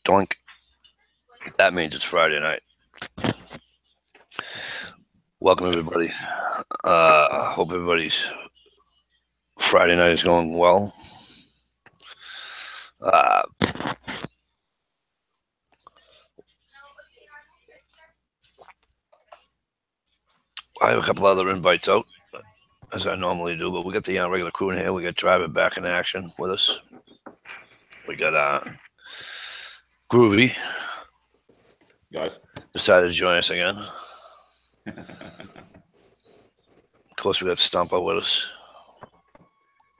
Doink. That means it's Friday night. Welcome, everybody. Hope everybody's Friday night is going well. I have a couple other invites out, as I normally do, but we got the regular crew in here. We got Driver back in action with us. We got Groovy. Guys. Decided to join us again. Of course, we got Stumper with us.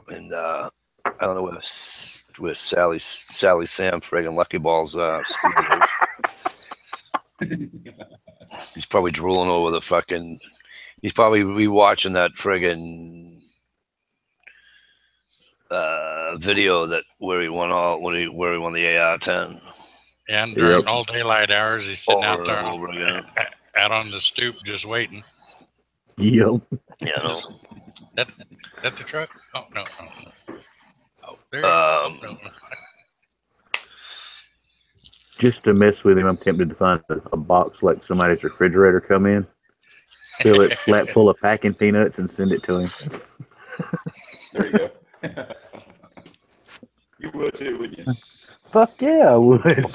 And I don't know where Sally Sam friggin' Lucky Balls studios. He's probably drooling over the fucking. He's probably rewatching that friggin' video that where he won the AR-10. And during all daylight hours, he's sitting out there out on the stoop just waiting. Yep. Yeah, no. That the truck? Oh no. Oh, there. No. Just to mess with him, I'm tempted to find a box like somebody's refrigerator come in, fill it flat full of packing peanuts, and send it to him. There you go. You would too, wouldn't you? Fuck yeah, I would.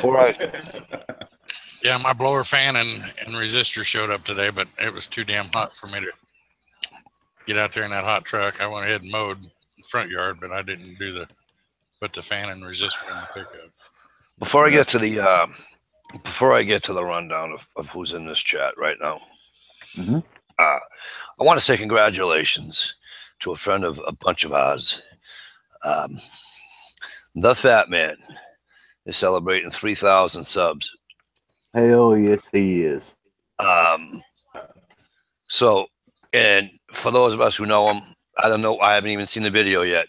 Yeah, my blower fan and resistor showed up today, but it was too damn hot for me to get out there in that hot truck. I went ahead and mowed the front yard, but I didn't put the fan and resistor in the pickup. Before I get to the rundown of who's in this chat right now, I want to say congratulations to a friend of a bunch of ours. The Fat Man is celebrating 3,000 subs. Hell yes, he is. So, and for those of us who know him, I don't know. I haven't even seen the video yet.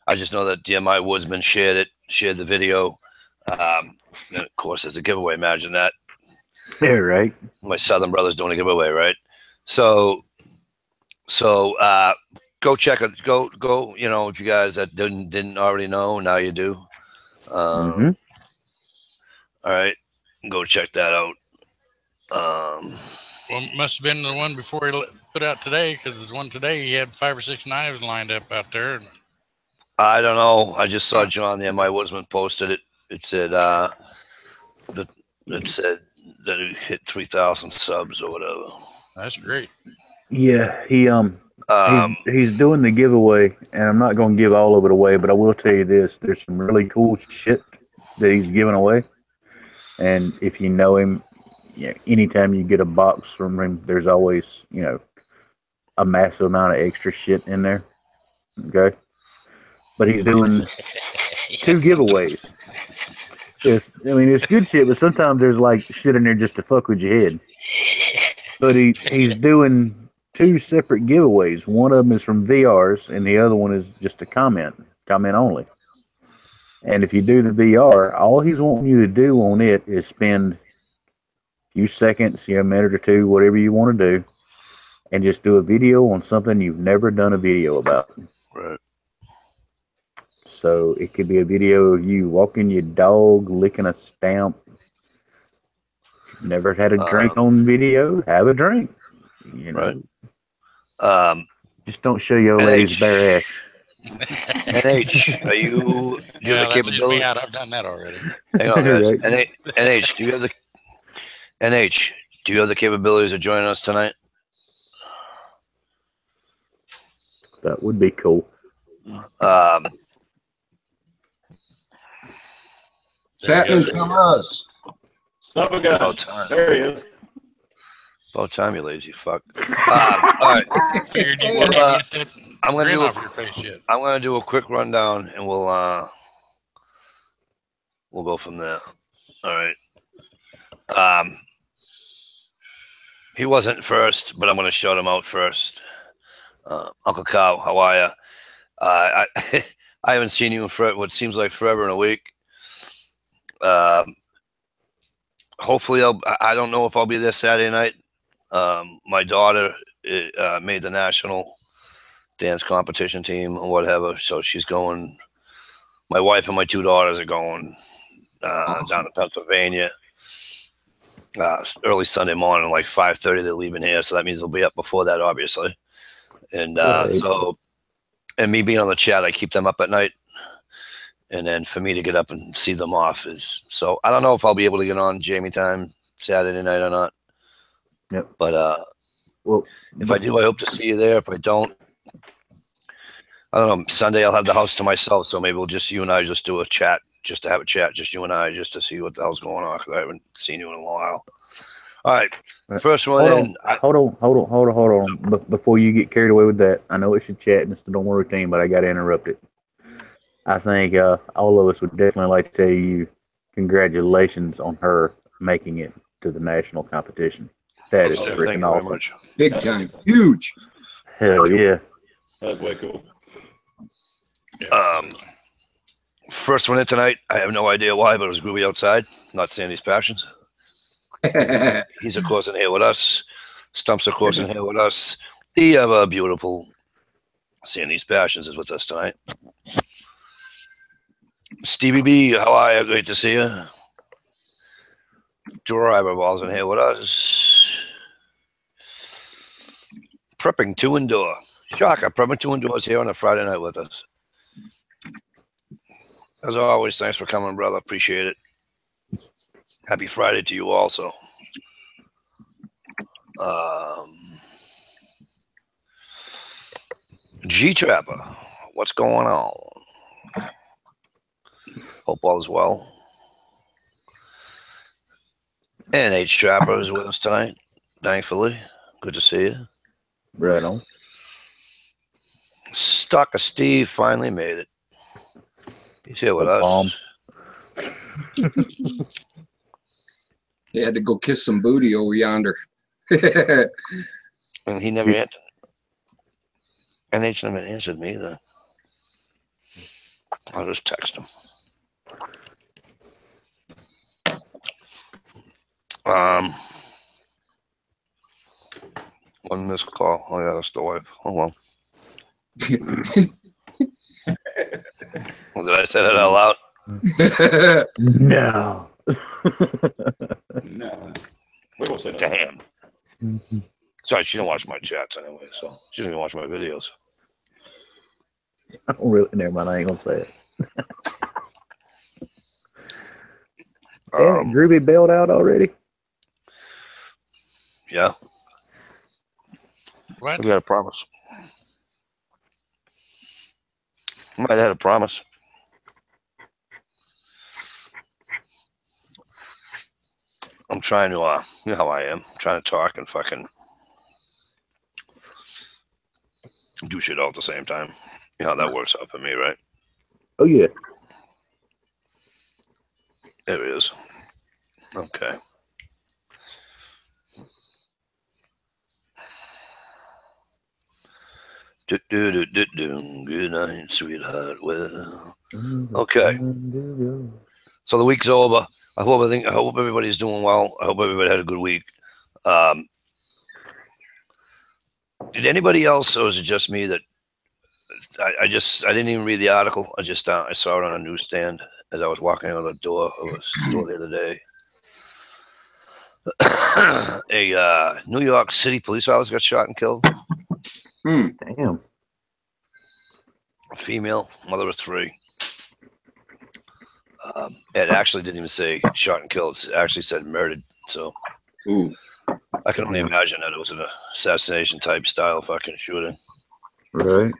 I just know that DMI Woodsman shared the video. And of course, there's a giveaway. Imagine that. Yeah, right. My Southern brothers doing a giveaway, right? So go check it. Go. You know, if you guys that didn't already know, now you do. All right, go check that out. Well, it must have been the one before he put out today, because the one today he had 5 or 6 knives lined up out there. I don't know. I just saw John the MI Woodsman posted it. It said that it hit 3,000 subs or whatever. That's great. Yeah, he's doing the giveaway, and I'm not going to give all of it away, but I will tell you this: there's some really cool shit that he's giving away, and if you know him, anytime you get a box from him, there's always a massive amount of extra shit in there. Okay, but he's doing 2 giveaways. It's good shit, but sometimes there's like shit in there just to fuck with your head. But he's doing 2 separate giveaways. One of them is from VRs, and the other one is just a comment only. And if you do the VR, all he's wanting you to do on it is spend a few seconds, a minute or 2, whatever you want to do, and just do a video on something you've never done a video about. Right. So it could be a video of you walking your dog, licking a stamp. Never had a drink on video? Have a drink. Right. Just don't show your lady's bare ass. NH, do you have the capability? I've done that already. Hang on, guys. NH, do you have the capabilities of joining us tonight? That would be cool. Chatting from us. About time. There he is. About time, you lazy fuck. All right. I'm gonna do a quick rundown, and we'll go from there. All right. He wasn't first, but I'm gonna shout him out first. Uncle Cow, how are you? I haven't seen you for what seems like forever and a week. Hopefully I don't know if I'll be there Saturday night. My daughter made the national dance competition team or whatever, so she's going. My wife and my 2 daughters are going. Awesome. down to Pennsylvania. Early Sunday morning, like 5:30, they're leaving here, so that means they'll be up before that, obviously. And Right. and me being on the chat, I keep them up at night. And then for me to get up and see them off is so. I don't know if I'll be able to get on Jamie time Saturday night or not. Yep. But Well, if I do, I hope to see you there. If I don't, I don't know. Sunday I'll have the house to myself, so maybe we'll just you and I just do a chat, just to have a chat, just you and I, just to see what the hell's going on, because I haven't seen you in a while. All right, first one in. Hold on. Before you get carried away with that, I know it's your chat and it's the normal routine, but I got to interrupt it. I think all of us would definitely like to tell you congratulations on her making it to the national competition. That is Thank you freaking very awesome. much. Big time. Huge. Hell yeah. That's way cool. First one in tonight. I have no idea why, but it was Groovy outside. Not Sandy's Passions. He's of course in here with us. Stump's of course in here with us. The ever beautiful Sandy's Passions is with us tonight. Stevie B, how are you? Great to see you. Driver Ball's in here with us. Prepping to Endure. Shocker, Prepping to Endure is here on a Friday night with us. As always, thanks for coming, brother. Appreciate it. Happy Friday to you also. G-Trapper, what's going on? Hope all is well. And H-Trapper is with us tonight, thankfully. Good to see you. Right on. Stucker Steve finally made it. He's here with us. He had to go kiss some booty over yonder. And he never answered. And H never answered me either. I'll just text him. One missed call. Oh yeah, that's the wife. Oh well. Well, did I say that out loud? No. No. We won't say no. Damn. Sorry, she didn't watch my chats anyway, so she didn't even watch my videos. I don't really, never mind, I ain't gonna say it. Damn it, Groovy bailed out already? Yeah. What? We had a promise. Might have had a promise. I'm trying to, you know how I am. I'm trying to talk and fucking do shit all at the same time. You know how that works out for me, right? Oh, yeah. There it is. Okay. Good night, sweetheart. Well, okay. So the week's over. I hope everybody's doing well. I hope everybody had a good week. Did anybody else, or was it just me that I didn't even read the article. I saw it on a newsstand as I was walking out the door of a store the other day. A New York City police officer got shot and killed. Damn. A female, mother of 3. It actually didn't even say shot and killed. It actually said murdered. So I can only imagine that it was an assassination type style fucking shooting. Right.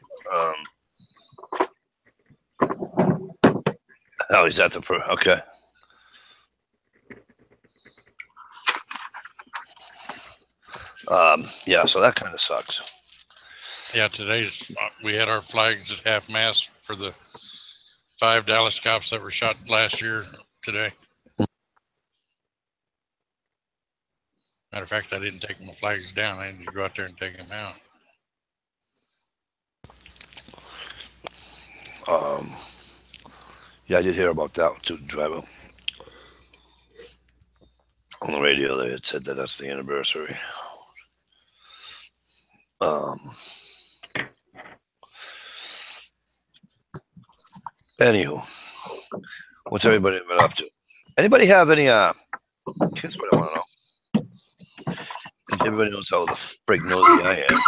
Oh, he's at the okay. Yeah, so that kind of sucks. Yeah, we had our flags at half mast for the 5 Dallas cops that were shot last year today. Matter of fact, I didn't take my flags down. I need to go out there and take them out. Yeah, I did hear about that too, Driver. On the radio, they had said that that's the anniversary. Anywho, what's everybody been up to? Anybody have any? Here's what I want to know. Everybody knows how the frig nosy I am.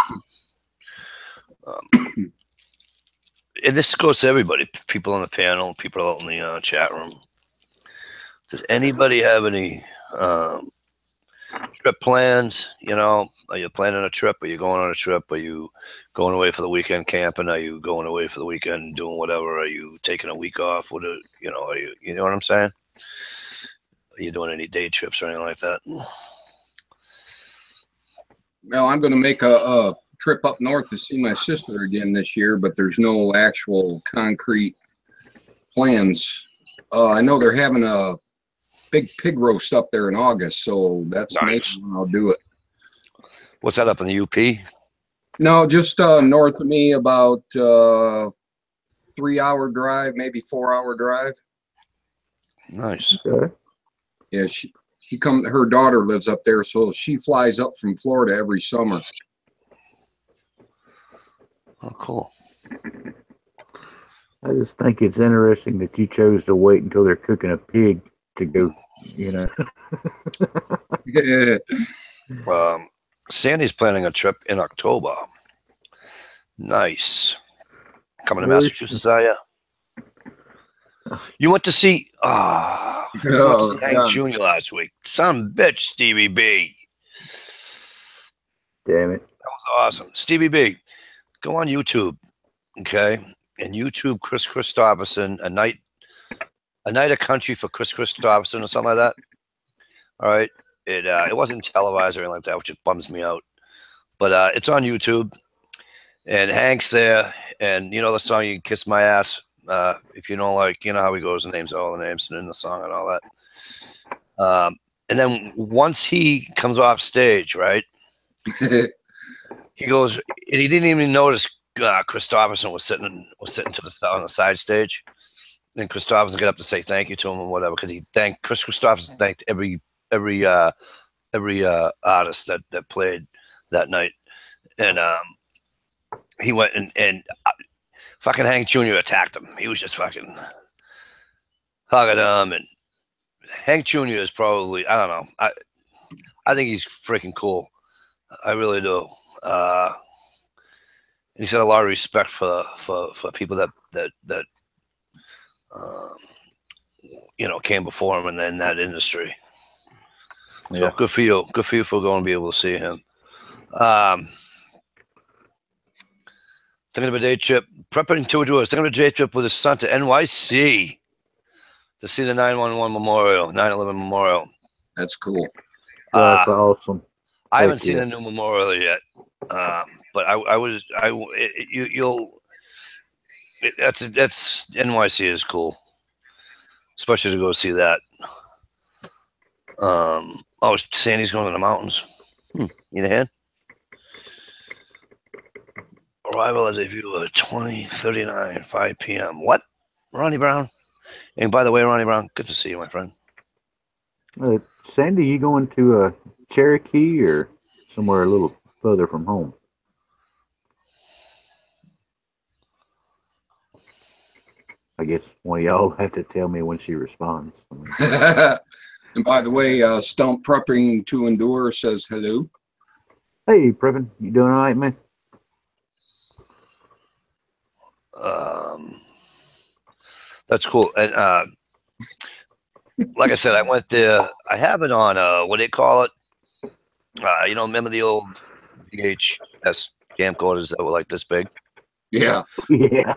And this goes to everybody, people on the panel, people out in the chat room. Does anybody have any trip plans? You know, are you planning a trip? Are you going on a trip? Are you going away for the weekend camping? Are you going away for the weekend doing whatever? Are you taking a week off? What are, you know? Are you know what I'm saying? Are you doing any day trips or anything like that? Well, I'm going to make a trip up north to see my sister again this year, but there's no actual concrete plans. I know they're having a big pig roast up there in August, so that's nice. maybe when I'll do it. What's that up in the UP? No, just north of me, about 3-hour drive, maybe 4-hour drive. Nice. Okay. Yeah, her daughter lives up there, so she flies up from Florida every summer. Oh, cool. I just think it's interesting that you chose to wait until they're cooking a pig to go, you know. Yeah. Sandy's planning a trip in October. Nice. Coming to Where's Massachusetts, are you? You went to see Hank Jr. last week. Some bitch, Stevie B. Damn it. That was awesome. Stevie B, go on YouTube, okay? And YouTube Chris Christopherson, a night of country for Chris Christopherson or something like that. All right. It wasn't televised or anything like that, which just bums me out. But it's on YouTube. And Hank's there, and you know the song "You Kiss My Ass." If you don't like, you know how he goes and names all the names in the song and all that. And then once he comes off stage, right, he goes, and he didn't even notice Christopherson was sitting to the on the side stage, and Christopherson got up to say thank you to him and whatever, because Chris Christopherson thanked every artist that played that night, and he went and fucking Hank Jr. attacked him. He was just fucking hugging him, and Hank Jr. is probably, I don't know, I think he's freaking cool. I really do. And he's got a lot of respect for people that you know, came before him in that industry. So good for you. Good for you for going to be able to see him. Thinking of a day trip, prepping to do it. Thinking of a day trip with his son to NYC to see the 9/11 memorial, 9/11 memorial. That's cool. That's awesome. I haven't seen the new memorial yet, but that's NYC is cool, especially to go see that. Oh, Sandy's going to the mountains. Need a hand? Arrival as a viewer, 20:39, 5 p.m. What? Ronnie Brown? And by the way, Ronnie Brown, good to see you, my friend. Sandy, you going to Cherokee or somewhere a little further from home? I guess one of y'all have to tell me when she responds. And by the way, Stump Prepping to Endure says hello. Hey, Previn, you doing all right, man? That's cool. And like I said, I went there. I have it on what do they call it? You know, remember the old VHS camcorders that were like this big? Yeah. Yeah.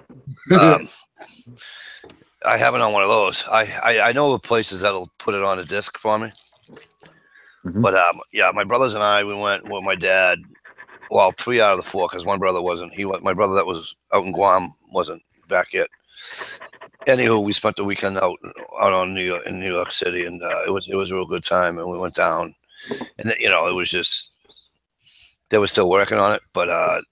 I have it on one of those. I know of places that'll put it on a disc for me. But yeah, my brothers and I, we went with my dad. Well, 3 out of the 4, because one brother wasn't. My brother that was out in Guam wasn't back yet. Anywho, we spent the weekend out on in New York City, and it was a real good time. And we went down, and you know, it was just they were still working on it, but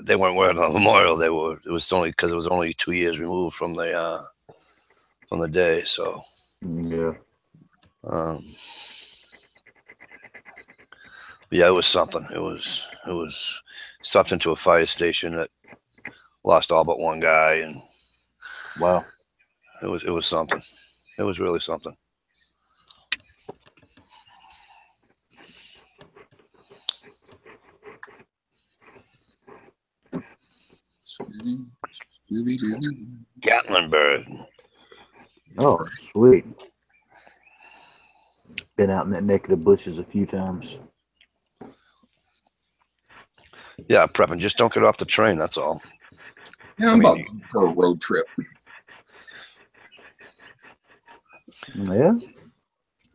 they weren't working on Memorial. It was only because it was only 2 years removed from the day. So yeah. Yeah, it was something. It was stopped into a fire station that lost all but one guy, and wow, it was something. It was really something. Gatlinburg. Oh, sweet. Been out in that neck of the bushes a few times. Yeah, prepping. Just don't get off the train. That's all. Yeah, I'm about for a road trip. Yeah.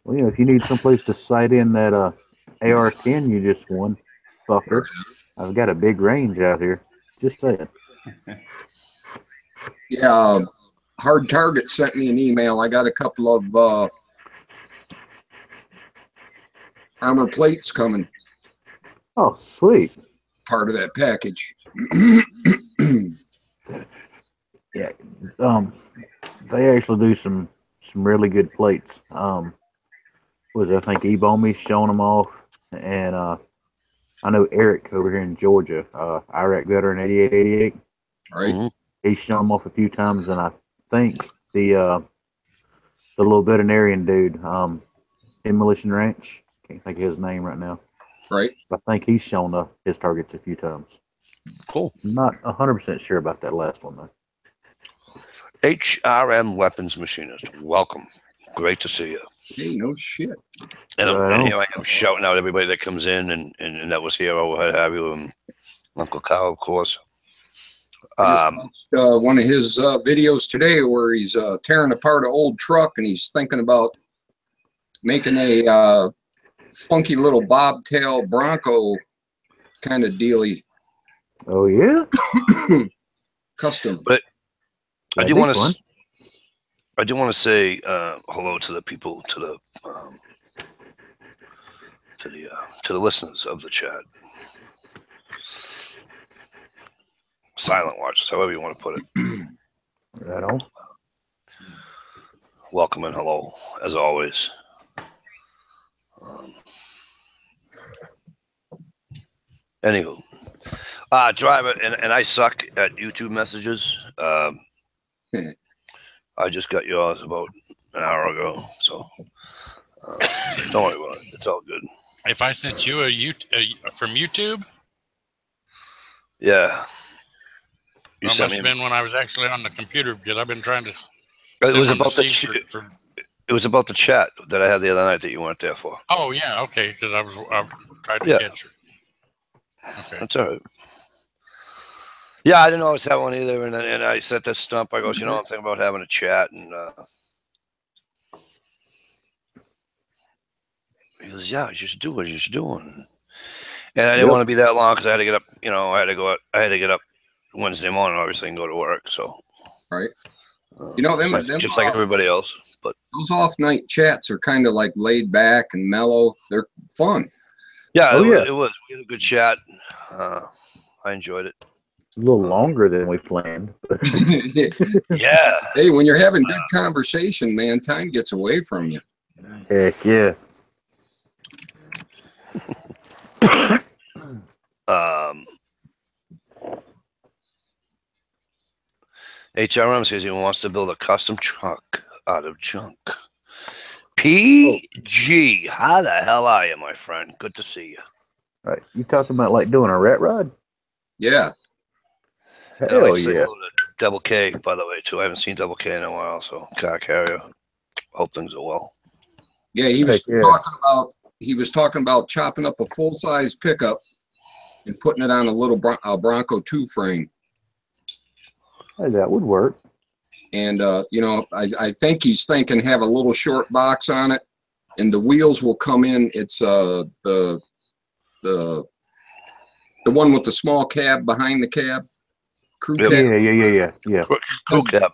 Well, you know, if you need someplace to sight in that AR-10 you just won, fucker, I've got a big range out here. Just saying. Yeah, Hard Target sent me an email. I got a couple of armor plates coming. Oh, sweet. Part of that package. Yeah. They actually do some really good plates. I think E-Bomi's showing them off, and I know Eric over here in Georgia, Iraq veteran 8888. Right. Mhm. He's shown them off a few times, and I think the little veterinarian dude, Demolition Ranch, can't think of his name right now. Right. I think he's shown his targets a few times. Cool. Not 100% sure about that last one though. HRM Weapons Machinist. Welcome. Great to see you. Hey, no shit. And, Right and on. here I am shouting out everybody that comes in and that was here or what have you, and Uncle Kyle, of course. I just watched, one of his videos today where he's tearing apart an old truck and he's thinking about making a funky little bobtail Bronco kind of dealy. Oh yeah. Custom. But I That'd do be want fun. to say hello to the people, to the listeners of the chat, silent watchers, however you want to put it. Right on. Welcome and hello, as always. Anywho, driver, and I suck at YouTube messages. I just got yours about an hour ago, so don't worry about it. It's all good. If I sent you from YouTube, Yeah. You it sent must me. have been when I was actually on the computer because I've been trying to. It was send them about the. to Steve for- It was about the chat that I had the other night that you weren't there for. Oh yeah, okay, because I tried to Yeah. catch her. Okay. That's all right. Yeah, I didn't always have one either, and I set this stump. I goes, I'm thinking about having a chat, and he goes, yeah, you should do what you should do. And I didn't want to be that long because I had to get up. I had to get up Wednesday morning, obviously, and go to work. So Right. just like everybody else. But those off night chats are kind of like laid back and mellow. They're fun. yeah, Oh, it was. We had a good chat. I enjoyed it. A little longer than we planned. Yeah. Hey, when you're having good conversation, man, time gets away from you. Heck yeah. HRM says he wants to build a custom truck out of junk. PG, how the hell are you, my friend? Good to see you. Right. You talking about like doing a rat rod? Yeah. And I'd like Hell to say yeah. hello to Double K, by the way, too. I haven't seen Double K in a while, so car carrier. Hope things are well. Yeah, he was Heck yeah. talking about chopping up a full size pickup and putting it on a little Bronco 2 frame. Hey, that would work. And I think he's thinking have a little short box on it, and the wheels will come in. It's the one with the small cab behind the cab, crew Yep. cab. Yeah. Crew cab.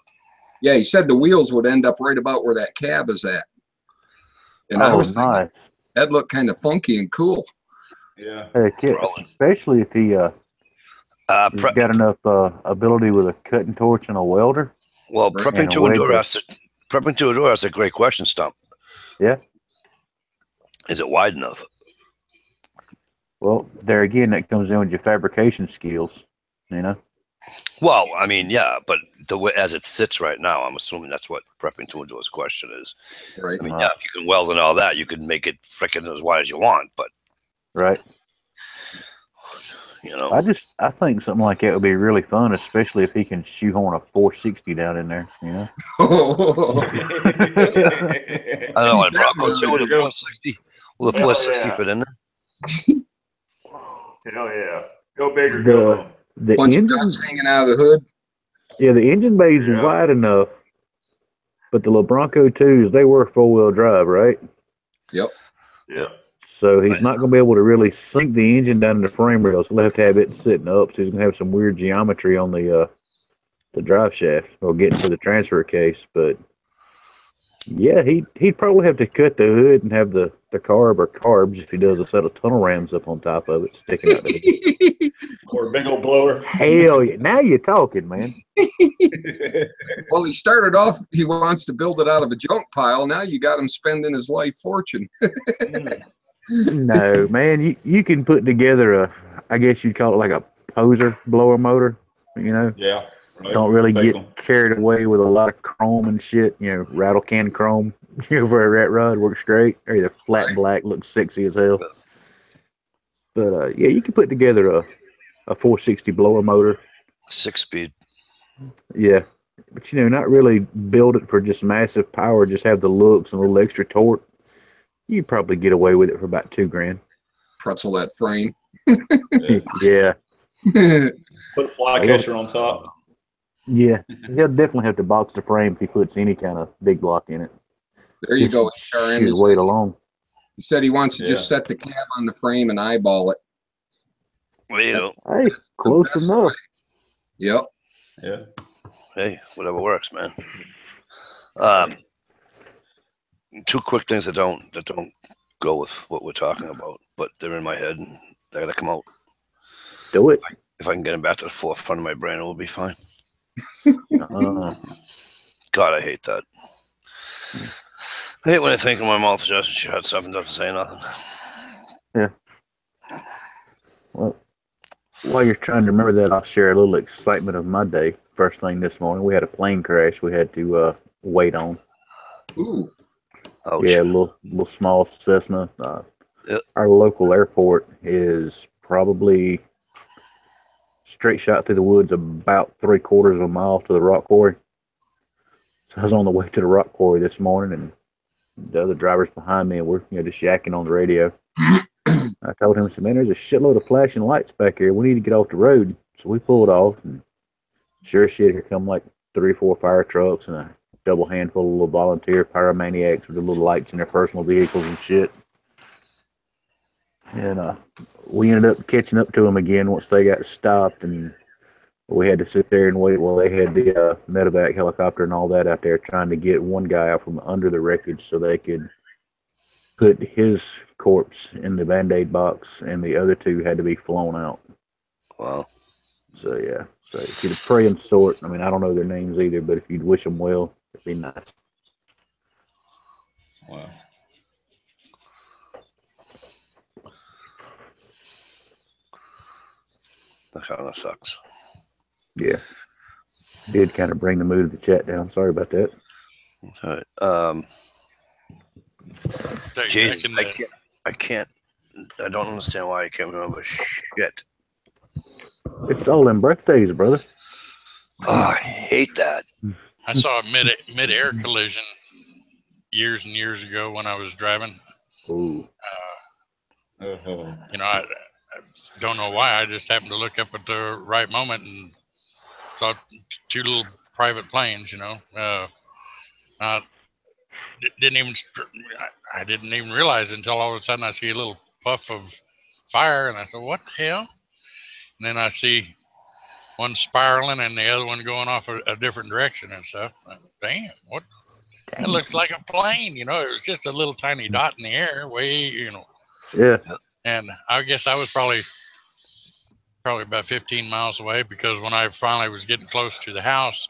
Yeah, he said the wheels would end up right about where that cab is at. And I Oh, was thinking nice. that looked kind of funky and cool. Yeah. Heck yeah. Rolling. Especially if he he's Prep, got enough ability with a cutting torch and a welder. well, Right. prepping And a to endure. wedge. Prepping to endure. That's a great question, Stump. Yeah. Is it wide enough? Well, there again, that comes in with your fabrication skills. You know. Well, I mean, yeah, but the way as it sits right now, I'm assuming that's what prepping to endure's question is. Right. I mean, yeah, if you can weld and all that, you can make it frickin' as wide as you want, but Right. You know, I think something like that would be really fun, especially if he can shoehorn a 460 down in there. You know. I don't know, like Bronco Definitely. too with a Go. 460. Will a Hell 460 yeah. fit in there? Hell yeah. Go big or go home. The Bunch of engine, guts hanging out of the hood. yeah, the engine bay's Yeah. wide enough, but the little Bronco 2s, they were 4-wheel drive, right? Yep. Yeah. So he's not going to be able to really sink the engine down in the frame rails. He'll have to have it sitting up. So he's going to have some weird geometry on the drive shaft or getting to the transfer case. But yeah, he'd probably have to cut the hood and have the carb or carbs if he does a set of tunnel rams up on top of it sticking out there. Or a big old blower. Hell yeah! Now you're talking, man. Well, he started off, he wants to build it out of a junk pile. Now you got him spending his life fortune. No, man, you can put together I guess you'd call it like a poser blower motor, you know. Yeah. Right. Don't really Take get 'em. carried away with a lot of chrome and shit, you know, rattle can chrome. For a rat rod works great. Or either flat Right. black looks sexy as hell. But yeah, you can put together a 460 blower motor. 6-speed. Yeah. But you know, not really build it for just massive power, just have the looks and a little extra torque. You'd probably get away with it for about $2,000. Pretzel that frame. Yeah. Yeah. Put a fly catcher on top. Yeah. He'll definitely have to box the frame if he puts any kind of big block in it. There you Just go, HRM. sheer weight alone. He said he wants to just Yeah. set the cab on the frame and eyeball it. There you go. Hey, That's the close best enough. way. Yep. Yeah. Hey, whatever works, man. Two quick things that don't go with what we're talking about, but they're in my head and they gotta come out. Do it. If I can get them back to the forefront of my brain, it will be fine. Uh, God, I hate that. I hate when I think in my mouth just shuts up and doesn't say nothing. well, while you're trying to remember that, I'll share a little excitement of my day. First thing this morning, we had a plane crash we had to wait on. Ooh. Ouch. Yeah, a little small Cessna. Yep. Our local airport is probably straight shot through the woods about 3/4 of a mile to the rock quarry. So I was on the way to the rock quarry this morning, and the other drivers behind me, and we're just yakking on the radio. I told him, I said, man, there's a shitload of flashing lights back here. We need to get off the road. So we pulled off, and sure as shit, here come like 3 or 4 fire trucks and a double handful of little volunteer pyromaniacs with the little lights in their personal vehicles and shit. And we ended up catching up to them again once they got stopped, and we had to sit there and wait while they had the medevac helicopter and all that out there trying to get one guy out from under the wreckage so they could put his corpse in the Band-Aid box, and the other 2 had to be flown out. Wow. So yeah, so if you'd pray and sort, I mean, I don't know their names either, but if you'd wish them well, it'd be nice. Wow. That kind of sucks. Yeah, did kind of bring the mood of the chat down. Sorry about that. All right. Jesus, Taking I can't. I don't understand why I can't remember shit. It's all them birthdays, brother. Oh, I hate that. I saw a mid-air collision years and years ago when I was driving. Ooh. You know, I don't know why. I just happened to look up at the right moment and saw 2 little private planes. You know, I didn't even realize until all of a sudden I see a little puff of fire, and I said, "What the hell?" And then I see one spiraling and the other one going off a different direction and stuff. Damn, what? It looks like a plane. You know, it was just a little tiny dot in the air, Yeah. And I guess I was probably about 15 miles away, because when I finally was getting close to the house,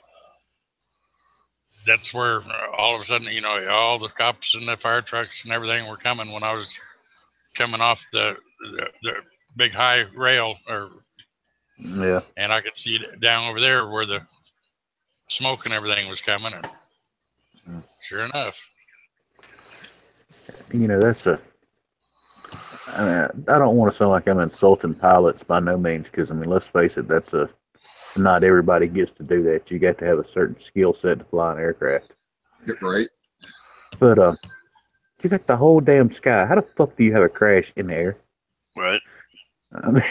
that's where all of a sudden, all the cops and the fire trucks and everything were coming when I was coming off the big high rail, Yeah. and I could see down over there where the smoke and everything was coming, and sure enough. That's I mean, I don't want to sound like I'm insulting pilots by no means, because I mean, let's face it, not everybody gets to do that. You got to have a certain skill set to fly an aircraft. Right. But you got the whole damn sky. How the fuck do you have a crash in the air? Right. I mean,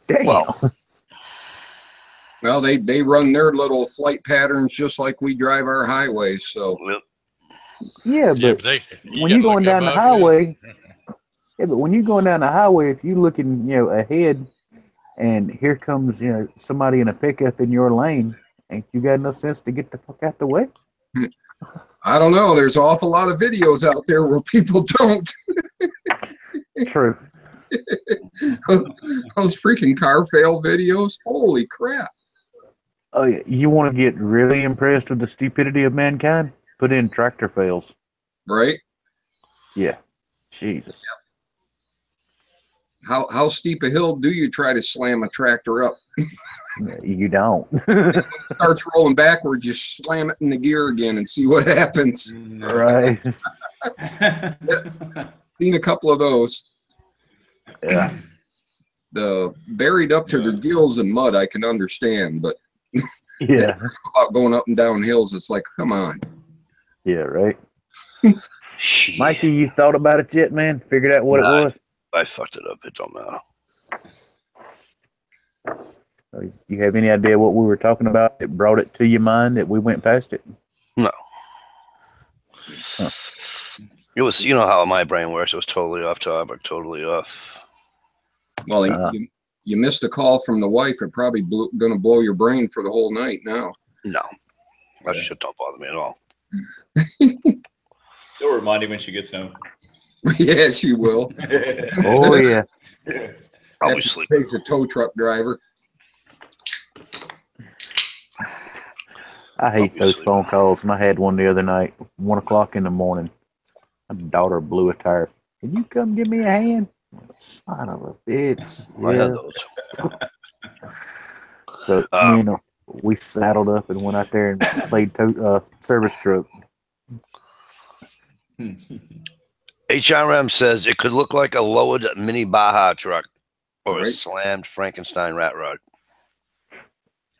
damn. Well, they run their little flight patterns just like we drive our highways. So Yep. Yeah, but when you're going down the highway, but when you're going down the highway, if you're looking, ahead, and here comes, somebody in a pickup in your lane, ain't you got enough sense to get the fuck out the way? I don't know. There's an awful lot of videos out there where people don't. True. Those freaking car fail videos. Holy crap. Oh, yeah. You want to get really impressed with the stupidity of mankind? Put in tractor fails. Right? Yeah. Jesus. How steep a hill do you try to slam a tractor up? You don't. It starts rolling backwards, you slam it in the gear again and see what happens. Right. Seen a couple of those. Yeah. The buried up to their gills in mud, I can understand, but yeah, about going up and down hills, it's like, come on. Yeah, right. Shit. Mikey, you thought about it yet, man? Figured out what it was? I fucked it up. It don't matter. You have any idea what we were talking about that brought it to your mind that we went past it? No. Huh. It was, you know how my brain works. It was totally off topic, totally off. Well, you missed a call from the wife. It probably going to blow your brain for the whole night now. No. That shit don't bother me at all. She'll remind you when she gets home. Yeah, she will. Oh, yeah. I'll be sleeping. Takes a tow truck driver. I hate those phone calls. And I had one the other night, 1 o'clock in the morning. My daughter blew a tire. Can you come give me a hand? Son of a bitch. I had those. So, we saddled up and went out there and played service truck. HRM says it could look like a lowered mini Baja truck or a Right. slammed Frankenstein rat rod.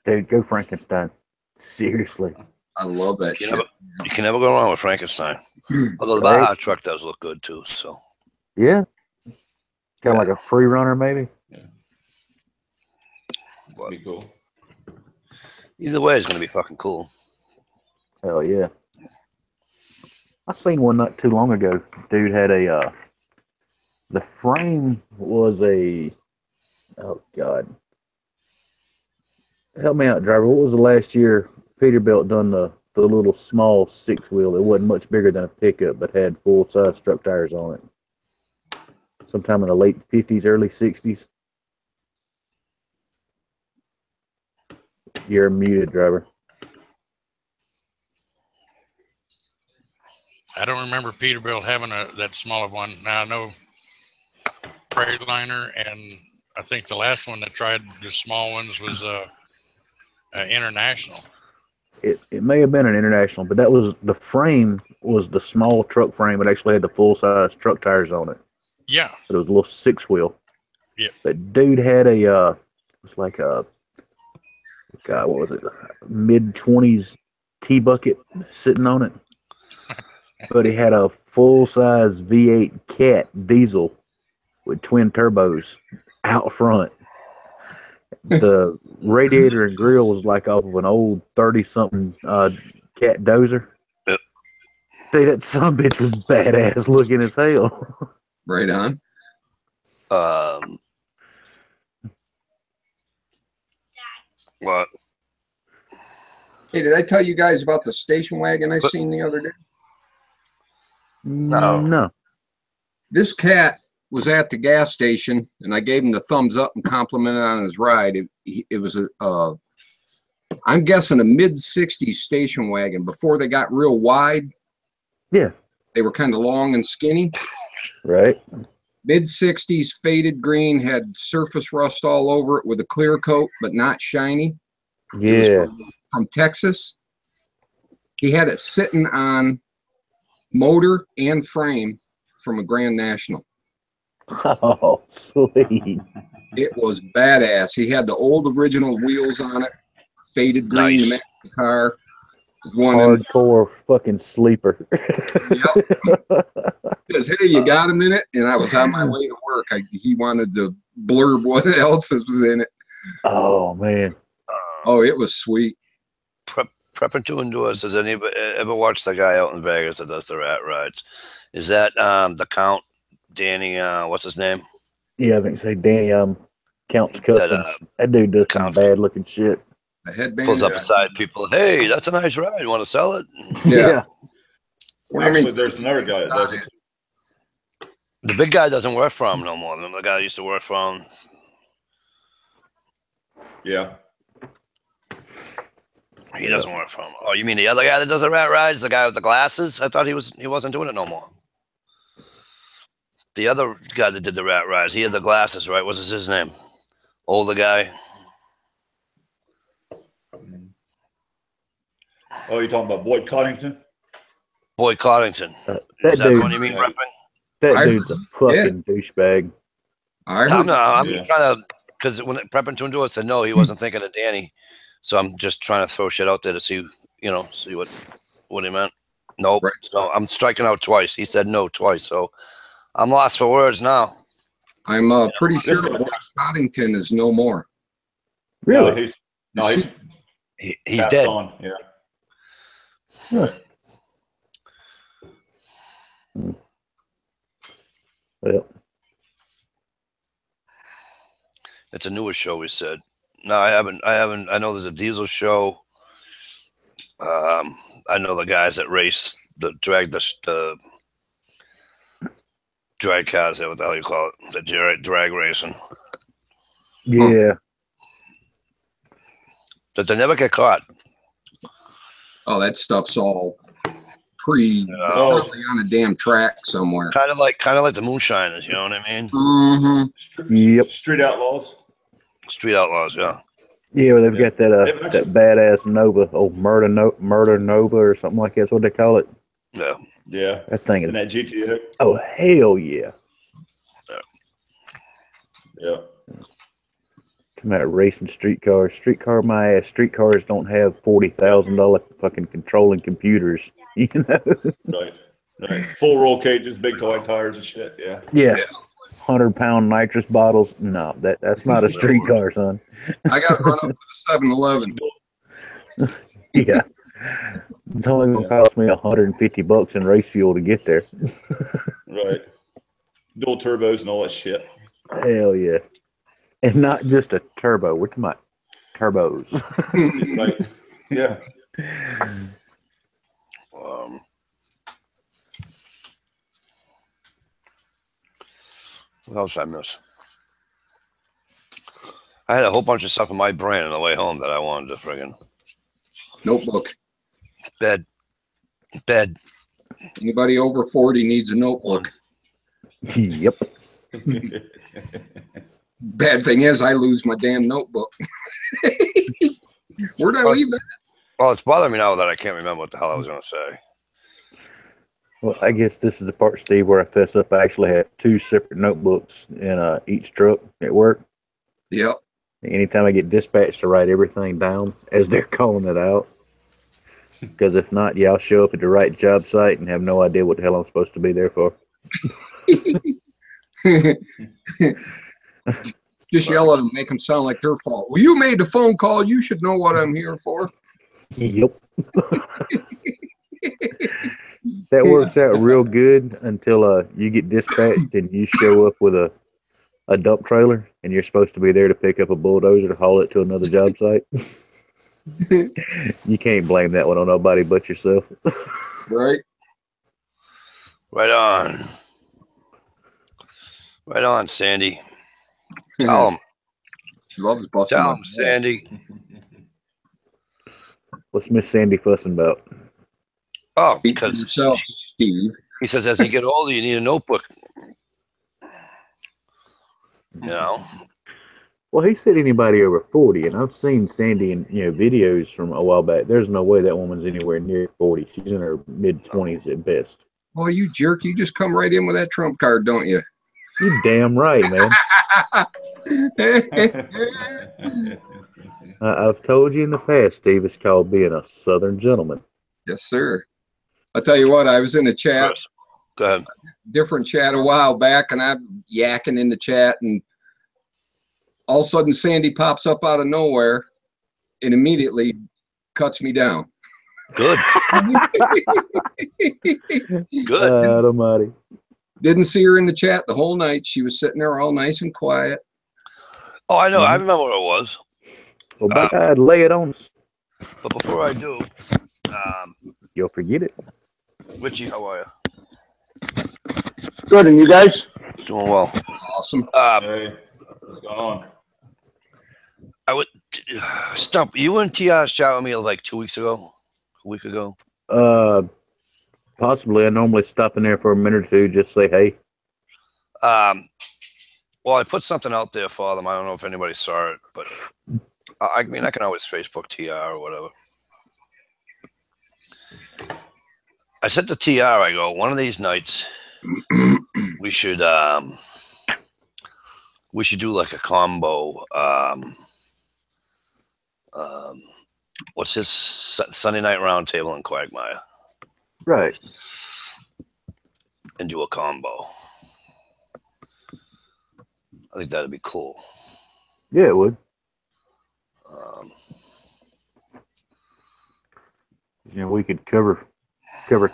Dude, go Frankenstein. Seriously. I love that shit. You can never go wrong with Frankenstein. Although the Right. Baja truck does look good too. So Yeah. Kind of like a free runner, maybe. That'd be cool. Either way, it's going to be fucking cool. Hell yeah. I seen one not too long ago. Dude had the frame was oh God. Help me out, driver. What was the last year Peterbilt done the little small 6-wheel? It wasn't much bigger than a pickup, but had full-size truck tires on it. Sometime in the late 50s, early 60s. You're muted, driver. I don't remember Peterbilt having that small of one. Now I know Freightliner, and I think the last one that tried the small ones was International. It may have been an International, but that was the frame was the small truck frame. It actually had the full-size truck tires on it. Yeah. But it was a little 6-wheel. Yeah. But dude had it was like a, God, what was it? Mid-20s T-bucket sitting on it. But he had a full-size V8 Cat diesel with twin turbos out front. The radiator and grill was like off of an old 30-something Cat Dozer. Yep. See, that son of a bitch was badass looking as hell. Right on. What? Hey, did I tell you guys about the station wagon I seen the other day? No. This cat was at the gas station, and I gave him the thumbs up and complimented on his ride. It was I'm guessing a mid-60s station wagon before they got real wide. Yeah. They were kind of long and skinny. Right. Mid-60s, faded green, had surface rust all over it with a clear coat, but not shiny. It was Yeah. from Texas. He had it sitting on motor and frame from a Grand National. Oh, sweet. It was badass. He had the old original wheels on it, faded green Nice. to match the car. One of them. Hardcore fucking sleeper. Yep. Says, hey, you got a minute? And I was on my way to work. He wanted to blurb what else was in it. Oh, man. Oh, it was sweet. Prepping to endure says, anybody ever watch the guy out in Vegas that does the rat rides? Is that the Count Danny? What's his name? Yeah, I think say Danny Counts Customs. That dude does some Counts- bad looking shit. The headband. Pulls up beside people. Hey, that's a nice ride. You want to sell it? Yeah. Well, actually, there's another guy that does it. The big guy doesn't work for him no more. Remember the guy that used to work for him? Yeah. He doesn't work for him. Oh, you mean the other guy that does the rat rides? The guy with the glasses? I thought he wasn't doing it no more. The other guy that did the rat rides, he had the glasses, right? What's his name? Older guy. Oh, you're talking about Boyd Coddington? Boyd Coddington. That Is that dude, the one you mean, Yeah. repping? that dude's a fucking douchebag. I heard. I'm Yeah. just trying to, because when prepping to endure said no, he wasn't thinking of Danny. So I'm just trying to throw shit out there to see what he meant. Nope. Right. So I'm striking out twice. He said no twice. So I'm lost for words now. I'm pretty This sure guy- Boyd Coddington is no more. Really? He's He's passed dead. on. Yeah. Well, It's a newer show, we said. No, I haven't. I know there's a diesel show. I know the guys that race the drag cars there. What the hell you call it? The drag racing. yeah. But they never get caught. Oh, that stuff's all probably on a damn track somewhere. Kind of like the Moonshiners. You know what I mean? Mm-hmm. Yep. Street Outlaws. Street Outlaws. Yeah. Yeah, well, they've got that They've that badass Nova, Murder Nova or something like that's what they call it. Yeah. Yeah. That thing And is, that GTA. oh hell yeah! Yeah. Come out racing streetcars. Streetcar my ass. Streetcars don't have $40,000 fucking controlling computers. You know? Right. Right. Full roll cages, big toy tires and shit. Yeah. Yeah. 100-pound nitrous bottles. No, that's not a streetcar, son. I got to run up to the 7-Eleven. Yeah. It's only gonna cost me $150 in race fuel to get there. Right. Dual turbos and all that shit. Hell yeah. And not just a turbo. We're talking about turbos. Right. Yeah. What else did I miss? I had a whole bunch of stuff in my brain on the way home that I wanted to friggin' Notebook. bed. Anybody over 40 needs a notebook. Yep. Bad thing is, I lose my damn notebook. Where'd I leave that? Well, it's bothering me now that I can't remember what the hell I was going to say. Well, I guess this is the part, Steve, where I fess up. I actually have 2 separate notebooks in each truck at work. Yep. Anytime I get dispatched to write everything down as they're calling it out. Because if not, yeah, I'll show up at the right job site and have no idea what the hell I'm supposed to be there for. Just yell at them, make them sound like their fault. Well, you made the phone call. You should know what I'm here for. Yep. That works out real good until you get dispatched and you show up with a dump trailer and you're supposed to be there to pick up a bulldozer to haul it to another job site. You can't blame that one on nobody but yourself. Right? Right on. Right on, Sandy. Tell him. She loves busting. Tell my him, Sandy. What's Miss Sandy fussing about? Oh, Speak for because yourself, Steve. he says as you get older, you need a notebook. You know? Well, he said anybody over 40, and I've seen Sandy in videos from a while back. There's no way that woman's anywhere near 40. She's in her mid-20s at best. Boy, you jerk. You just come right in with that trump card, don't you? You damn right, man. I've told you in the past, Steve, it's called being a Southern gentleman. Yes, sir. I'll tell you what, I was in a chat, Go ahead. different chat a while back, and I'm yakking in the chat, and all of a sudden Sandy pops up out of nowhere and immediately cuts me down. Good. Good. Almighty. Didn't see her in the chat the whole night. She was sitting there all nice and quiet. Oh, I know. I remember what it was. Well, by God, lay it on us. But before I do, You'll forget it. Richie, how are you? Good, and you guys? Doing well. Awesome. Hey, what's going on? I would Stump. You and T.I. chat with me like 2 weeks ago, a week ago. Possibly. I normally stop in there for a minute or two, just say hey. Well, I put something out there for them. I don't know if anybody saw it, but I mean, I can always Facebook TR or whatever. I said to TR, I go, one of these nights, we should do like a combo. What's his Sunday night roundtable in Quagmire? Right. And do a combo. I think that'd be cool. Yeah, it would. You know, we could cover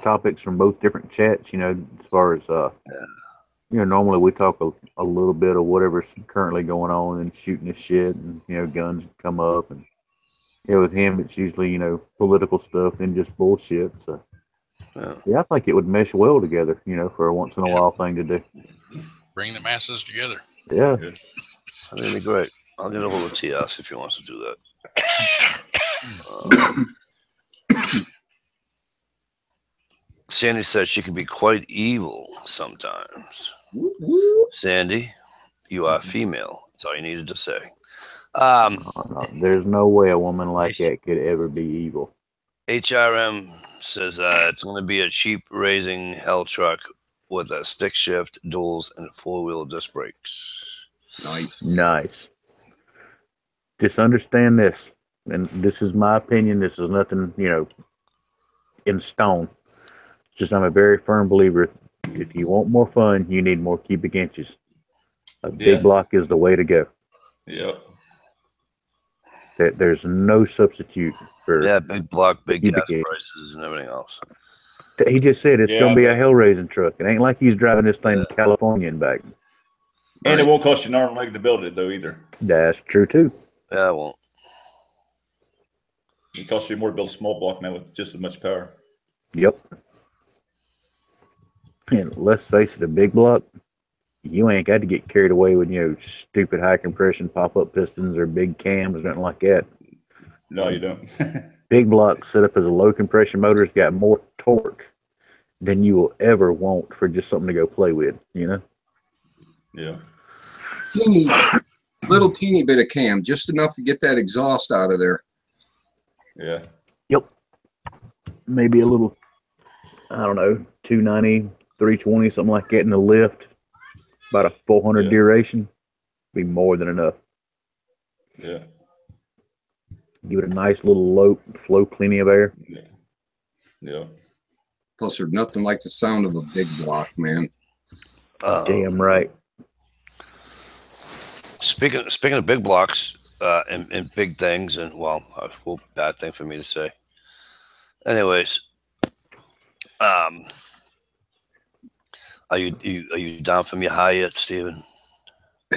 topics from both different chats. You know, as far as you know, normally we talk a little bit of whatever's currently going on and shooting the shit, and you know, guns come up, and you know, with him, it's usually political stuff and just bullshit. So yeah, I think it would mesh well together. You know, for a once in a while thing to do. Bring the masses together. Yeah. I think it'd be great. I'll get a hold of TS if he wants to do that. Sandy said she can be quite evil sometimes. Sandy, you are female. That's all you needed to say. No, there's no way a woman like that could ever be evil. HRM says it's going to be a cheap raising hell truck with a stick shift, duals, and 4-wheel disc brakes. Nice. Just understand this, and this is my opinion. This is nothing, in stone. Just I'm a very firm believer. If you want more fun, you need more cubic inches. A big block is the way to go. Yep. There's no substitute for big block, big gas inches. prices, and everything else. He just said it's going to be a hell-raising truck. It ain't like he's driving this thing to California and back. And it won't cost you an arm and leg to build it, though, either. That's true, too. Yeah, it won't. It costs you more to build a small block now with just as much power. Yep. And let's face it, a big block, you ain't got to get carried away with, stupid high compression pop-up pistons or big cams or nothing like that. No, you don't. Big block set up as a low compression motor's got more torque than you will ever want for just something to go play with, Yeah. Little teeny bit of cam, just enough to get that exhaust out of there. Yeah. Yep. Maybe a little, I don't know, 290, 320, something like that in the lift. About a 400 duration. Be more than enough. Yeah. Give it a nice little low flow, plenty of air. Yeah. Plus, there's nothing like the sound of a big block, man. Damn right. Speaking of big blocks and big things, and well, a whole bad thing for me to say. Anyways, are you down from your high yet, Steven?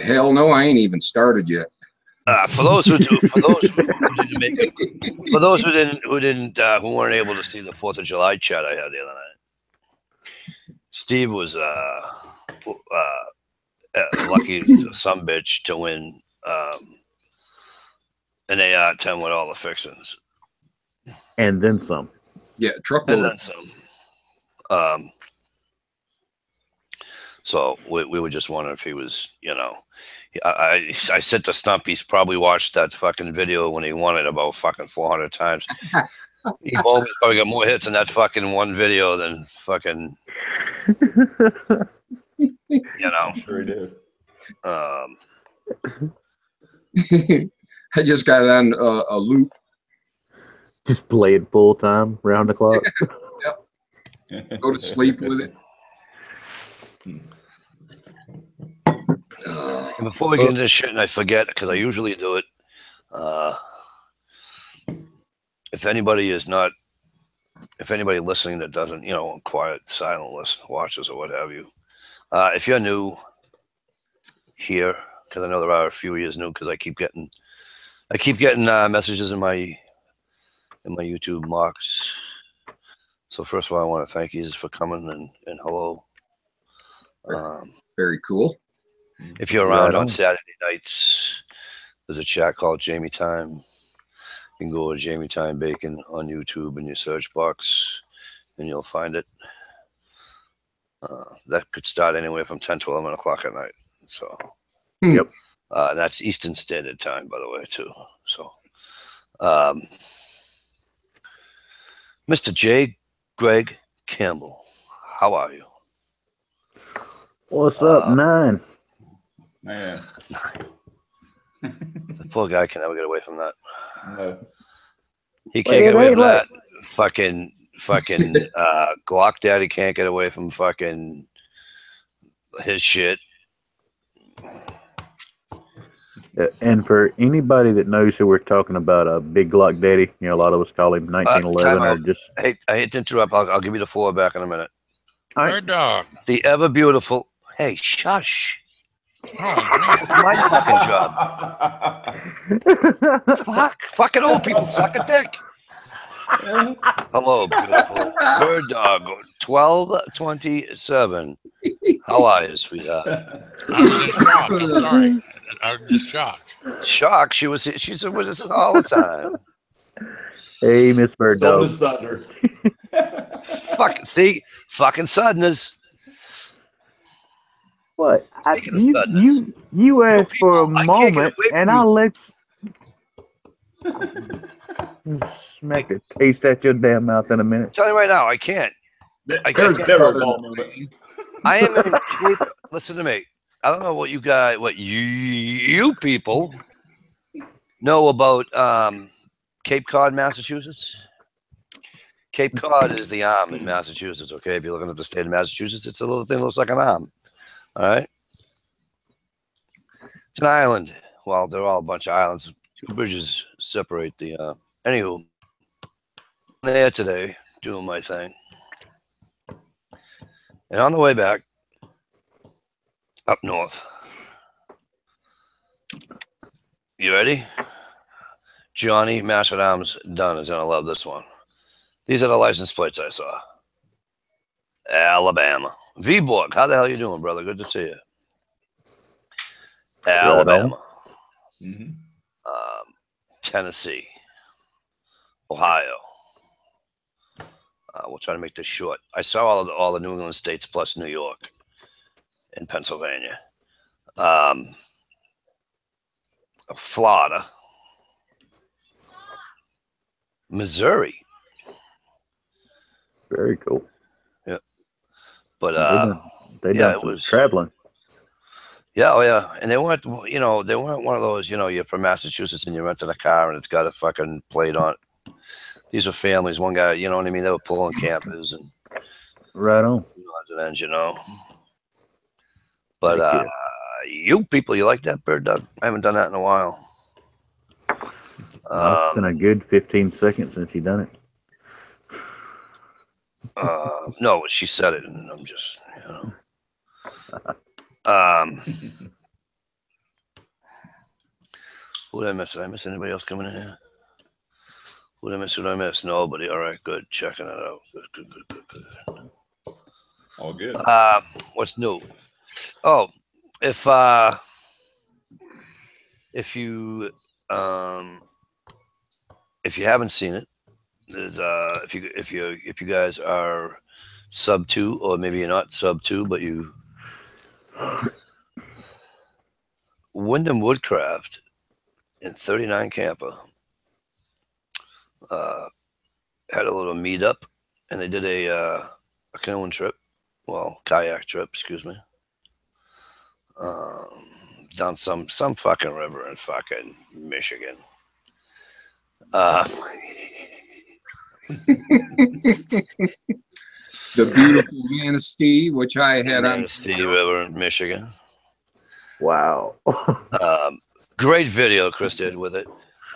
Hell no, I ain't even started yet. For those who didn't make it, for those who weren't able to see the 4th of July chat I had the other night, Steve was lucky some bitch to win an AR-10 with all the fixings, and then some. Yeah, truckload. And then some. So we were just wondering if he was, I said to Stump, he's probably watched that fucking video when he won it about fucking 400 times. He probably got more hits in that fucking one video than fucking You know, Sure did. I just got it on a loop. Just play it full time, round the clock. Go to sleep with it. and before we get into this shit, and I forget because I usually do it. If anybody listening that doesn't, quiet, silent list, watches or what have you, if you're new here, because I know there are a few years new, because I keep getting messages in my YouTube mocks. So first of all, I want to thank you for coming and hello. Very cool. If you're around on Saturday nights, there's a chat called Jamie Time. You can go to Jamie Time Bacon on YouTube in your search box, and you'll find it. That could start anywhere from 10 to 11 o'clock at night. So, Yep. That's Eastern Standard Time, by the way, too. So, Mr. J. Greg Campbell, how are you? What's up, 9? Man. The poor guy can never get away from that. No. He can't get away from that. Fucking Glock Daddy can't get away from fucking his shit. And for anybody that knows who we're talking about, Big Glock Daddy, a lot of us call him 1911 or just. I hate to interrupt. I'll give you the floor back in a minute. Bird dog. The ever beautiful. Hey, shush. Oh, man. It's my fucking job. Fucking old people suck a dick. Hello, beautiful bird dog. 1227. How are you, sweetheart? I was in shock. I'm sorry. I was just shocked. Shocked. She's with us all the time. Hey, Miss Bird Stole Dog. his thunder. Fucking Southerners. What? Speaking of Southerners, You asked for a I can't get moment, away from and you. I'll let you smack a taste at your damn mouth in a minute. Tell you right now, I can't. There's never a ball movement. I am incapable. Listen to me. I don't know what you people know about Cape Cod, Massachusetts. Cape Cod is the arm in Massachusetts. Okay, if you're looking at the state of Massachusetts, it's a little thing that looks like an arm. All right, it's an island. Well, they're all a bunch of islands. 2 bridges separate the. Anywho, I'm there today doing my thing, and on the way back up north. You ready? Johnny Master Arms Dunn is gonna love this one. These are the license plates I saw. Alabama. V-Borg, how the hell you doing, brother? Good to see you. Alabama. Mm-hmm. Tennessee. Ohio. We'll try to make this short. I saw all the New England states plus New York and Pennsylvania. Florida. Missouri. Very cool. Yeah. But they done some traveling. Yeah, oh yeah. And they weren't one of those, you're from Massachusetts and you're renting a car and it's got a fucking plate on it. These were families. One guy, you know what I mean? They were pulling campers and right on. But you people, you like that bird dog? I haven't done that in a while. It's been a good 15 seconds since you done it. No, she said it, and I'm just, who did I miss? Did I miss anybody else coming in here? Who did I miss? Nobody. All right, good. Checking it out. Good. All good. What's new? Oh, if you haven't seen it, there's if you guys are sub 2, or maybe you're not sub 2, but you Wyndham Woodcraft in 39 camper had a little meetup, and they did a canoeing trip, well, kayak trip, excuse me. Down some fucking river in fucking Michigan. The beautiful Manistee, which I had on Manistee River in Michigan. Wow. Great video Chris did with it.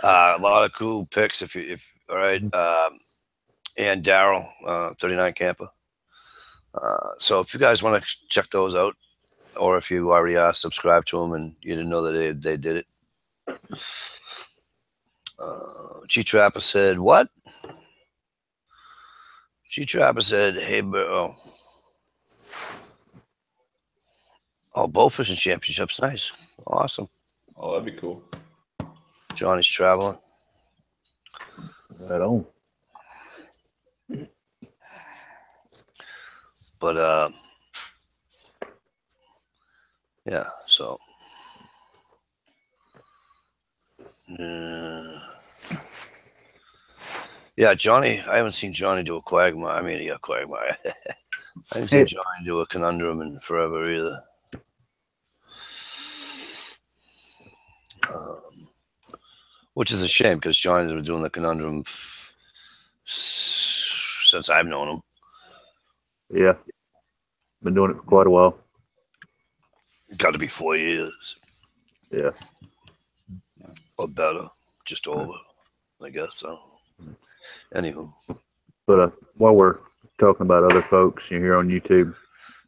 A lot of cool pics. If all right. And Daryl, 39 Camper. So if you guys want to check those out, or if you already are subscribed to them and you didn't know that they did it. G-Trapper said, what? G-Trapper said, hey, bro. Oh, bow fishing championships. Nice. Awesome. Oh, that'd be cool. Johnny's traveling. Right on. But, yeah, so. Yeah, Johnny, I haven't seen Johnny do a Quagmire. I mean, Quagmire. I haven't seen Johnny do a conundrum in forever either. Which is a shame because Johnny's been doing the conundrum since I've known him. Yeah. Been doing it for quite a while. Got to be 4 years. Yeah. Or better. Just over, I guess. So. Anywho. But while we're talking about other folks here on YouTube.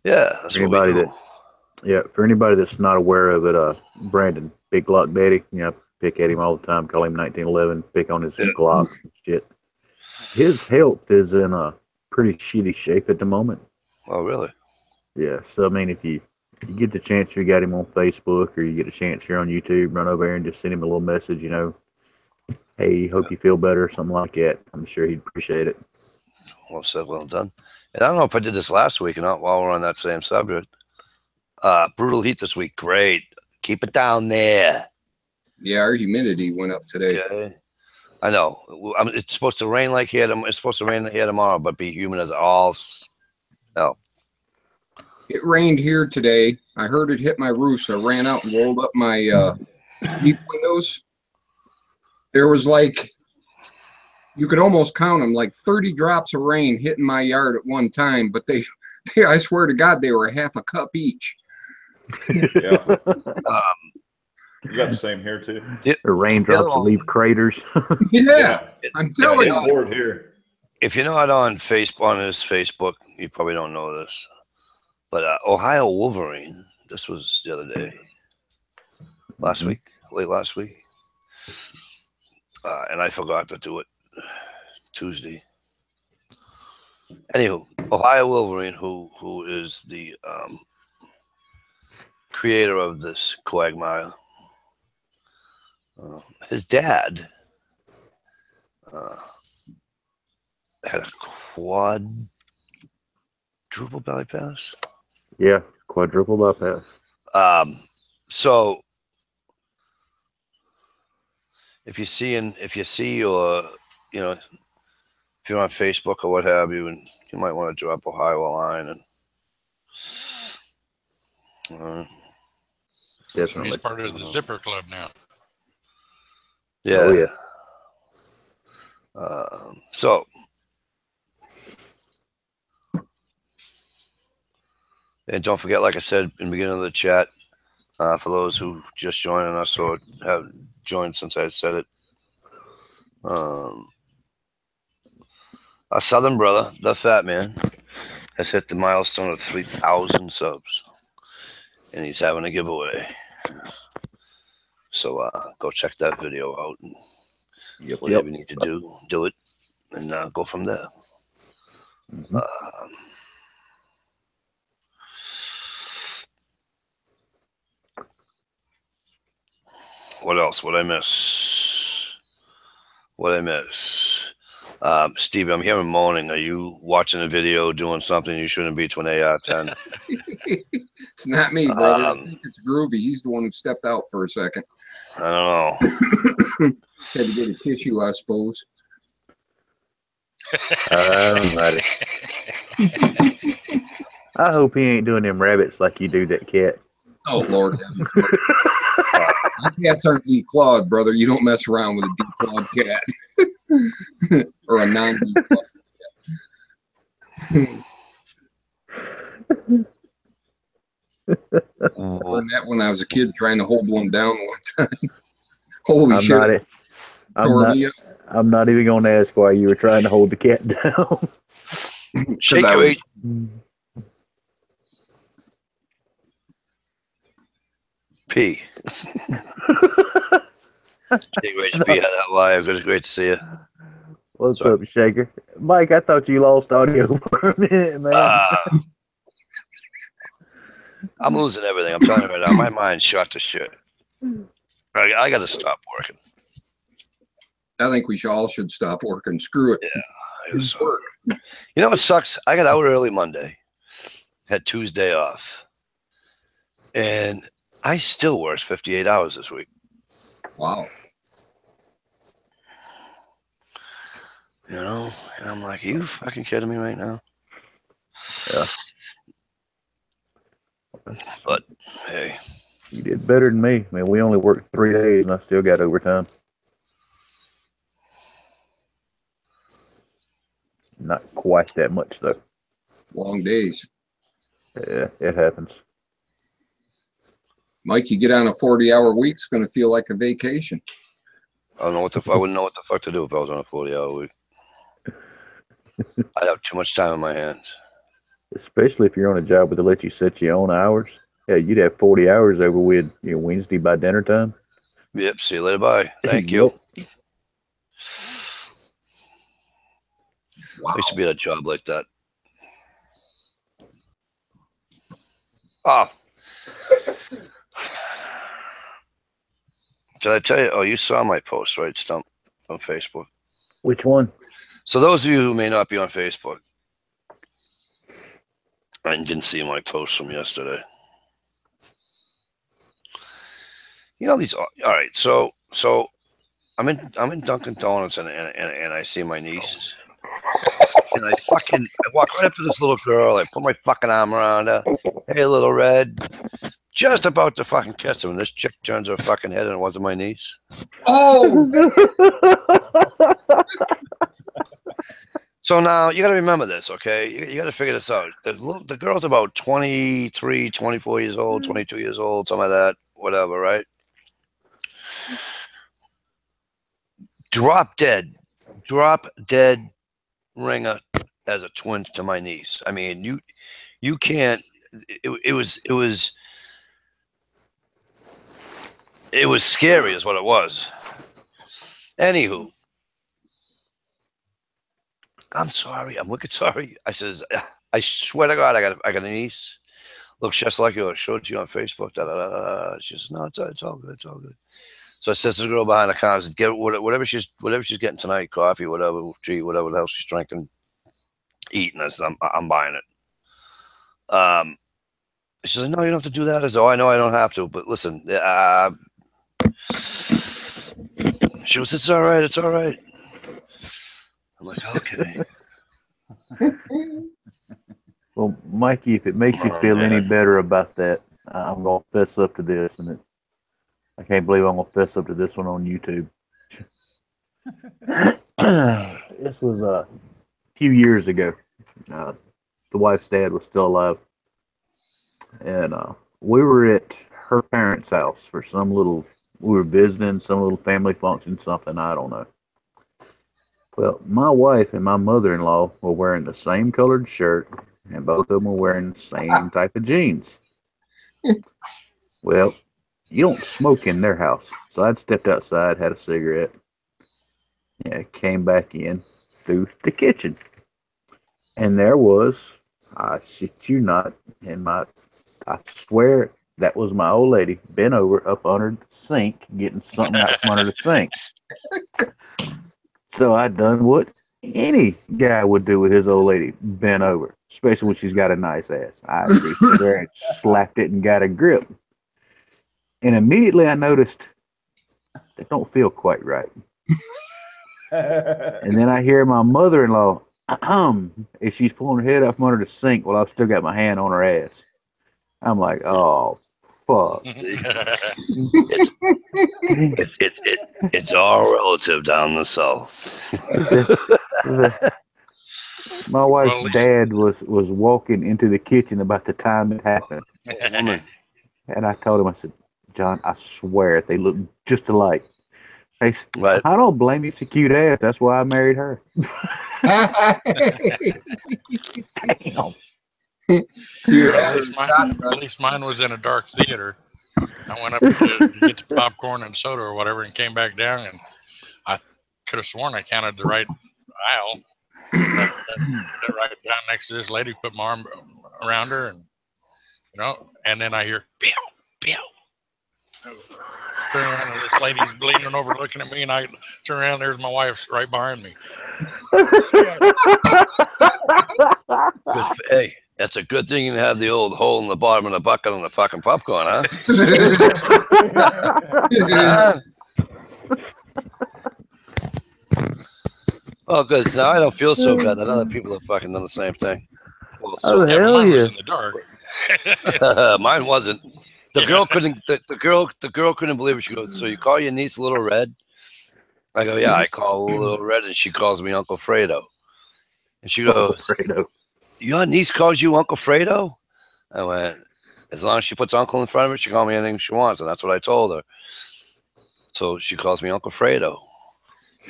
Yeah. That's anybody what we do. For anybody that's not aware of it, Brandon, Big Glock Daddy, pick at him all the time, call him 1911, pick on his Glock and shit. His health is in a pretty shitty shape at the moment. Oh, really? Yeah. So, I mean, if you get the chance, you got him on Facebook or you get a chance here on YouTube, run over there and just send him a little message, hey, hope you feel better, or something like that. I'm sure he'd appreciate it. Well said, well done. And I don't know if I did this last week or not while we're on that same subject. Brutal heat this week. Great. Keep it down there. Yeah, our humidity went up today. Okay. I know. It's supposed to rain like here. It's supposed to rain here tomorrow, but be humid as all hell. It rained here today. I heard it hit my roof, so I ran out and rolled up my deep windows. There was you could almost count them, 30 drops of rain hitting my yard at one time, but they I swear to God, they were half a cup each. Yeah. You got the same here too. The raindrops leave craters. Yeah, I'm telling you. Board here. If you're not on Facebook, on his Facebook, you probably don't know this. But Ohio Wolverine, this was the other day, late last week. And I forgot to do it Tuesday. Anywho, Ohio Wolverine, who is the creator of this Quagmire, his dad had a quadruple belly pass. Yeah, quadruple bypass. So if you see or if you're on Facebook or what have you, and you might want to drop Ohio a line and definitely. He's part of the Zipper Club now. Yeah. Oh, yeah. So and don't forget, like I said in the beginning of the chat, for those who just joining us or have joined since I said it, our Southern brother, the Fat Man, has hit the milestone of 3,000 subs, and he's having a giveaway. So go check that video out, and whatever you need to do it, and go from there. Mm-hmm. What else? What I miss? Steve, I'm hearing moaning. Are you watching a video doing something you shouldn't be to an AR-10? It's not me, brother. I think it's Groovy. He's the one who stepped out for a second. I don't know. Had to get a tissue, I suppose. I hope he ain't doing them rabbits like you do that cat. Oh, Lord. Cats aren't declawed, brother. You don't mess around with a declawed cat. Or a non-declawed cat. I learned that when I was a kid trying to hold one down one time. Holy shit. I'm not even going to ask why you were trying to hold the cat down. Shake your HP. Shake your HP out that live. It was great to see you. What's up, Shaker? Mike, I thought you lost audio for a minute, man. I'm losing everything. I'm telling you right now. My mind's shot to shit. I got to stop working. I think we all should stop working. Screw it. Yeah. Work. You know what sucks? I got out early Monday. Had Tuesday off. And I still worked 58 hours this week. Wow. You know? And I'm like, are you fucking kidding me right now? Yeah. But, hey. You did better than me. I mean, we only worked 3 days, and I still got overtime. Not quite that much, though. Long days. Yeah, it happens. Mike, you get on a 40-hour week, it's going to feel like a vacation. I wouldn't know what the fuck to do if I was on a 40-hour week. I'd have too much time on my hands. Especially if you're on a job where they let you set your own hours. Yeah, you'd have 40 hours over with Wednesday by dinner time. Yep, see you later. Bye. Thank you. Wow. I used to be at a job like that. Oh. Did I tell you? Oh, you saw my post, right, Stump, on Facebook? Which one? So those of you who may not be on Facebook and didn't see my post from yesterday. You know these. All right, so I'm in Dunkin' Donuts and I see my niece, and I walk right up to this little girl. I put my fucking arm around her. Hey, little red. Just about to fucking kiss her when this chick turns her fucking head and it wasn't my niece. Oh. So now you got to remember this, okay? You got to figure this out. The girl's about 23, 24 years old, 22 years old, something like that, whatever, right? Drop dead ringer as a twin to my niece. I mean, you can't. It was scary, is what it was. Anywho, I'm sorry. I'm wicked sorry. I says, I swear to God, I got a niece. Looks just like you. I showed you on Facebook. Da, da, da, da. She says, no, it's all good. It's all good. So I says to the girl behind the counter, get whatever she's getting tonight, coffee, whatever, tea, whatever the hell she's drinking, eating. I said, I'm buying it. She says, no, you don't have to do that. I said, oh, I know I don't have to, but listen, she goes, it's all right. It's all right. I'm like, okay. Well, Mikey, if it makes you feel any better about that, I'm going to fess up to this, and I can't believe I'm going to fess up to this one on YouTube. This was a few years ago. The wife's dad was still alive, and we were at her parents' house for we were visiting some little family function, something, I don't know. Well, my wife and my mother-in-law were wearing the same colored shirt, and both of them were wearing the same type of jeans. Well, you don't smoke in their house. So I'd stepped outside, had a cigarette, came back in through the kitchen. And there was, I shit you not, I swear that was my old lady bent over up under the sink, getting something out from under the sink. So I done what any guy would do with his old lady bent over, especially when she's got a nice ass. I reached there and slapped it and got a grip. And immediately I noticed that don't feel quite right. And then I hear my mother-in-law, as she's pulling her head up from under the sink while I've still got my hand on her ass. I'm like, oh, fuck. It's all relative down the south. My wife's Well, at least- dad was walking into the kitchen about the time it happened. Woman. And I told him, I said, John, I swear they look just alike. He said, Right. I don't blame you. It's a cute ass. That's why I married her. Damn. Dude, At least mine was in a dark theater. I went up to get the popcorn and soda or whatever and came back down, and I could have sworn I counted the right aisle. Right down next to this lady, put my arm around her, and and then I hear pew pew. Turn around and this lady's leaning over looking at me, and I turn around, there's my wife right behind me. Hey, that's a good thing you have the old hole in the bottom of the bucket on the fucking popcorn, huh? Oh, good. So now I don't feel so bad that other people have fucking done the same thing. Well, so Oh, Yeah, but hell mine was yeah. in the dark. mine wasn't. The girl couldn't. The girl couldn't believe it. She goes, "So you call your niece Little Red?" I go, "Yeah, I call her Little Red," and she calls me Uncle Fredo. And she goes, Fredo. "Your niece calls you Uncle Fredo?" I went, "As long as she puts Uncle in front of her, she can call me anything she wants," and that's what I told her. So she calls me Uncle Fredo.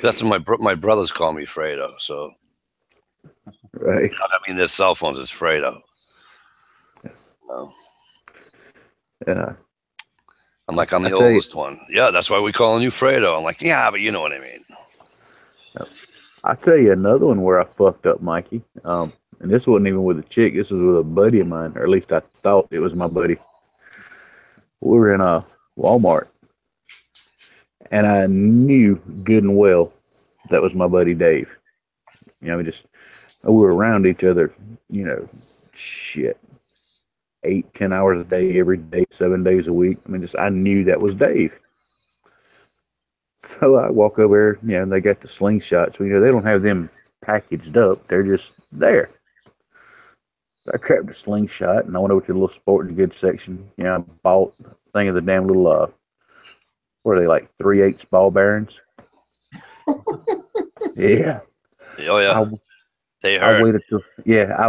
That's what my brothers call me, Fredo. So Right. I mean, their cell phones is Fredo. No. Yeah. I'm like, I'm the I tell you- oldest one. Yeah, that's why we calling you Fredo. I'm like, yeah, but you know what I mean. I'll tell you another one where I fucked up, Mikey. And this wasn't even with a chick. This was with a buddy of mine, or at least I thought it was my buddy. We were in a Walmart, and I knew good and well that was my buddy Dave. We were around each other, shit, 8-10 hours a day, every day, 7 days a week. I knew that was Dave. So I walk over there, and they got the slingshots. They don't have them packaged up. They're just there. So I grabbed a slingshot, and I went over to the little sporting goods section. I bought a thing of the damn little, what are they, like 3/8 ball bearings? Yeah. Oh, yeah. They hurt. I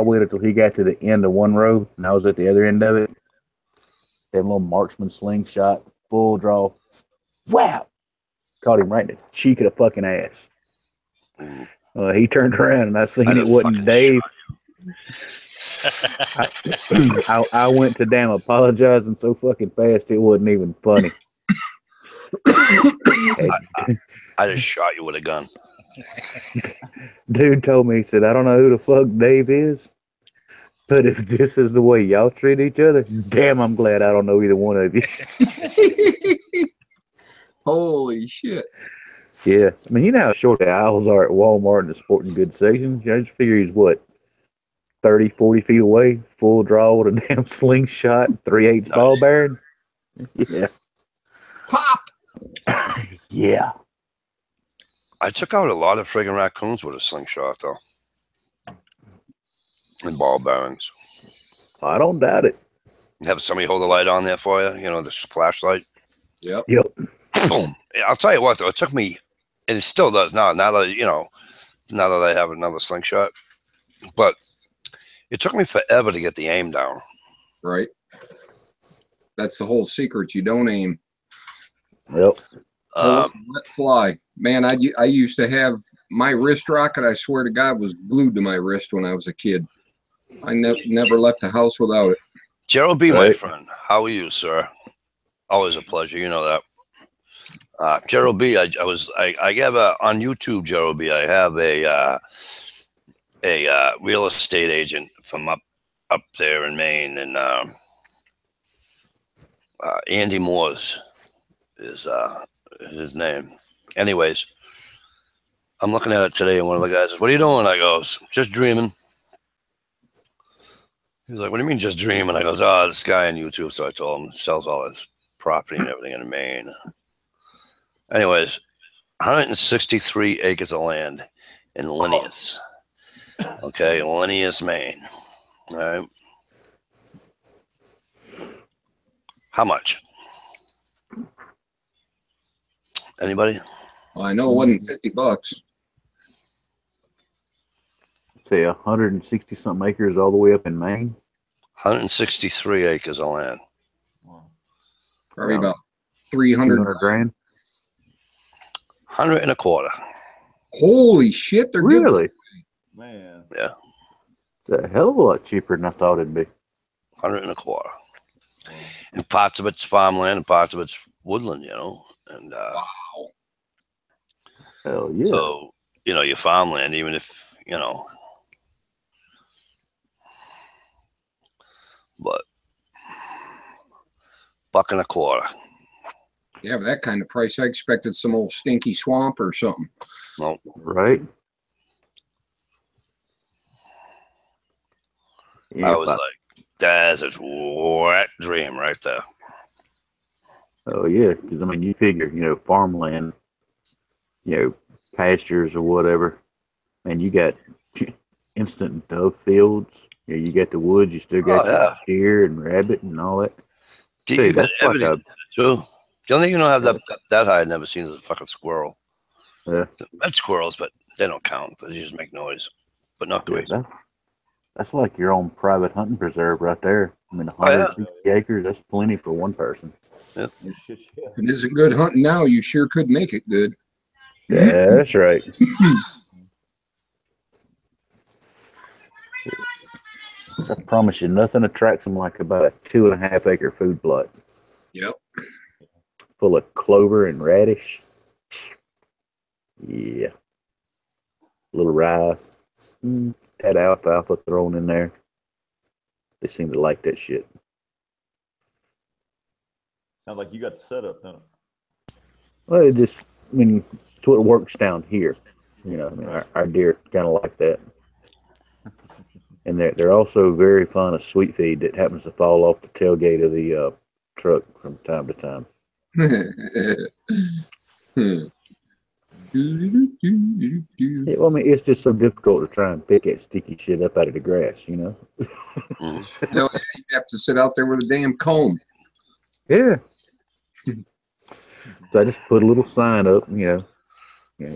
waited till he got to the end of one row, and I was at the other end of it. That little marksman slingshot, full draw. Wow! Caught him right in the cheek of the fucking ass. He turned around, and I seen it wasn't Dave. I went to damn apologizing so fucking fast it wasn't even funny. I just shot you with a gun. Dude told me, he said, I don't know who the fuck Dave is, but if this is the way y'all treat each other, damn, I'm glad I don't know either one of you. Holy shit. Yeah. You know how short the aisles are at Walmart in the sporting goods section? I just figure he's, 30, 40 feet away, full draw with a damn slingshot, 3/8 ball bearing? Yeah. Pop! Yeah. I took out a lot of friggin' raccoons with a slingshot, though. And ball bearings. I don't doubt it. Have somebody hold the light on there for you, the flashlight. Yep. Boom. Yeah, I'll tell you what, though, it took me, and it still does now that, now that I have another slingshot. But it took me forever to get the aim down. Right. That's the whole secret. You don't aim. Yep. Let fly. Man, I used to have my wrist rocket, I swear to God, was glued to my wrist when I was a kid. I never left the house without it. Gerald B., my friend, how are you, sir? Always a pleasure. You know that. Gerald B., I have on YouTube, Gerald B., I have a real estate agent from up there in Maine, and Andy Moores is his name. Anyways, I'm looking at it today, and one of the guys says, "What are you doing?" I goes, "Just dreaming." He's like, "What do you mean just dreaming?" I goes, "Oh, this guy on YouTube." So I told him, sells all his property and everything in Maine. Anyways, 163 acres of land in Linneus. Okay, Linneus, Maine. All right. How much? Anybody? Well, I know it wasn't $50. Say 160 something acres all the way up in Maine. 163 acres of land. Wow. Probably Wow. about 300. 200 grand. 100 and a quarter. Holy shit! They're giving. Really? Man. Yeah. It's a hell of a lot cheaper than I thought it'd be. 100 and a quarter. And parts of it's farmland and parts of it's woodland, you know. And Wow. Hell yeah. so, you know, your farmland, even if, you know, but buck and a quarter. Yeah, for that kind of price, I expected some old stinky swamp or something. No, Right? Yeah, I was like, that's a wet dream right there. oh yeah, because I mean, you figure, you know, farmland, you know, pastures or whatever, and you got instant dove fields. You know, you got the woods. You still got your yeah. deer and rabbit and all that. You Dude, got that's like everything too. The only thing you don't have that high I've never seen is a fucking squirrel. Yeah. Red squirrels, but they don't count. They just make noise, but not Yeah, noise. that's like your own private hunting preserve right there. I mean, Oh, yeah. 160 acres, that's plenty for one person. Yep. Shit, yeah. If it isn't good hunting now, you sure could make it good. That's right. I promise you, nothing attracts them like about a 2.5 acre food plot Yep. full of clover and radish. Yeah. Little rye. That alfalfa thrown in there. They seem to like that shit. Sounds like you got the setup, don't it? Well, it just, I mean, it's what works down here. You know, I mean, our deer kind of like that. And they're also very fond of sweet feed that happens to fall off the tailgate of the truck from time to time. Yeah, well, I mean, it's just so difficult to try and pick that sticky shit up out of the grass, you know? Mhm. No, you have to sit out there with a damn comb. Yeah. So I just put a little sign up, you know,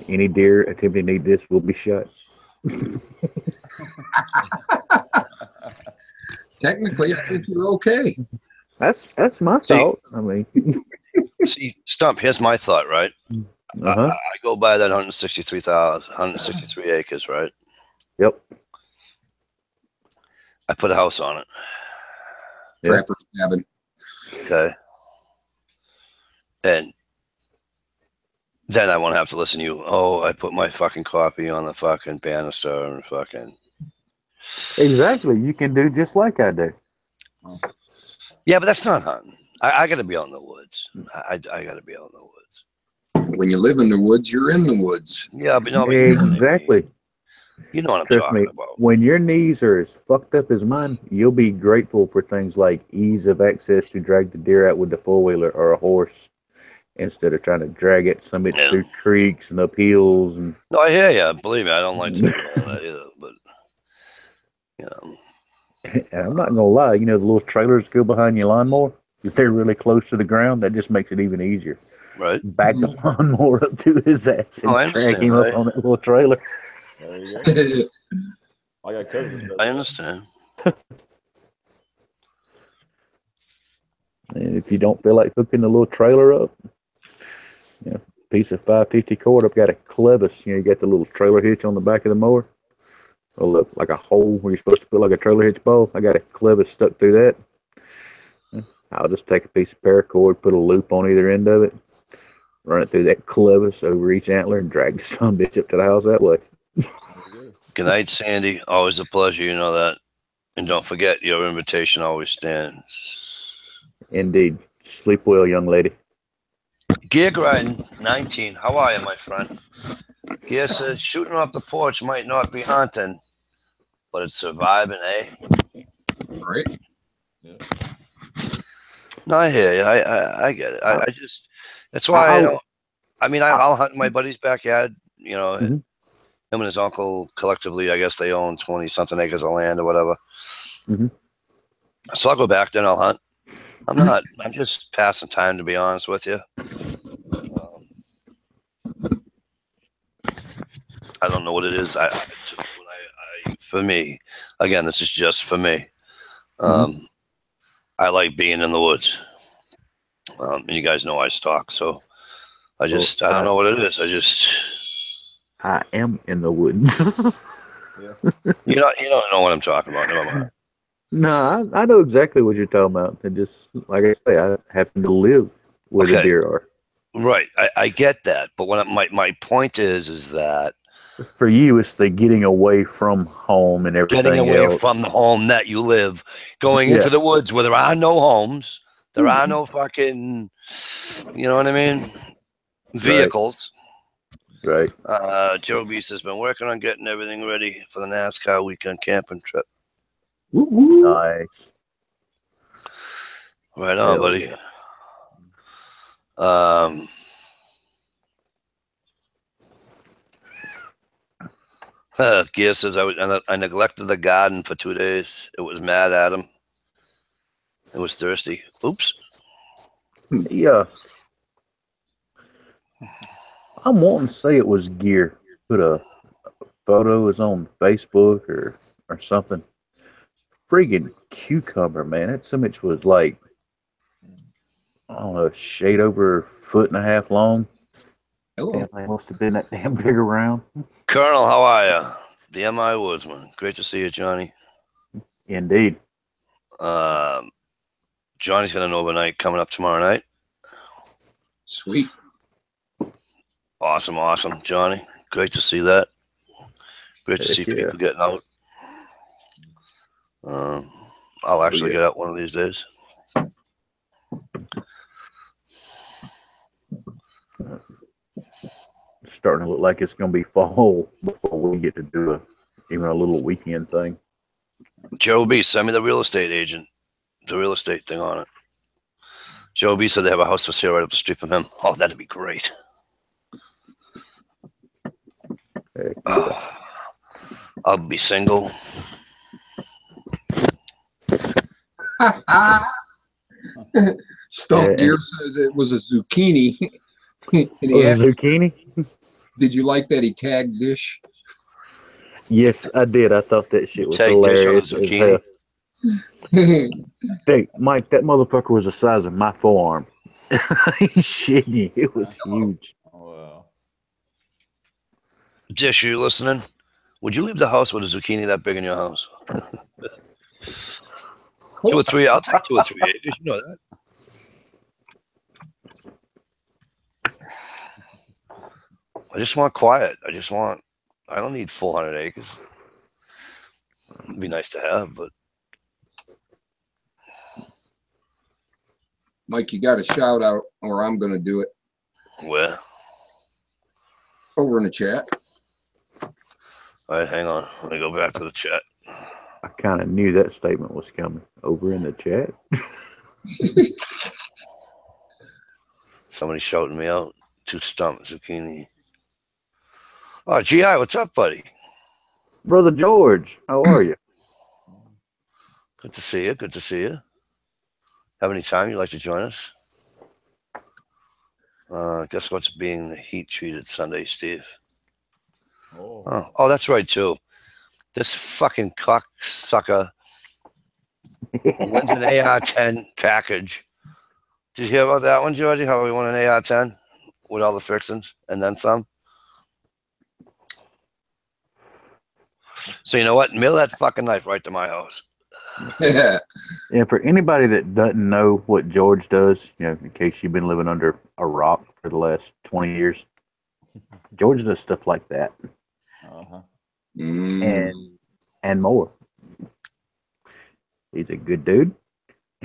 any deer attempting to eat this will be shot. Technically, I think you're okay. That's my thought. I mean, See, Stump, here's my thought, right? uh-huh. I go by that 163 acres, right? Yep. I put a house on it. Yeah. Trapper's cabin. Okay. And then I won't have to listen to you. Oh, I put my fucking coffee on the fucking banister and fucking. Exactly. You can do just like I do. Yeah, but that's not hunting. I got to be out in the woods. I got to be out in the woods. When you live in the woods, you're in the woods. Yeah, but no, but you know what I Exactly. mean. You know what I'm Trust talking me, about. when your knees are as fucked up as mine, you'll be grateful for things like ease of access to drag the deer out with the four-wheeler or a horse instead of trying to drag it some bit Yeah. through creeks and up hills. And No, I hear you. Believe me, I don't like to do all that either. But you know, and I'm not going to lie, you know, the little trailers go behind your lawnmower, if they're really close to the ground, that just makes it even easier. right? Back the lawnmower up to his ass and Oh, I drag understand, him right? up on that little trailer. There you go. I got cousins. that I do understand. And if you don't feel like hooking the little trailer up, you know, piece of 550 cord, I've got a clevis. You know, you got the little trailer hitch on the back of the mower. Well, look, like a hole where you're supposed to put like a trailer hitch bowl. I got a clevis stuck through that. I'll just take a piece of paracord, put a loop on either end of it, run it through that clevis over each antler, and drag the son bitch up to the house that way. Good night, Sandy. Always a pleasure. You know that. And don't forget, your invitation always stands. Indeed. Sleep well, young lady. Gear Grind 19. How are you, my friend? Gear says shooting off the porch might not be hunting, but it's surviving, eh? Right? No, I hear you. I get it. I just, that's why I don't. I mean, I'll hunt in my buddy's backyard. You know, Mhm. him and his uncle collectively, I guess they own 20 something acres of land or whatever. Mhm. So I'll go back then. I'll hunt. I'm not. I'm just passing time, to be honest with you. I don't know what it is. For me, again, this is just for me. I like being in the woods. And you guys know I stalk, so I don't know what it is. I am in the woods. You don't know what I'm talking about. Never mind. No, I know exactly what you're talking about. And just like I say, I happen to live where the deer are. Right, I get that, but what my point is that for you, it's the getting away from home and everything getting away else. from the home that you live, going into the woods where there are no homes, there are no fucking, you know what I mean, vehicles. Right. Joe Beast has been working on getting everything ready for the NASCAR weekend camping trip. Nice. Right on, buddy. Yeah. Gear says I neglected the garden for 2 days. It was mad at him. It was thirsty. Oops. Yeah. I'm wanting to say it was Gear. Put a photo is on Facebook or something. Friggin' cucumber, man. That image was like, I don't know, a shade over 1.5 feet long. Hello. Damn, they must have been that damn big around. Colonel, how are you? The MI Woodsman. Great to see you, Johnny. Indeed. Johnny's got an overnight coming up tomorrow night. Sweet. Awesome, Johnny. Great to see that. Great to see people getting out. I'll actually get out one of these days. It's starting to look like it's going to be fall before we get to do even a little weekend thing. Joe B, send me the real estate agent, the real estate thing on it. Joe B said they have a house for sale right up the street from him. Oh, that'd be great. I'll be single. Stump Gear says it was a zucchini. Zucchini? Did you like that he tagged dish? Yes, I did. I thought that shit was hilarious as hell. Hey, Mike, that motherfucker was the size of my forearm. Shitty. It was huge. Wow. Dish, you listening? Would you leave the house with a zucchini that big in your house? 2 or 3. I'll take 2 or 3 acres. You know that. I just want quiet. I don't need 400 acres. It'd be nice to have, but. Mike, you got a shout out, or I'm going to do it. Where? Over in the chat. All right, hang on. Let me go back to the chat. I kind of knew that statement was coming. Over in the chat. Somebody shouting me out. 2 stump zucchini. Oh, GI, what's up, buddy? Brother George, how are you? Good to see you. Good to see you. Have any time you'd like to join us? Guess what's being the heat treated Sunday, Steve? Oh, that's right, too. This fucking cocksucker wins an AR-10 package. Did you hear about that one, Georgie? How we won an AR-10 with all the fixings and then some? So you know what? Mail that fucking knife right to my house. Yeah. Yeah, for anybody that doesn't know what George does, in case you've been living under a rock for the last 20 years, George does stuff like that. And more. He's a good dude.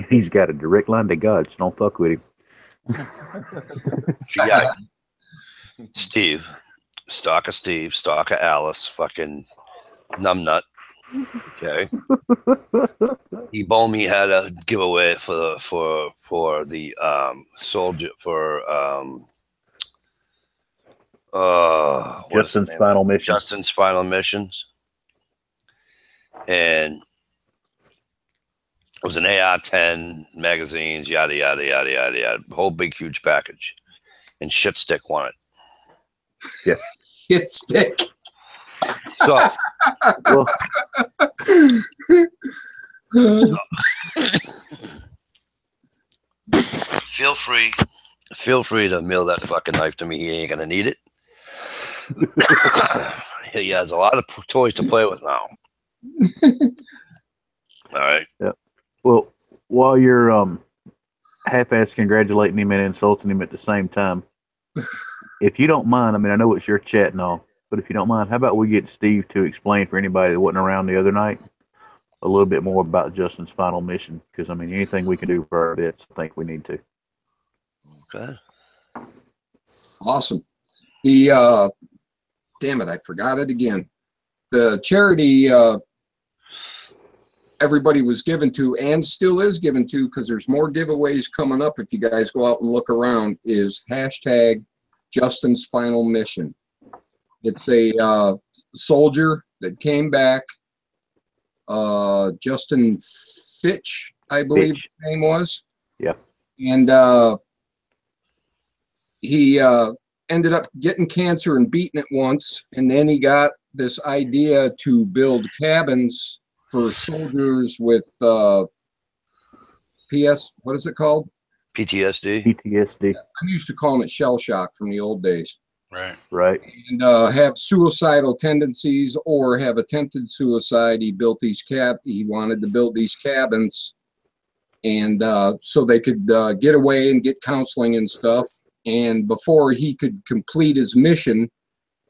He's got a direct line to God, so don't fuck with him. Yeah. Steve, stalker Alice, fucking numbnut. Okay. Ebomi had a giveaway for the soldier for Justin's final mission. Justin's final missions. And was an AR-10, magazines, yada, yada, yada, yada, yada. Whole big, huge package. And Shit Stick won it. Yeah. Hit stick. So, Well, feel free to mail that fucking knife to me. He ain't gonna need it. He has a lot of toys to play with now. All right. Yeah. Well, while you're half-ass congratulating him and insulting him at the same time, if you don't mind, I mean, I know it's your chat and all, but if you don't mind, how about we get Steve to explain for anybody that wasn't around the other night a little bit more about Justin's final mission? Because I mean, anything we can do for our vets, I think we need to. Okay. Awesome. Damn it, I forgot it again. The charity everybody was given to and still is given to, because there's more giveaways coming up if you guys go out and look around, is hashtag Justin's Final Mission. It's a soldier that came back, Justin Fitch, I believe his name was. Yeah. And he ended up getting cancer and beating it once, and then he got this idea to build cabins for soldiers with what is it called? PTSD. PTSD. I'm used to calling it shell shock from the old days. Right. Right. And have suicidal tendencies or have attempted suicide. He wanted to build these cabins, and so they could get away and get counseling and stuff. And before he could complete his mission,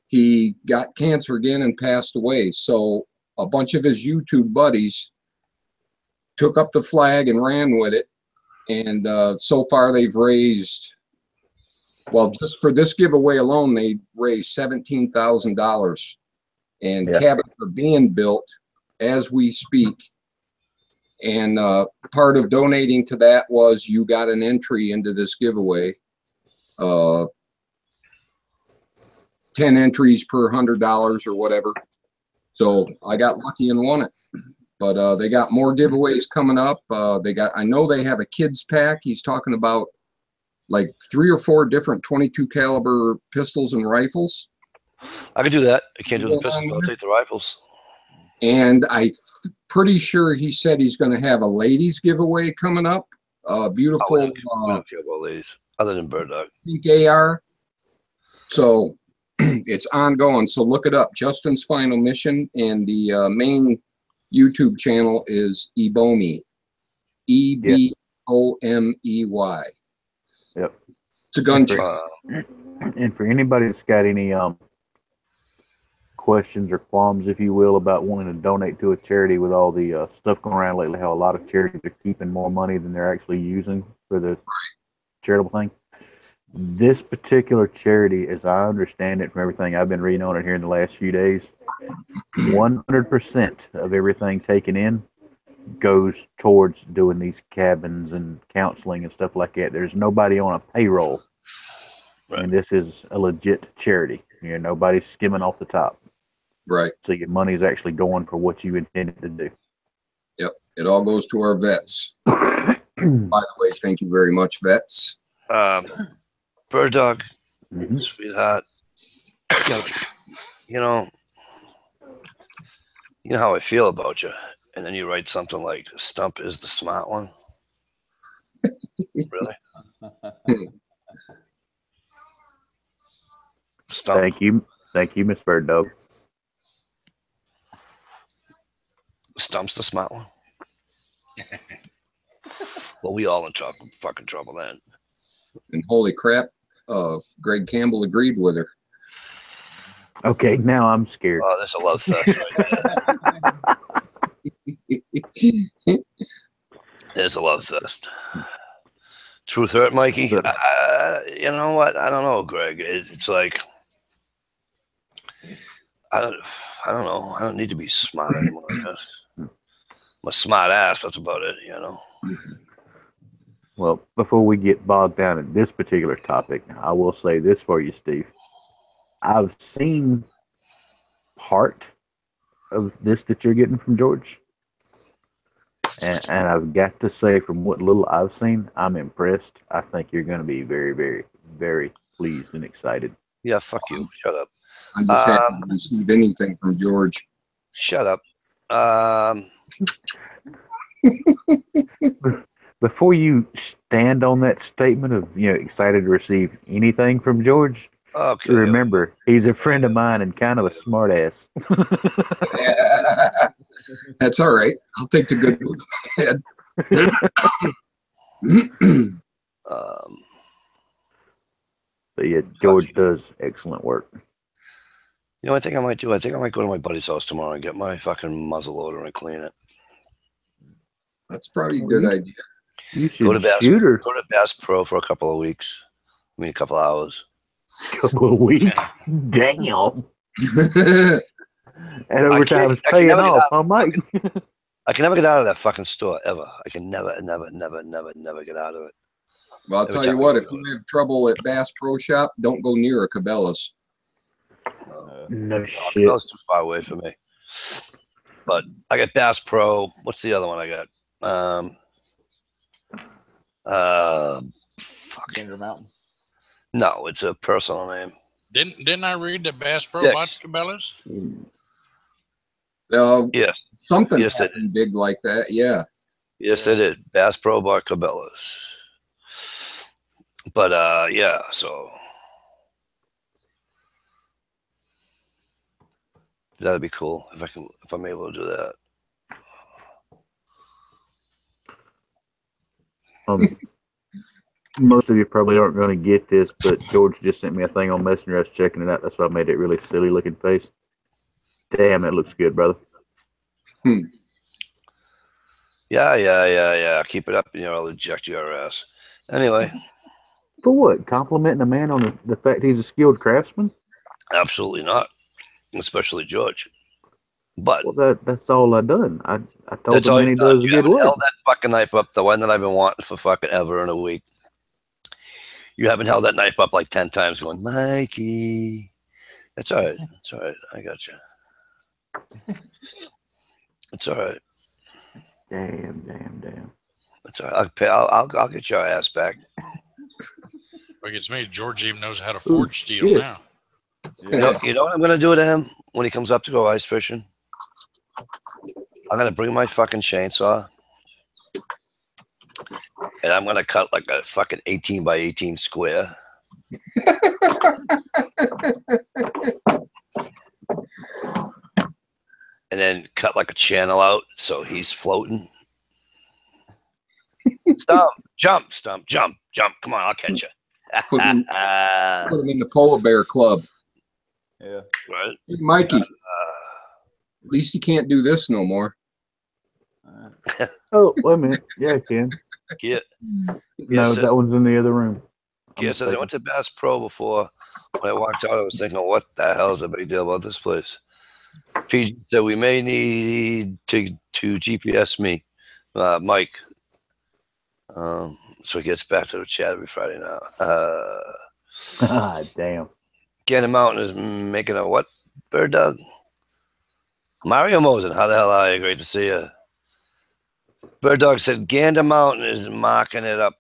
he got cancer again and passed away. So a bunch of his YouTube buddies took up the flag and ran with it. And so far they've raised, well, just for this giveaway alone, they raised $17,000. And cabins are being built as we speak. And part of donating to that was you got an entry into this giveaway. 10 entries per $100 or whatever. So I got lucky and won it. But they got more giveaways coming up. I know they have a kids pack. He's talking about like 3 or 4 different 22 caliber pistols and rifles. I could do that. I can't do the pistols. I'll take the rifles. And pretty sure he said he's going to have a ladies giveaway coming up. Beautiful. We don't care about ladies other than Bird Dog. Pink AR. So it's ongoing. So look it up. Justin's Final Mission, and the main YouTube channel is Ebomey. EBOMEY. Yep. It's a gun channel. And for anybody that's got any questions or qualms, if you will, about wanting to donate to a charity, with all the stuff going around lately, how a lot of charities are keeping more money than they're actually using for the charitable thing. This particular charity, as I understand it from everything I've been reading on it here in the last few days, 100% of everything taken in goes towards doing these cabins and counseling and stuff like that. There's nobody on a payroll. Right. And this is a legit charity. Nobody's skimming off the top. Right. So your money is actually going for what you intended to do. Yep. It all goes to our vets. By the way, thank you very much, vets. Bird Dog, sweetheart. You know how I feel about you. And then you write something like, Stump is the smart one. Really? Stump. Thank you, Miss Bird Dog. Stump's the smart one. Well, we all in fucking trouble then. And holy crap, Greg Campbell agreed with her. Okay, now I'm scared. Oh, that's a love fest right there. There's a love fest. Truth hurt, Mikey? You know what? I don't know, Greg. It's like, I don't know. I don't need to be smart anymore, I guess. I'm a smart ass. That's about it, Well, before we get bogged down in this particular topic, I will say this for you, Steve. I've seen part of this that you're getting from George. And I've got to say, from what little I've seen, I'm impressed. I think you're going to be very, very, very pleased and excited. Yeah, fuck you. Shut up. I just haven't received anything from George. Shut up. Before you stand on that statement of, excited to receive anything from George, Okay. remember, he's a friend of mine and kind of a smart ass. That's all right. I'll take the good with the bad. But yeah, George does excellent work. You know what I think I might do? I think I might go to my buddy's house tomorrow and get my fucking muzzle loader and clean it. That's probably a good idea. You should Go to Go to Bass Pro for a couple of weeks. I mean, a couple of hours. Couple of weeks. Damn. And I overtime's can paying never get off, out. huh, Mike? I can never get out of that fucking store ever. I can never get out of it. Well, I'll Every tell you time I what, go if to you have trouble at Bass Pro Shop, don't go near a Cabela's. No shit. That was too far away for me. But I got Bass Pro. What's the other one I got? Fuck. Gander Mountain. No, it's a personal name. Didn't I read that Bass Pro Yes. bought Cabela's? Yes. Something Yes, it happened big like that. Yeah. Yes, it did. Bass Pro bought Cabela's. But yeah, so that'd be cool if I'm able to do that. Most of you probably aren't going to get this, but George just sent me a thing on Messenger. I was checking it out. That's why I made it really silly looking face. Damn, that looks good, brother. Yeah. Keep it up and I'll eject your ass. Anyway. For what? Complimenting a man on the fact he's a skilled craftsman? Absolutely not. Especially George. But well, that's all I done. I told that's him all he you does you good haven't work. held that fucking knife up, the one that I've been wanting for fucking ever in a week. You haven't held that knife up like 10 times going, Mikey. It's all right. It's all right. I got you. It's all right. Damn. It's all right. I'll get your ass back. Like it's me. George even knows how to forge steel shit. now. Yeah. You know what I'm gonna do to him when he comes up to go ice fishing? I'm gonna bring my fucking chainsaw and I'm gonna cut like a fucking 18 by 18 square. And then cut like a channel out so he's floating. Jump. Come on, I'll catch you. Put him in the Polar Bear Club. Yeah. Right? Hey, Mikey, at least you can't do this no more. Oh, wait a minute. Yeah, I can. Yeah. No, Yes, that one's in the other room. Yes, I went to Bass Pro before. When I walked out, I was thinking, what the hell is the big deal about this place? PG said we may need to GPS me, Mike. So he gets back to the chat every Friday now. Damn. Gander Mountain is making a what? Bird dog? Mario Mosen, how the hell are you? Great to see you. Bird Dog said Gander Mountain is marking it up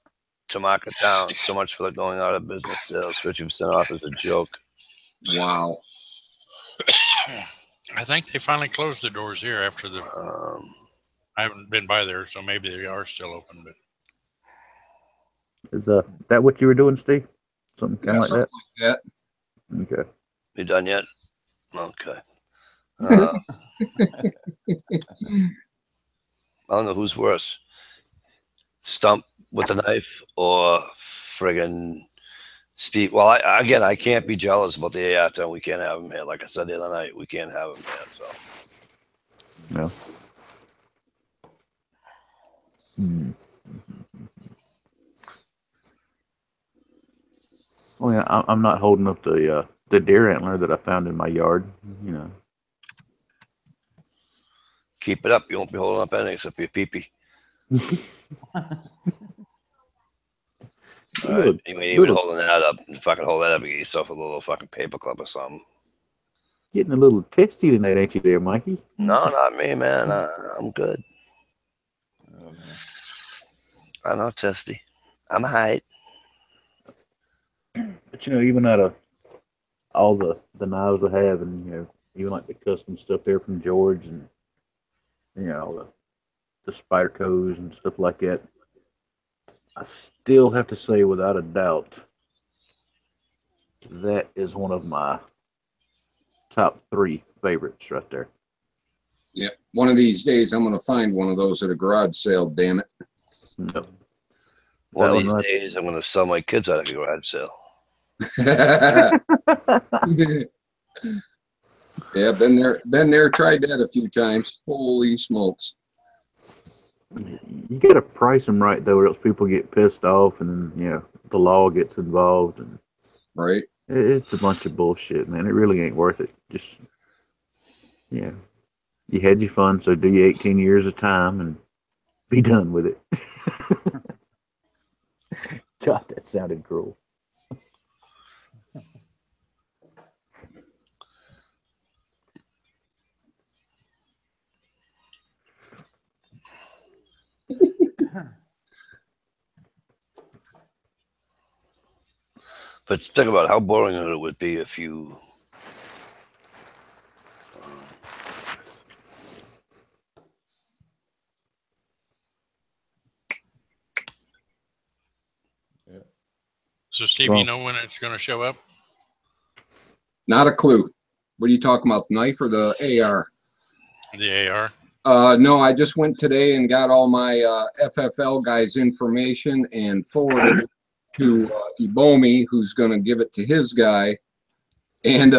to mark it down. So much for the going out of business sales. 50% off is a joke. Wow. I think they finally closed the doors here after the. I haven't been by there, so maybe they are still open. But Is that what you were doing, Steve? Something kind of like that? Okay. You done yet? Okay. I don't know who's worse. Stump with a knife or friggin' Steve. Well, I can't be jealous about the AATA. We can't have him here. Like I said the other night, we can't have him here. So. No. Oh yeah, I'm not holding up the deer antler that I found in my yard. You know. Keep it up. You won't be holding up anything except your pee-pee. All right. You ain't holding that up. Fucking hold that up and get yourself a little fucking paper clip or something. Getting a little testy tonight, ain't you there, Mikey? No, not me, man. I'm good. I'm not testy. I'm a height. But even out of all the knives I have, and even like the custom stuff there from George, and all the Spydercos and stuff like that, I still have to say without a doubt that is one of my top 3 favorites right there. Yeah, one of these days I'm going to find one of those at a garage sale. Damn it! No. One of these days, I'm going to sell my kids out of a garage sale. Yeah, been there, tried that a few times. Holy smokes! You got to price them right though, or else people get pissed off, and the law gets involved, and right. It's a bunch of bullshit, man. It really ain't worth it. Just you had your fun, so do your 18 years of time and be done with it. God, that sounded cruel. But think about how boring it would be if you So, Steve, you know when it's going to show up? Not a clue. What are you talking about, the knife or the AR? The AR? No, I just went today and got all my FFL guys' information and forwarded it to Ebomi, who's going to give it to his guy. And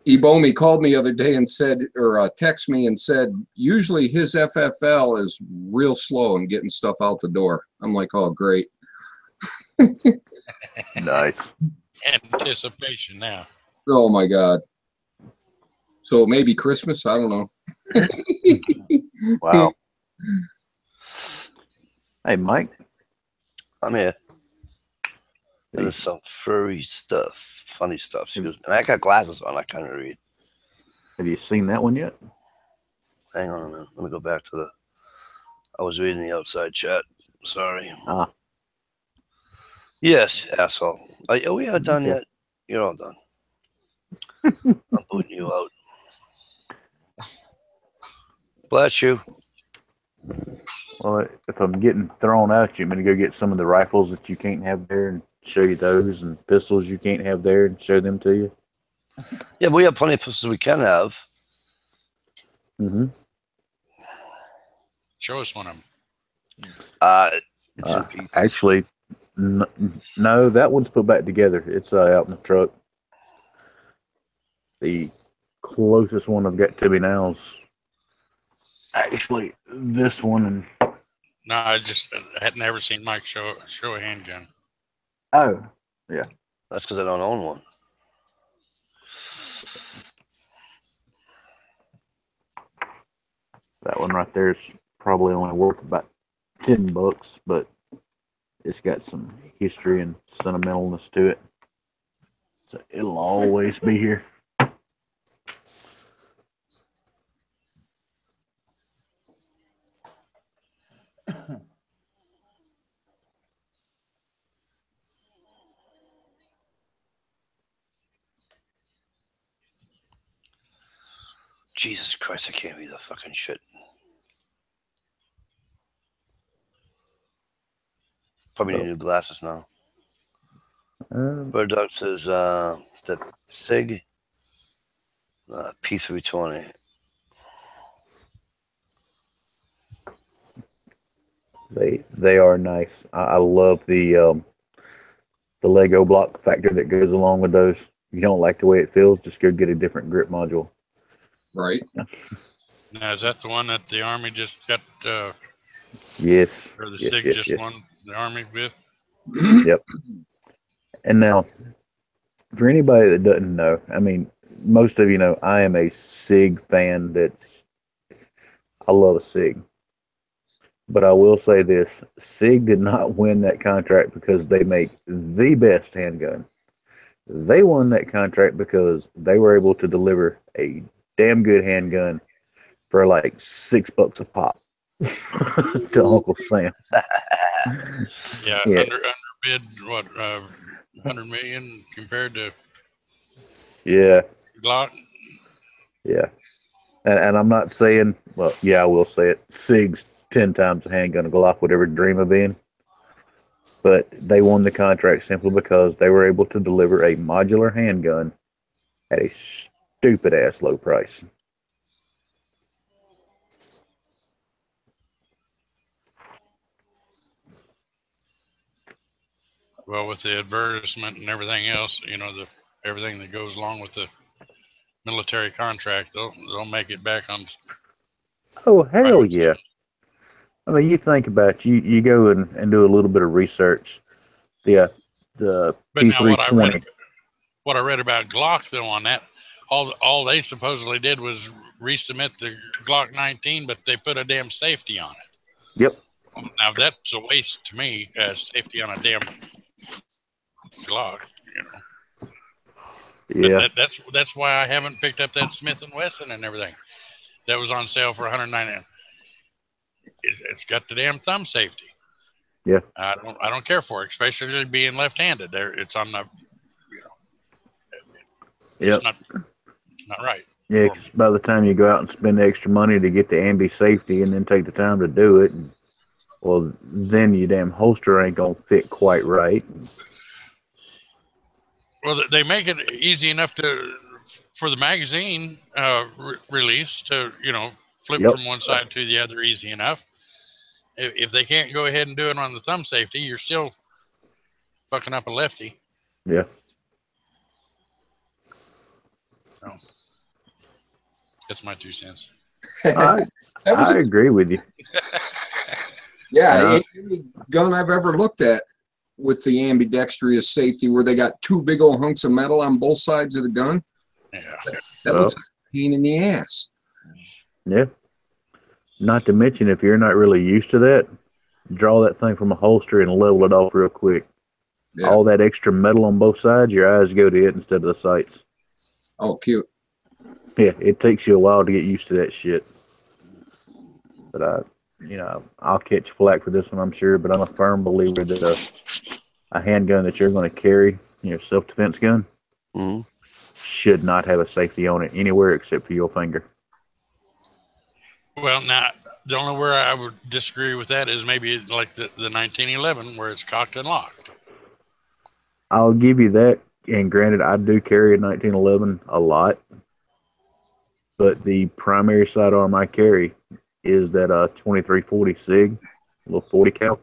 Ebomi called me the other day and said, or texted me and said, usually his FFL is real slow in getting stuff out the door. I'm like, oh, great. Nice. Anticipation now. Oh my God. So maybe Christmas? I don't know. Wow. Hey, Mike. I'm here. There's some furry stuff, funny stuff. And I got glasses on. I can't read. Have you seen that one yet? Hang on a minute. Let me go back to I was reading the outside chat. Sorry. Ah. Yes, asshole. Are we all done yet? You're all done. I'm putting you out. Bless you. Well, if I'm getting thrown out, I'm going to go get some of the rifles that you can't have there and show you those, and pistols you can't have there and show them to you. Yeah, but we have plenty of pistols we can have. Mm-hmm. Show us one of them. Actually, no, that one's put back together. It's out in the truck. The closest one I've got to me now is actually this one. And no, I had never seen Mike show a handgun. Oh, yeah. That's because I don't own one. That one right there is probably only worth about $10, but it's got some history and sentimentalness to it. So it'll always be here. Jesus Christ, I can't read the fucking shit. Probably need new glasses now. Bird Dog says that SIG P320. They are nice. I love the Lego block factor that goes along with those. If you don't like the way it feels, just go get a different grip module. Right. Now, is that the one that the Army just got? Yes. Or the yes, SIG yes, just yes. won the Army with? Yep. And now, for anybody that doesn't know, I mean, most of you know I am a SIG fan. I love a SIG. But I will say this, SIG did not win that contract because they make the best handgun. They won that contract because they were able to deliver a damn good handgun for like $6 a pop. to Uncle Sam. Yeah, Yeah. under bid, what, 100 million compared to Yeah. Glock? Yeah. And I'm not saying, well, yeah, I will say it. SIG's 10 times a handgun a Glock would ever dream of being. But they won the contract simply because they were able to deliver a modular handgun at a stupid ass low price. Well, with the advertisement and everything else, everything that goes along with the military contract, they'll make it back on. Oh, hell yeah. I mean, you think about it, you go and do a little bit of research. The But now P320. what I read about Glock though on that, all they supposedly did was resubmit the Glock 19, but they put a damn safety on it. Yep. Now that's a waste to me, safety on a damn Glock. Yeah. But that's why I haven't picked up that Smith and Wesson and everything that was on sale for $199. It's got the damn thumb safety. Yeah. I don't care for it, especially being left-handed. It's on the, Yep. it's not right. Yeah, 'cause by the time you go out and spend extra money to get the ambi safety and then take the time to do it, well, then your damn holster ain't gonna fit quite right. Well, they make it easy enough for the magazine release to flip Yep. from one side to the other easy enough. If they can't go ahead and do it on the thumb safety, you're still fucking up a lefty. Yeah. So, that's my 2 cents. I agree with you. Yeah, any gun I've ever looked at with the ambidextrous safety where they got two big old hunks of metal on both sides of the gun. Yeah. That looks like a pain in the ass. Yeah. Not to mention, if you're not really used to that, draw that thing from a holster and level it off real quick. Yeah. All that extra metal on both sides, your eyes go to it instead of the sights. Oh, cute. Yeah, it takes you a while to get used to that shit. But I'll catch flack for this one, I'm sure. But I'm a firm believer that a handgun that you're going to carry, self-defense gun, should not have a safety on it anywhere except for your finger. Well, now the only where I would disagree with that is maybe like the 1911 where it's cocked and locked. I'll give you that. And granted, I do carry a 1911 a lot. But the primary sidearm I carry is that 2340 SIG, little 40 cal.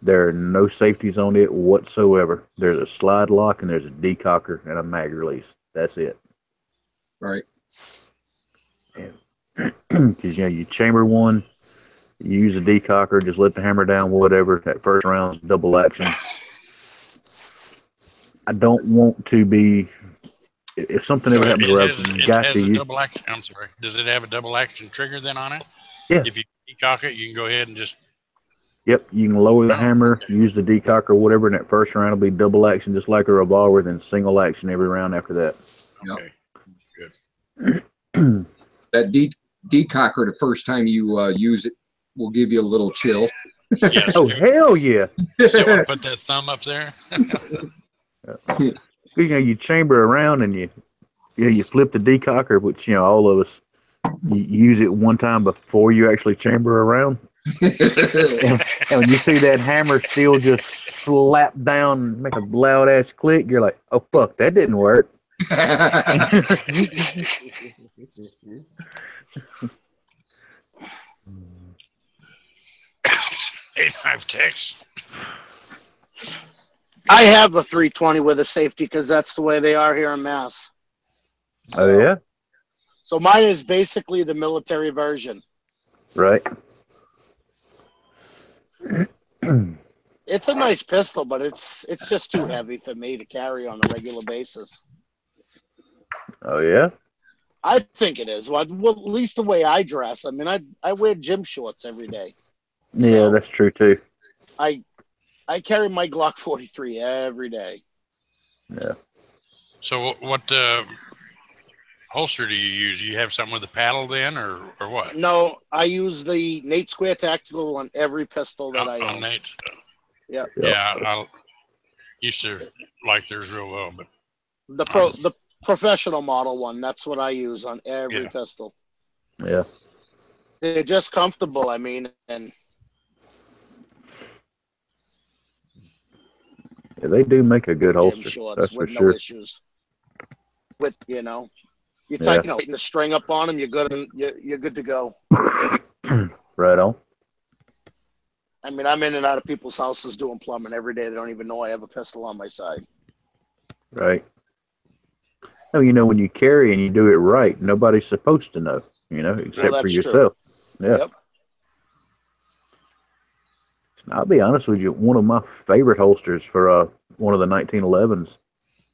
There are no safeties on it whatsoever. There's a slide lock and there's a decocker and a mag release. That's it. Right. Because you chamber one, you use a decocker, just let the hammer down, whatever. That first round's double action. I don't want to be. If something ever happens where I've got to use. I'm sorry. Does it have a double action trigger then on it? Yeah. If you decock it, you can go ahead and just. Yep, you can lower the hammer, use the decocker, whatever, and that first round will be double action, just like a revolver, then single action every round after that. Okay. Good. That decocker, the first time you use it, will give you a little chill. Yes, oh, hell yeah. So I put that thumb up there. You chamber around and you flip the decocker, which all of us you use it one time before you actually chamber around. and when you see that hammer still just slap down and make a loud ass click, you're like, oh fuck, that didn't work. 8.5 ticks. I have a 320 with a safety because that's the way they are here in Mass. Oh yeah. So mine is basically the military version. Right. It's a nice pistol, but it's just too heavy for me to carry on a regular basis. Oh yeah. I think it is. Well, at least the way I dress. I mean, I wear gym shorts every day. Yeah, So that's true too. I carry my Glock 43 every day. Yeah. So what holster do you use? You have something with a paddle then, or what? No, I use the Nate Square Tactical on every pistol that I On own. Nate? Yep. Yeah, I used to like theirs real well, but The professional model one, that's what I use on every pistol. Yeah. They're just comfortable, I mean, and Yeah, they do make a good gym holster. shorts That's for with no sure. issues. With you Yeah. tighten the string up on them, you're good. You're good to go. Right on. I mean, I'm in and out of people's houses doing plumbing every day. They don't even know I have a pistol on my side. Right. Oh, when you carry and you do it right, nobody's supposed to know, except for yourself. True. Yeah. Yep. I'll be honest with you. One of my favorite holsters for one of the 1911s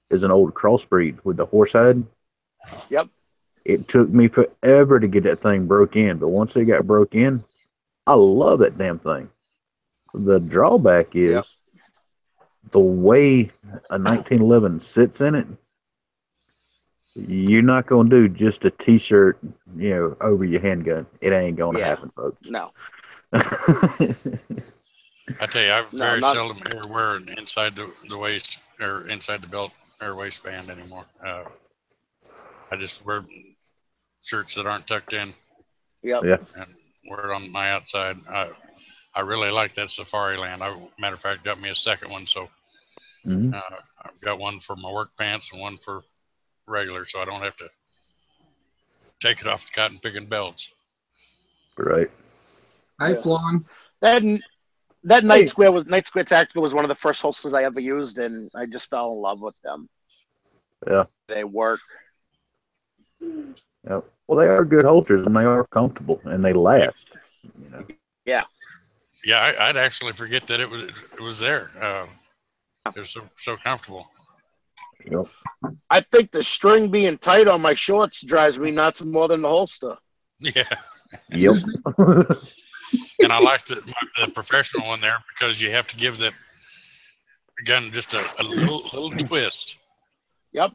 is an old crossbreed with the horse head. Yep. It took me forever to get that thing broke in, but once it got broke in, I love that damn thing. The drawback is the way a 1911 sits in it. You're not going to do just a T-shirt, over your handgun. It ain't going to happen, folks. No. I tell you, I very seldom ever wear it inside the waist or inside the belt or waistband anymore. I just wear shirts that aren't tucked in. Yep. Yeah. And wear it on my outside. I really like that Safari Land. Matter of fact, got me a second one, so I've got one for my work pants and one for regular, so I don't have to take it off the cotton picking belts. Right. Hi, Flan. That Night Square Tactical was one of the first holsters I ever used, and I just fell in love with them. Yeah. They work. Yeah. Well, they are good holsters, and they are comfortable, and they last. Yeah. Yeah, I'd actually forget that it was there. It was so comfortable. Yep. I think the string being tight on my shorts drives me nuts more than the holster. Yeah. Yep. And I like the professional one there because you have to give the gun just a little twist. Yep.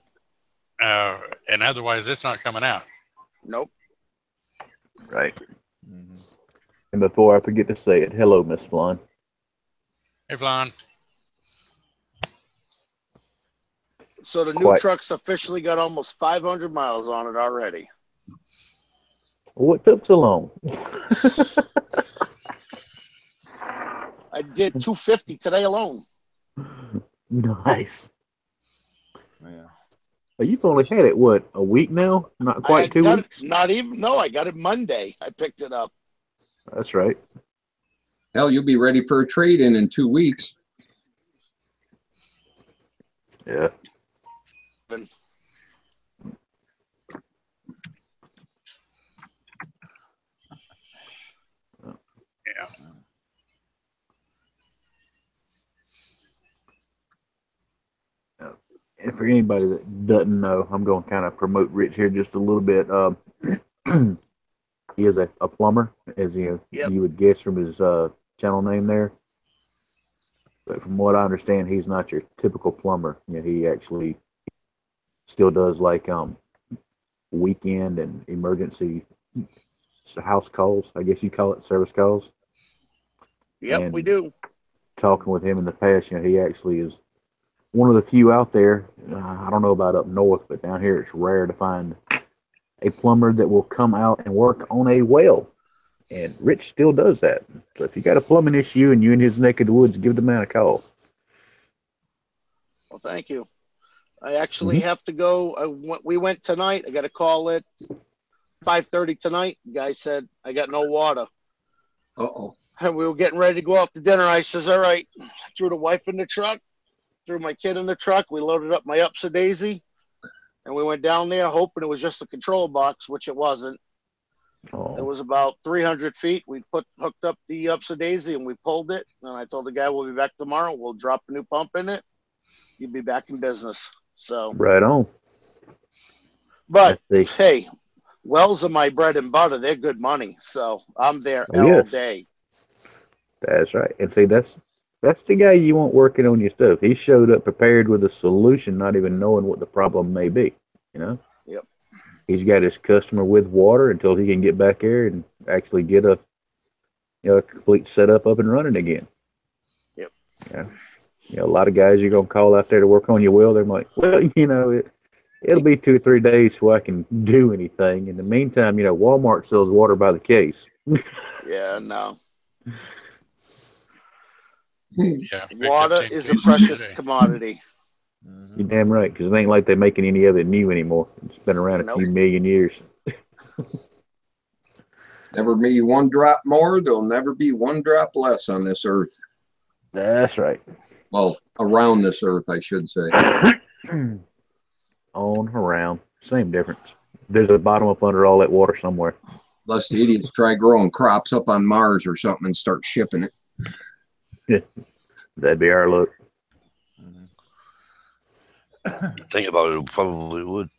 And otherwise, it's not coming out. Nope. Right. Mm-hmm. And before I forget to say it, hello, Miss Flan. Hey, Flan. So the new truck's officially got almost 500 miles on it already. What took so long? I did 250 today alone. Nice. Yeah. You've only had it, what, a week now? Not quite 2 weeks? Not even. No, I got it Monday. I picked it up. That's right. Hell, you'll be ready for a trade-in in 2 weeks. Yeah. And for anybody that doesn't know, I'm going to kind of promote Rich here just a little bit. He is a plumber, as you would guess from his channel name there. But from what I understand, he's not your typical plumber. He actually still does like weekend and emergency house calls. I guess you call it service calls. Yep, and we do. Talking with him in the past, he actually is one of the few out there. I don't know about up north, but down here it's rare to find a plumber that will come out and work on a well. And Rich still does that. So if you got a plumbing issue and you're in his neck of the woods, give the man a call. Well, thank you. I actually have to go. We went tonight. I got a call at 5:30 tonight. The guy said, I got no water. Uh-oh. And we were getting ready to go out to dinner. I says, all right. I threw the wife in the truck, threw my kid in the truck. We loaded up my Upsa Daisy, and we went down there hoping it was just a control box, which it wasn't. Oh. It was about 300 feet. We hooked up the Upsa Daisy, and we pulled it. And I told the guy, we'll be back tomorrow. We'll drop a new pump in it. You'll be back in business. So right on. But hey, wells are my bread and butter. They're good money, so I'm there all day. That's right. And see, that's the guy you want working on your stuff. He showed up prepared with a solution, not even knowing what the problem may be. Yep. he's got his customer with water until he can get back there and actually get a complete setup up and running again. Yep. Yeah. A lot of guys you're gonna call out there to work on your well. They're like, well, it'll be 2 or 3 days so I can do anything. In the meantime, Walmart sells water by the case. Yeah, no. Yeah, Water is a precious commodity. You're damn right, because it ain't like they're making any of it new anymore. It's been around a few million years. Never be one drop more. There'll never be one drop less on this earth. That's right. Well, around this earth, I should say. On, around, same difference. There's a bottom up under all that water somewhere. Unless the idiots try growing crops up on Mars or something and start shipping it. That'd be our luck. Think about it, probably would.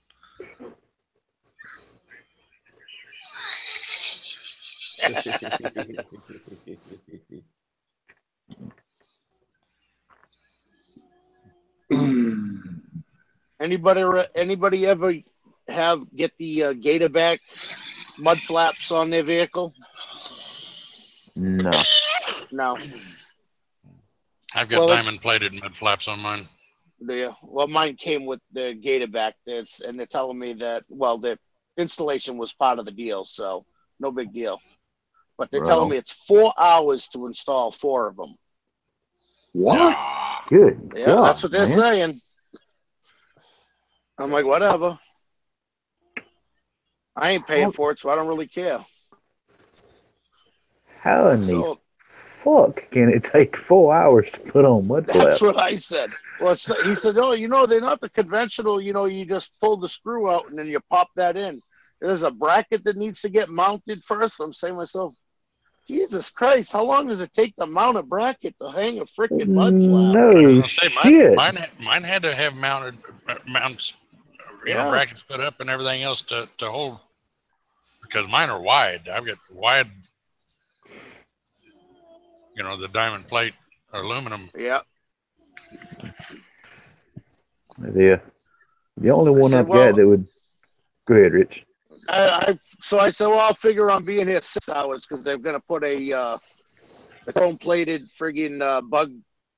Anybody ever get the gator back mud flaps on their vehicle? No. I've got diamond plated mud flaps on mine. Well, mine came with the gator back, and they're telling me that the installation was part of the deal, so no big deal. But they're telling me it's 4 hours to install 4 of them. What? Good. Yeah, God, that's what they're saying. I'm like, whatever. I ain't paying for it, so I don't really care. How in the fuck can it take 4 hours to put on mud flaps? That's what I said. Well, he said, oh, they're not the conventional, you just pull the screw out and then you pop that in. There's a bracket that needs to get mounted first. I'm saying to myself, Jesus Christ, how long does it take to mount a bracket to hang a freaking mud flap? No shit. Mine had to have mounts, brackets put up and everything else to hold, because mine are wide. I've got wide, the diamond plate aluminum. Yeah. Yeah. The only one I've got that would. Go ahead, Rich. So I said, well, I'll figure on being here 6 hours because they're going to put a chrome-plated friggin' bug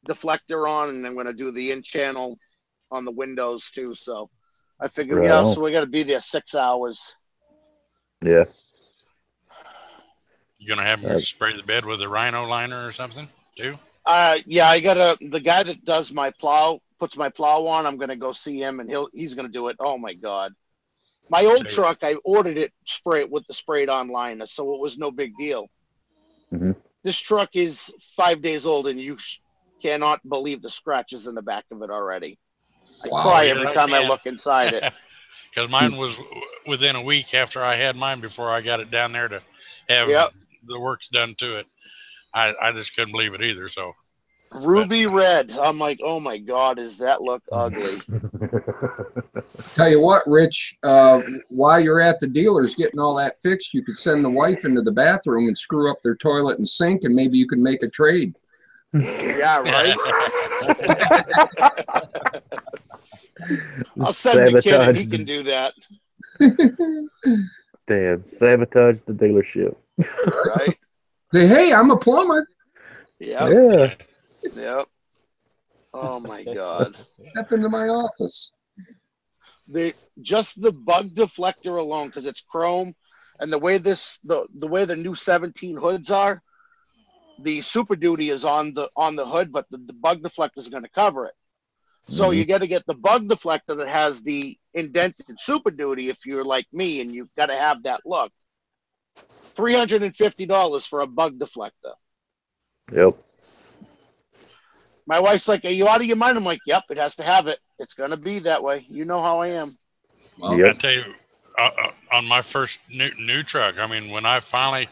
deflector on, and I'm going to do the in-channel on the windows too. So I figured, so we got to be there 6 hours. Yeah. You going to have them spray the bed with a rhino liner or something too? Yeah, the guy that does my plow, puts my plow on, I'm going to go see him, and he's going to do it. Oh, my God. My old truck, I ordered it with the sprayed on liner, so it was no big deal. Mm-hmm. This truck is 5 days old, and you cannot believe the scratches in the back of it already. I cry every time I look inside it. Because mine was within a week after I had mine before I got it down there to have the works done to it. I just couldn't believe it either. So ruby red. I'm like, oh my God, does that look ugly? Tell you what, Rich, while you're at the dealers getting all that fixed, you could send the wife into the bathroom and screw up their toilet and sink, and maybe you can make a trade. Yeah, right. I'll send the kid and he can do that. Damn, sabotage the dealership. Right. Say, hey, I'm a plumber. Yeah. Yep. Oh my God. Step into my office. Just the bug deflector alone, because it's chrome, and the way the way the new 17 hoods are, the Super Duty is on the hood, but the bug deflector is going to cover it. So you got to get the bug deflector that has the indented Super Duty if you're like me, and you've got to have that look. $350 for a bug deflector. Yep. My wife's like, are you out of your mind? I'm like, yep, it has to have it. It's going to be that way. You know how I am. Well, I tell you, on my first new truck, I mean, when I finally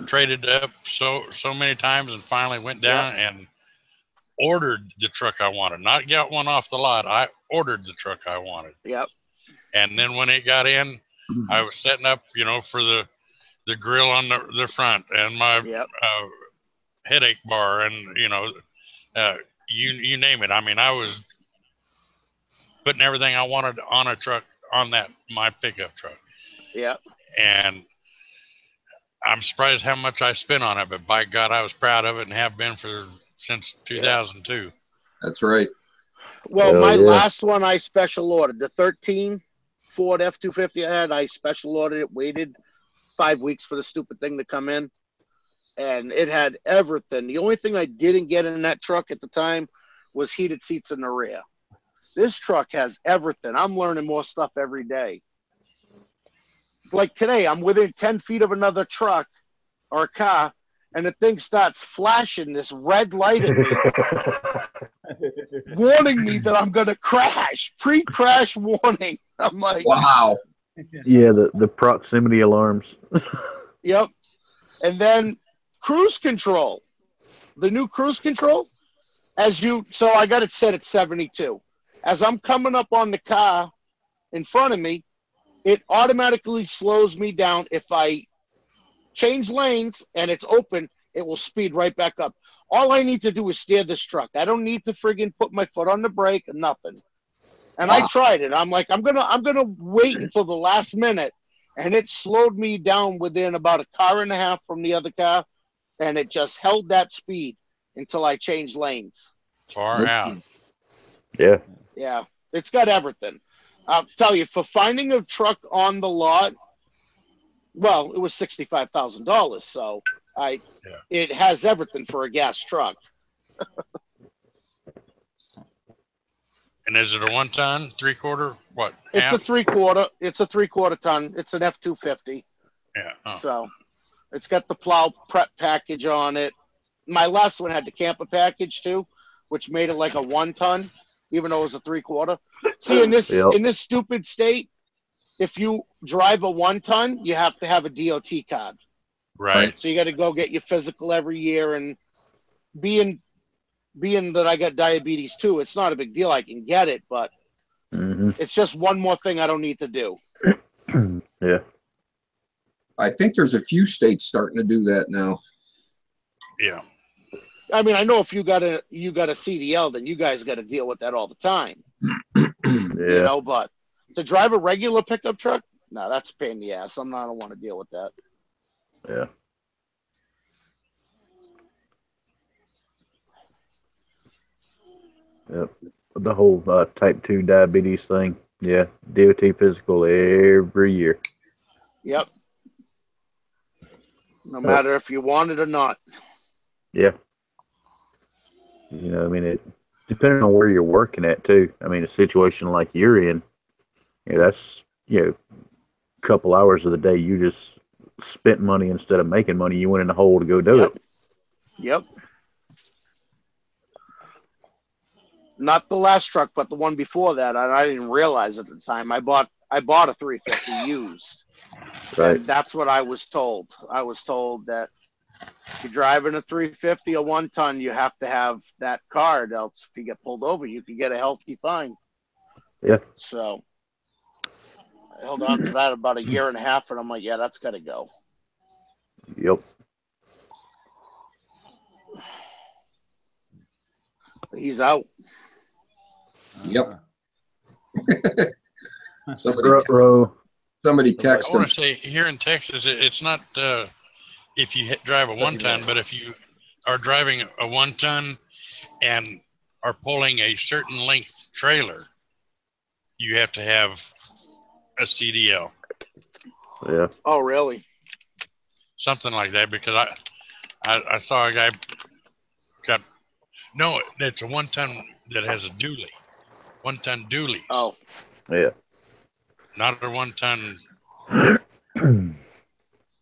traded up so many times and finally went down and ordered the truck I wanted, not got one off the lot. I ordered the truck I wanted. Yep. And then when it got in, I was setting up, for the grill on the front and my headache bar and, you name it. I mean, I was putting everything I wanted on a truck, on my pickup truck. Yeah. And I'm surprised how much I spent on it, but by God, I was proud of it and have been since 2002. That's right. Well, Hell my yeah. last one I special ordered, the 13 Ford F-250 I had, I special ordered it, waited 5 weeks for the stupid thing to come in. And it had everything. The only thing I didn't get in that truck at the time was heated seats in the rear. This truck has everything. I'm learning more stuff every day. Like today, I'm within 10 feet of another truck or a car, and the thing starts flashing this red light at me, warning me that I'm going to crash. Pre-crash warning. I'm like, Wow. Yeah, the proximity alarms. yep. And then cruise control. The new cruise control, so I got it set at 72. As I'm coming up on the car in front of me, it automatically slows me down. If I change lanes and it's open, it will speed right back up. All I need to do is steer this truck. I don't need to friggin' put my foot on the brake or nothing. And I tried it. I'm like, I'm gonna wait until the last minute, and it slowed me down within about a car and a half from the other car, and it just held that speed until I changed lanes. Far out. Yeah. Yeah, it's got everything. I'll tell you, for finding a truck on the lot, well, it was $65,000, so it has everything for a gas truck. And is it a 1 ton, 3/4? What? It's half? a 3/4. It's a 3/4 ton. It's an F-250. Yeah. Oh. So it's got the plow prep package on it. My last one had the camper package too, which made it like a 1 ton, even though it was a 3/4. See, in this stupid state, if you drive a 1 ton, you have to have a DOT card. Right. So you got to go get your physical every year. And being that I got diabetes too, it's not a big deal. I can get it, but it's just one more thing I don't need to do. Yeah. I think there's a few states starting to do that now. Yeah. I mean, I know if you got a CDL, then you guys got to deal with that all the time. Yeah. You know, but to drive a regular pickup truck, no, that's a pain in the ass. I don't want to deal with that. Yeah. Yep. The whole type 2 diabetes thing. Yeah. DOT physical every year. Yep. No matter if you want it or not. Yeah. You know, I mean, it depending on where you're working at too. I mean, a situation like you're in, that's, a couple hours of the day you just spent money instead of making money. You went in the hole to go do it. Yep. Not the last truck, but the one before that. I didn't realize at the time. I bought a 350 used. Right. And that's what I was told. I was told that if you're driving a 350 or 1 ton, you have to have that card. Else, if you get pulled over, you could get a healthy fine. Yeah. So I held on to that about a year and a half, and I'm like, yeah, that's got to go. Yep. He's out. Yep. Somebody I texted want to say here in Texas, it's not if you drive a 1 ton, but if you are driving a 1 ton and are pulling a certain length trailer, you have to have a CDL. Yeah. Oh, really? Something like that, because I saw a guy it's a 1 ton that has a dually. 1 ton dualies. Oh. Yeah. Not a 1 ton.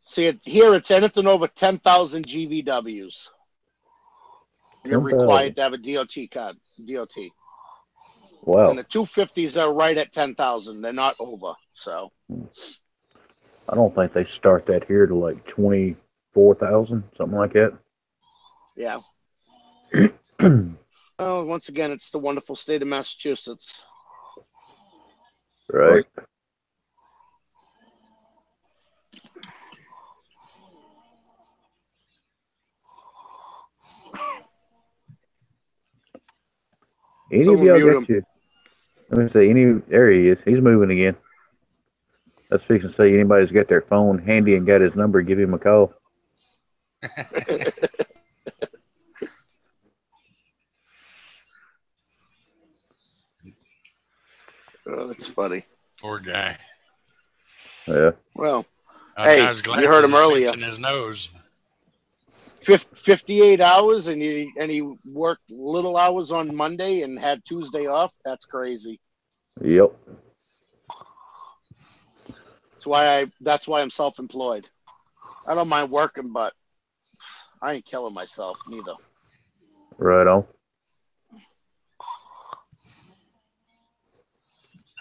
See, here it's anything over 10,000 GVWs. You're required to have a DOT card. DOT. Wow. And the 250s are right at 10,000. They're not over. So. I don't think they start that here to like 24,000, something like that. Yeah. Oh, once again, it's the wonderful state of Massachusetts. Right. Any of y'all got you? Let me see. There he is. He's moving again. I was fixing to say, anybody's got their phone handy and got his number, give him a call. Oh, that's funny. Poor guy. Yeah. Well, Hey, hey, you heard him earlier. In his nose. 58 hours, and he worked little hours on Monday and had Tuesday off. That's crazy. Yep. That's why I'm self-employed. I don't mind working, but I ain't killing myself neither. Right on.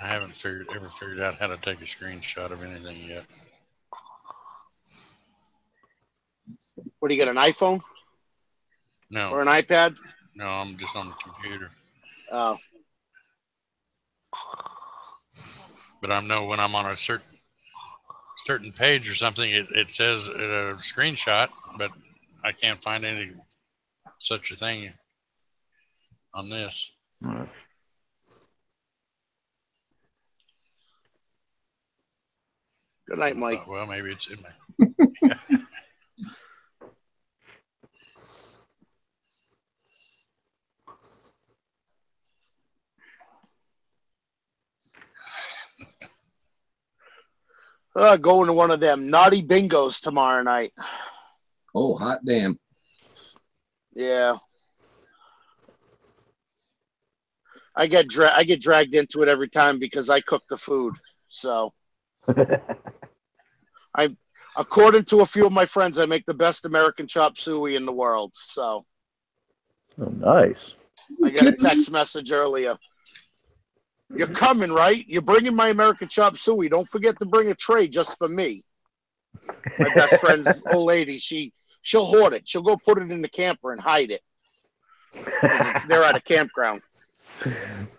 I haven't ever figured out how to take a screenshot of anything yet. What do you get, an iPhone? No. Or an iPad? No, I'm just on the computer. Oh. But I know when I'm on a certain page or something, it says a screenshot, but I can't find any such a thing on this. All right. Good night, Mike. Thought, well, maybe it's in my. Going to one of them naughty bingos tomorrow night. Oh, hot damn. Yeah. I get dragged into it every time because I cook the food. So according to a few of my friends, I make the best American chop suey in the world. So Oh, nice. I got a text message earlier. You're coming, right? You're bringing my American chop suey. Don't forget to bring a tray just for me. My best friend's old lady, she'll hoard it. She'll go put it in the camper and hide it. They're at a campground.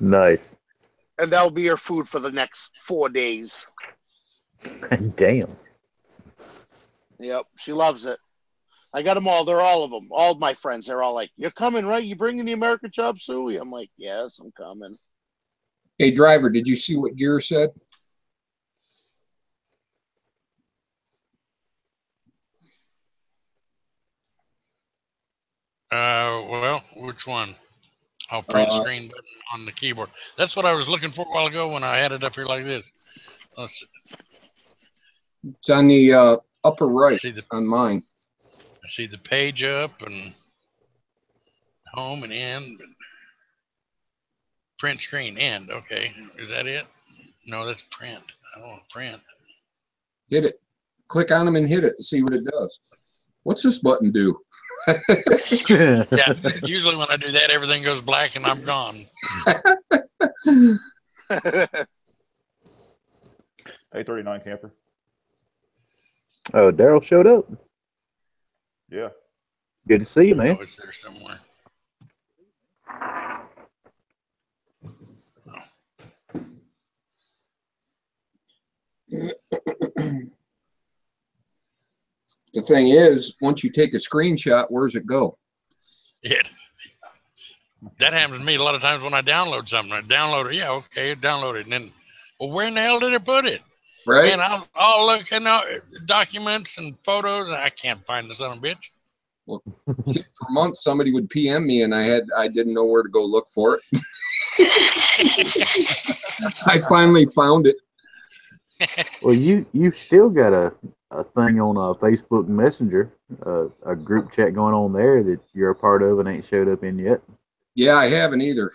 Nice. And that'll be her food for the next 4 days. Damn. Yep, she loves it. I got them all. They're all of them. All of my friends, they're all like, you're coming, right? You bringing the American chop suey? I'm like, yes, I'm coming. Hey, driver, did you see what Gear said? Well, which one? I'll print screen button on the keyboard. That's what I was looking for a while ago when I had it up here like this. It's on the upper right on mine. I see the page up and home and end. Print screen end. Okay, is that it? No, that's print. I don't want to print. Hit it. Click on them and hit it and see what it does. What's this button do? Yeah, usually when I do that, everything goes black and I'm gone. 839 camper. Oh, Daryl showed up. Yeah. Good to see you, man. Oh, it's there somewhere. The thing is, once you take a screenshot, where's it go? That happens to me a lot of times when I download something. I download it, yeah, okay, download it, and then, well, where in the hell did it put it? Right? And I'll look at documents and photos, and I can't find the son of a bitch. Well, for months, somebody would PM me, and I didn't know where to go look for it. I finally found it. Well, you still got a thing on Facebook Messenger, a group chat going on there that you're a part of and ain't showed up in yet. Yeah, I haven't either.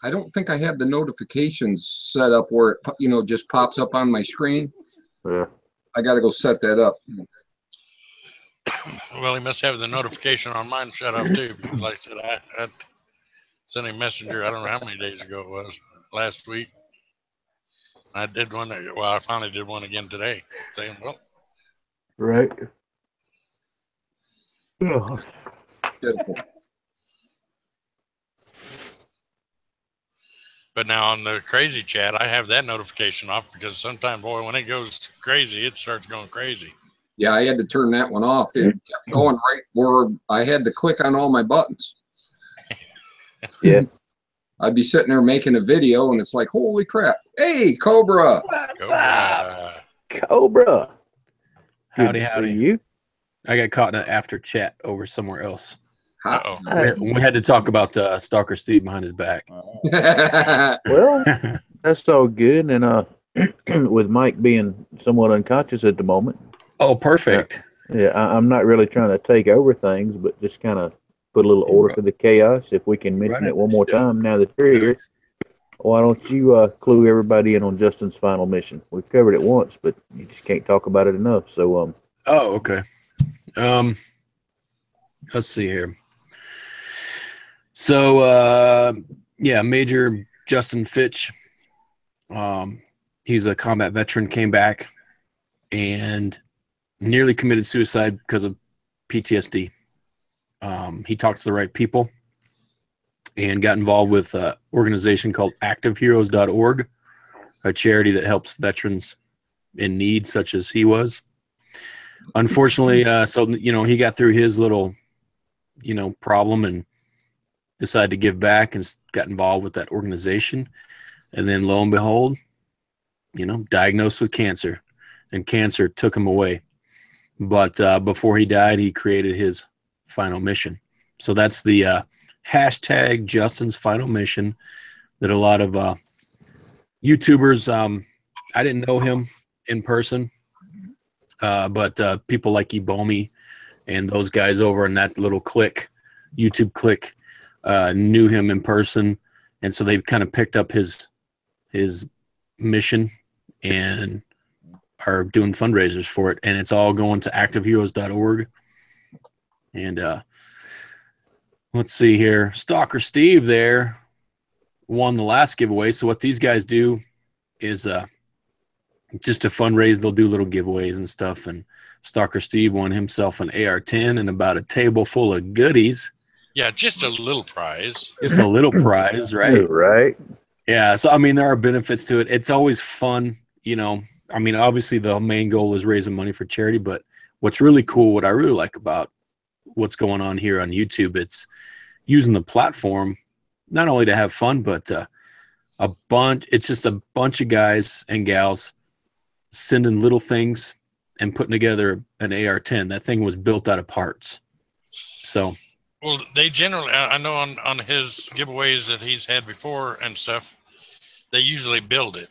I don't think I have the notifications set up where it, just pops up on my screen. Yeah. I got to go set that up. Well, he must have the notification on mine shut off too. Because like I said, I sent him messenger. I don't know how many days ago it was. Last week. I did one. Well, I finally did one again today, saying, "Well, right." But now on the crazy chat, I have that notification off because sometimes, boy, when it goes crazy, it starts going crazy. Yeah, I had to turn that one off. It kept going right where I had to click on all my buttons. Yeah. I'd be sitting there making a video, and it's like, holy crap! Hey, Cobra! What's Go, up, Cobra? Howdy, Good to see howdy. you. I got caught in an after chat over somewhere else. Hot. Uh-oh. We had to talk about Stalker Steve behind his back. Well, that's all good. And with Mike being somewhat unconscious at the moment, Oh, perfect. yeah, I'm not really trying to take over things, but just kind of put a little order to the chaos. If we can mention Right it one more Yeah. time now that you're here, why don't you clue everybody in on Justin's final mission? We've covered it once, but you just can't talk about it enough. So, Oh, okay. Let's see here. So, yeah, Major Justin Fitch. He's a combat veteran, came back and nearly committed suicide because of PTSD. He talked to the right people and got involved with an organization called activeheroes.org, a charity that helps veterans in need, such as he was. Unfortunately, he got through his little, problem and decided to give back and got involved with that organization. And then lo and behold, diagnosed with cancer, and cancer took him away. But before he died, he created his final mission. So that's the hashtag Justin's final mission that a lot of YouTubers, I didn't know him in person, but people like Ebomi and those guys over in that little clique, YouTube clique, knew him in person. And so they kind of picked up his mission and are doing fundraisers for it. And it's all going to activeheroes.org. And let's see here. Stalker Steve there won the last giveaway. So what these guys do is just to fundraise, they'll do little giveaways and stuff. And Stalker Steve won himself an AR-10 and about a table full of goodies. Yeah, just a little prize. Just a little prize, right? right. Yeah. So, I mean, there are benefits to it. It's always fun, I mean, obviously the main goal is raising money for charity, but what's really cool, what I really like about what's going on here on YouTube, it's using the platform not only to have fun, but it's just a bunch of guys and gals sending little things and putting together an AR-10. That thing was built out of parts. So, well, they generally, I know on his giveaways that he's had before and stuff, they usually build it.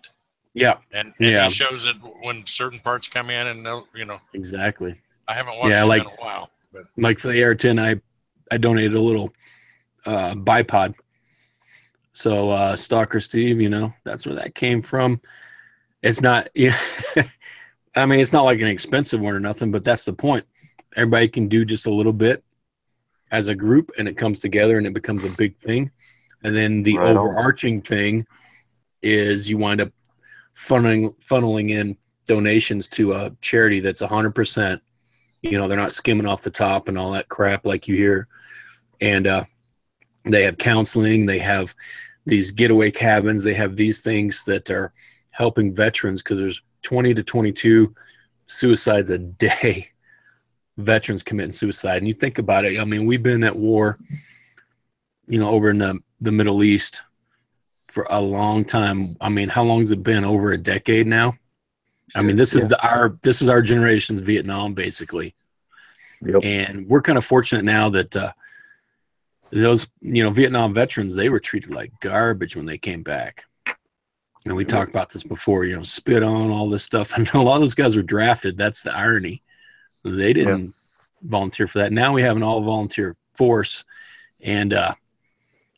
Yeah. And yeah. he shows it when certain parts come in, and they'll, Exactly. I haven't watched him in a while. But like for the AR-10, I donated a little bipod. So Stalker Steve, that's where that came from. It's not, I mean, it's not like an expensive one or nothing, but that's the point. Everybody can do just a little bit as a group, and it comes together and it becomes a big thing. And then the overarching thing is you wind up funneling in donations to a charity that's 100%. They're not skimming off the top and all that crap like you hear. And they have counseling. They have these getaway cabins. They have these things that are helping veterans, because there's 20 to 22 suicides a day. Veterans committing suicide. And you think about it, I mean, we've been at war, over in the Middle East for a long time. I mean, how long has it been? Over a decade now. I mean, this is our generation's Vietnam, basically. Yep. And we're kind of fortunate now that those, Vietnam veterans, they were treated like garbage when they came back. And we talked about this before, spit on, all this stuff. And a lot of those guys were drafted. That's the irony. They didn't volunteer for that. Now we have an all-volunteer force. And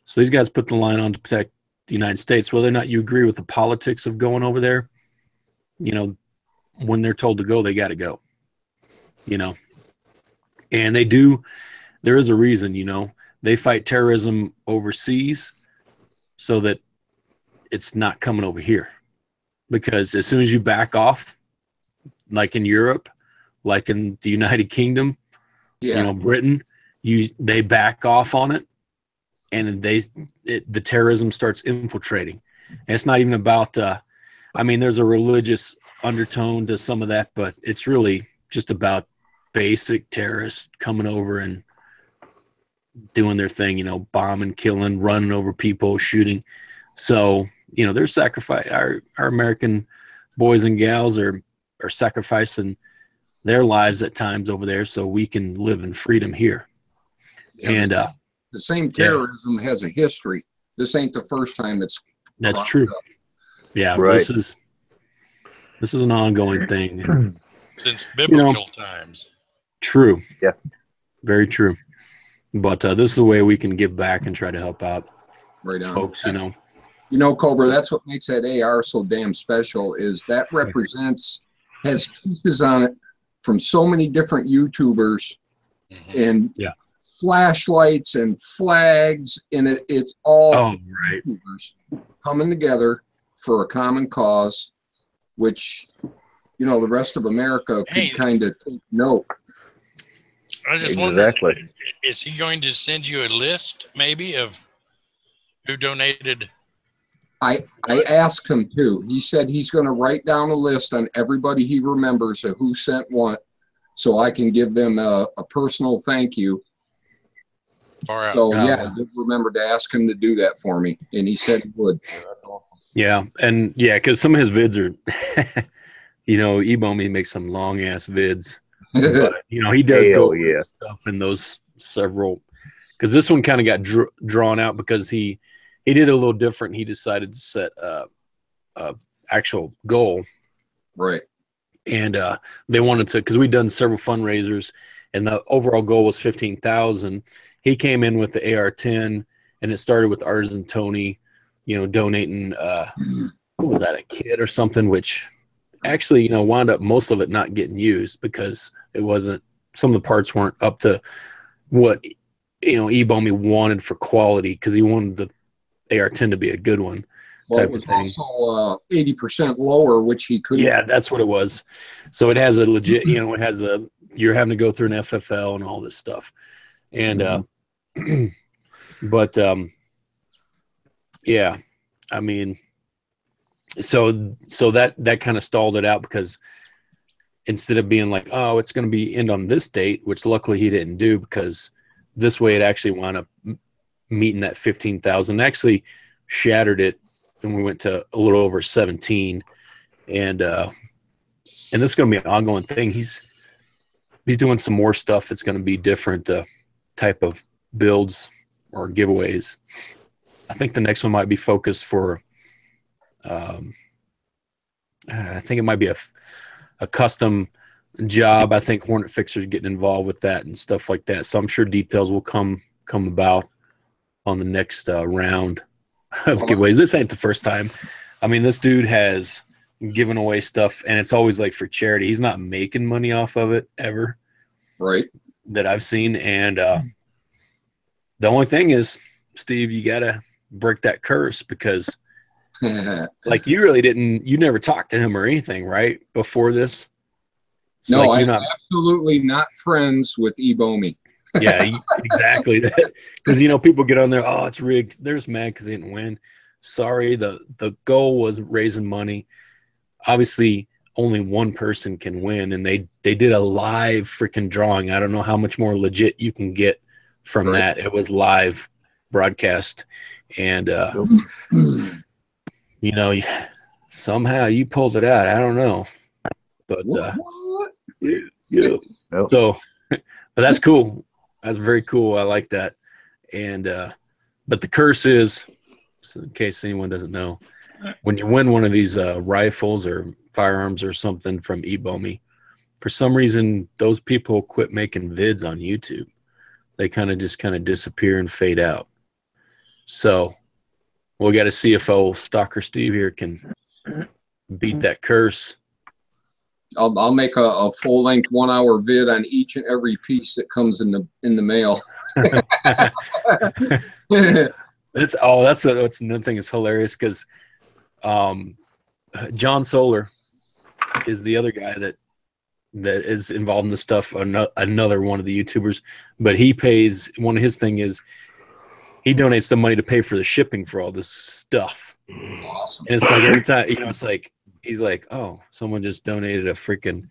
so these guys put the line on to protect the United States. Whether or not you agree with the politics of going over there, when they're told to go, they got to go. And they do. There is a reason, they fight terrorism overseas so that it's not coming over here. Because as soon as you back off, like in Europe, like in the United Kingdom, Britain, they back off on it, and the terrorism starts infiltrating. And it's not even about, I mean, there's a religious undertone to some of that, but it's really just about basic terrorists coming over and doing their thing, you know, bombing, killing, running over people, shooting. So, you know, they're our American boys and gals are sacrificing their lives at times over there so we can live in freedom here. Yeah, And the same terrorism has a history. This ain't the first time it's that's true. up. Yeah, Right. this is an ongoing thing. Since biblical times. True. Yeah. Very true. But this is the way we can give back and try to help out Right on. folks, you know. You know, Cobra, that's what makes that AR so damn special is that has pieces on it from so many different YouTubers and flashlights and flags, and it's all YouTubers coming together for a common cause, which, you know, the rest of America could kind of take note. I just wonder, is he going to send you a list maybe of who donated? I asked him to. He said he's going to write down a list on everybody he remembers of who sent what, so I can give them a personal thank you. Far out. So I did remember to ask him to do that for me, and he said he would. Yeah, and because some of his vids are, you know, Ebomi makes some long ass vids, but you know he does stuff in those several, because this one kind of got drawn out because he did a little different. He decided to set a actual goal, right? And they wanted to, because we'd done several fundraisers, and the overall goal was 15,000. He came in with the AR-10, and it started with Artisan Tony, you know, donating what was that, a kit or something, which actually, you know, wound up most of it not getting used because it wasn't, some of the parts weren't up to what, you know, Ebomi wanted for quality, because he wanted the AR-10 to be a good one. Well, it was also 80% lower, which he couldn't. Yeah, that's what it was. So it has a legit, you know, it has you're having to go through an FFL and all this stuff. And, but, yeah, I mean, so that kind of stalled it out, because instead of being like, oh, it's going to be end on this date, which luckily he didn't do, because this way it actually wound up meeting that 15,000, actually shattered it. And we went to a little over 17, and this is going to be an ongoing thing. He's doing some more stuff. It's going to be different type of builds or giveaways. I think the next one might be focused for, I think it might be a custom job. I think Hornet Fixer's getting involved with that and stuff like that. So I'm sure details will come about on the next round of giveaways. This ain't the first time. I mean, this dude has given away stuff, and it's always like for charity. He's not making money off of it ever, right? That I've seen. And the only thing is, Steve, you gotta break that curse, because like you never talked to him or anything, right, before this? So, no, like, I'm absolutely not friends with Ebomi. Yeah, exactly. Because, you know, people get on there, oh, it's rigged. They're just mad because they didn't win. Sorry, the goal was raising money. Obviously, only one person can win, and they did a live freaking drawing. I don't know how much more legit you can get from that. It was live broadcast, and you know, somehow you pulled it out. I don't know, but yeah. So, but that's cool. That's very cool. I like that. And but the curse is, so in case anyone doesn't know, when you win one of these rifles or firearms or something from Ebomi, for some reason those people quit making vids on YouTube. They kind of disappear and fade out. So we got to see if old Stalker Steve here can beat that curse. I'll make a full length 1 hour vid on each and every piece that comes in the mail. That's another thing is hilarious, because John Solar is the other guy that is involved in the stuff. Another one of the YouTubers, but he pays. One of his thing is he donates the money to pay for the shipping for all this stuff. Awesome. And it's like every time, you know, it's like he's like, oh, someone just donated a freaking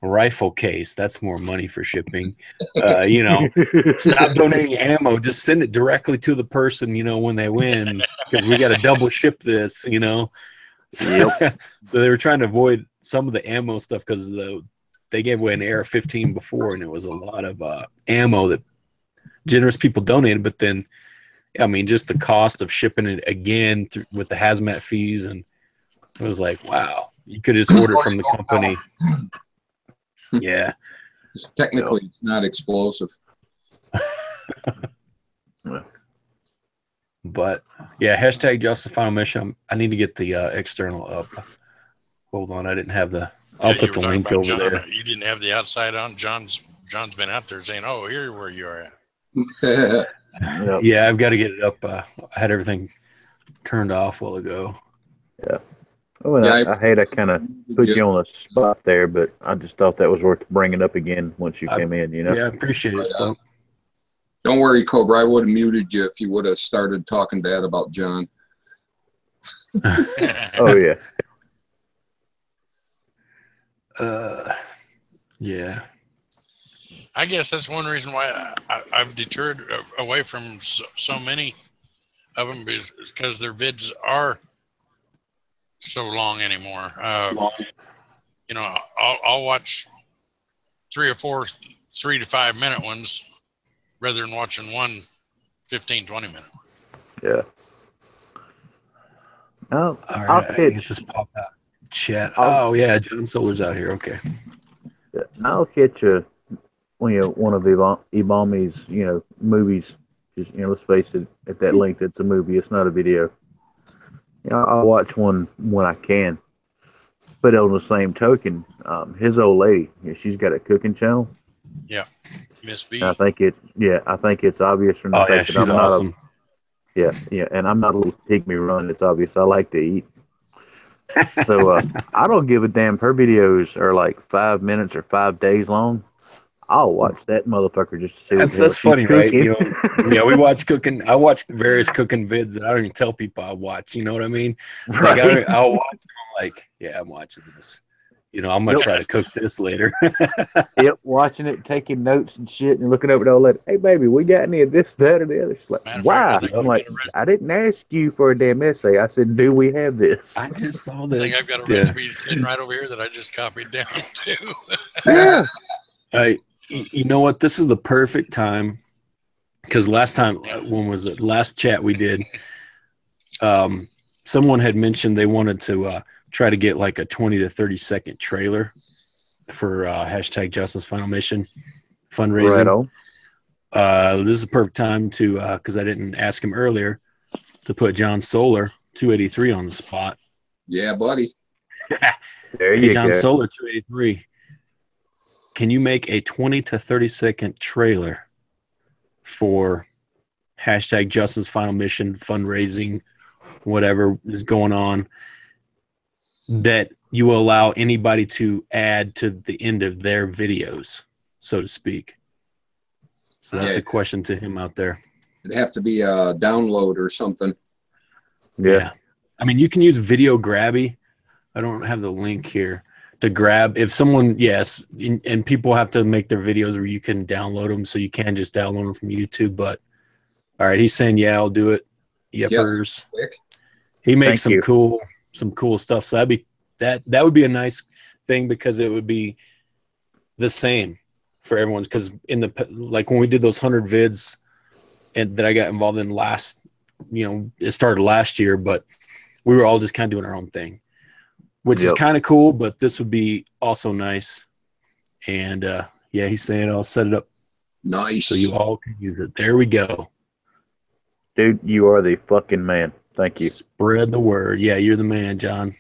rifle case. That's more money for shipping. You know, stop donating ammo. Just send it directly to the person, you know, when they win, because we got to double ship this, you know. So, so they were trying to avoid some of the ammo stuff because they gave away an AR-15 before, and it was a lot of ammo that generous people donated. But then, I mean, just the cost of shipping it again with the hazmat fees, and it was like, wow, you could just order from the company. Yeah. It's technically not explosive. But yeah, hashtag Justice Final Mission. I need to get the external up. Hold on, I didn't have the. I'll put the link over John, there. You didn't have the outside on. John's been out there saying, "Oh, here's where you are at." Yeah, I've got to get it up. I had everything turned off a while ago. Yeah. Well, yeah, I hate I kind of put you on the spot there, but I just thought that was worth bringing up again once you came in, you know? Yeah, I appreciate it, Stump. Don't worry, Cobra. I would have muted you if you would have started talking bad about John. Oh, yeah. Yeah. I guess that's one reason why I've deterred away from so many of them, is because their vids are so long anymore. You know, I'll watch 3 or 4 3 to 5 minute ones rather than watching one 15, 20 minute. Yeah. Oh, all right, I can get this pop out. Chat. Oh yeah, John Solar's out here. Okay. Yeah, I'll catch one of Ibami's, you know, movies. Just, you know, let's face it, at that length, it's a movie. It's not a video. You know, I'll watch one when I can. But on the same token, his old lady, you know, she's got a cooking channel. Yeah, Miss B. I think it's obvious from the fact that I'm awesome. Yeah, and I'm not a little pygmy run. It's obvious I like to eat. So I don't give a damn if her videos are like 5 minutes or 5 days long. I'll watch that motherfucker just to see that's funny, right? You know, yeah, we watch cooking. I watch various cooking vids that I don't even tell people I watch. You know what I mean? Like Right. I'll watch them. I'm like, yeah, I'm watching this. You know, I'm gonna try to cook this later. Yep, watching it, taking notes and shit, and looking over the old lady. Hey, baby, we got any of this, that, or the other? She's like, why? I'm like, I didn't ask you for a damn essay. I said, do we have this? I just saw this. I think I've got a recipe sitting right over here that I just copied down too. Yeah. You know what? This is the perfect time, because last time, when was it? Last chat we did, someone had mentioned they wanted to try to get like a 20 to 30 second trailer for hashtag Justice Final Mission fundraising. Right on. This is a perfect time to, because I didn't ask him earlier, to put John Solar 283 on the spot. Yeah, buddy. There you go. John Solar 283. Can you make a 20 to 30 second trailer for hashtag Justice Final Mission fundraising, whatever is going on, that you will allow anybody to add to the end of their videos, so to speak? So that's the question to him out there. It'd have to be a download or something. Yeah. I mean, you can use Video Grabby. I don't have the link here to grab. If someone, and people have to make their videos where you can download them, so you can just download them from YouTube. But all right, he's saying, yeah, I'll do it. Yepers. Yep. He makes some cool stuff. So that would be a nice thing, because it would be the same for everyone's. Because like when we did those 100 vids and that I got involved in last, you know, it started last year, but we were all just kind of doing our own thing, which is kind of cool. But this would be also nice. And yeah, he's saying I'll set it up nice so you all can use it. There we go. Dude, you are the fucking man. Thank you. Spread the word. Yeah, you're the man, John.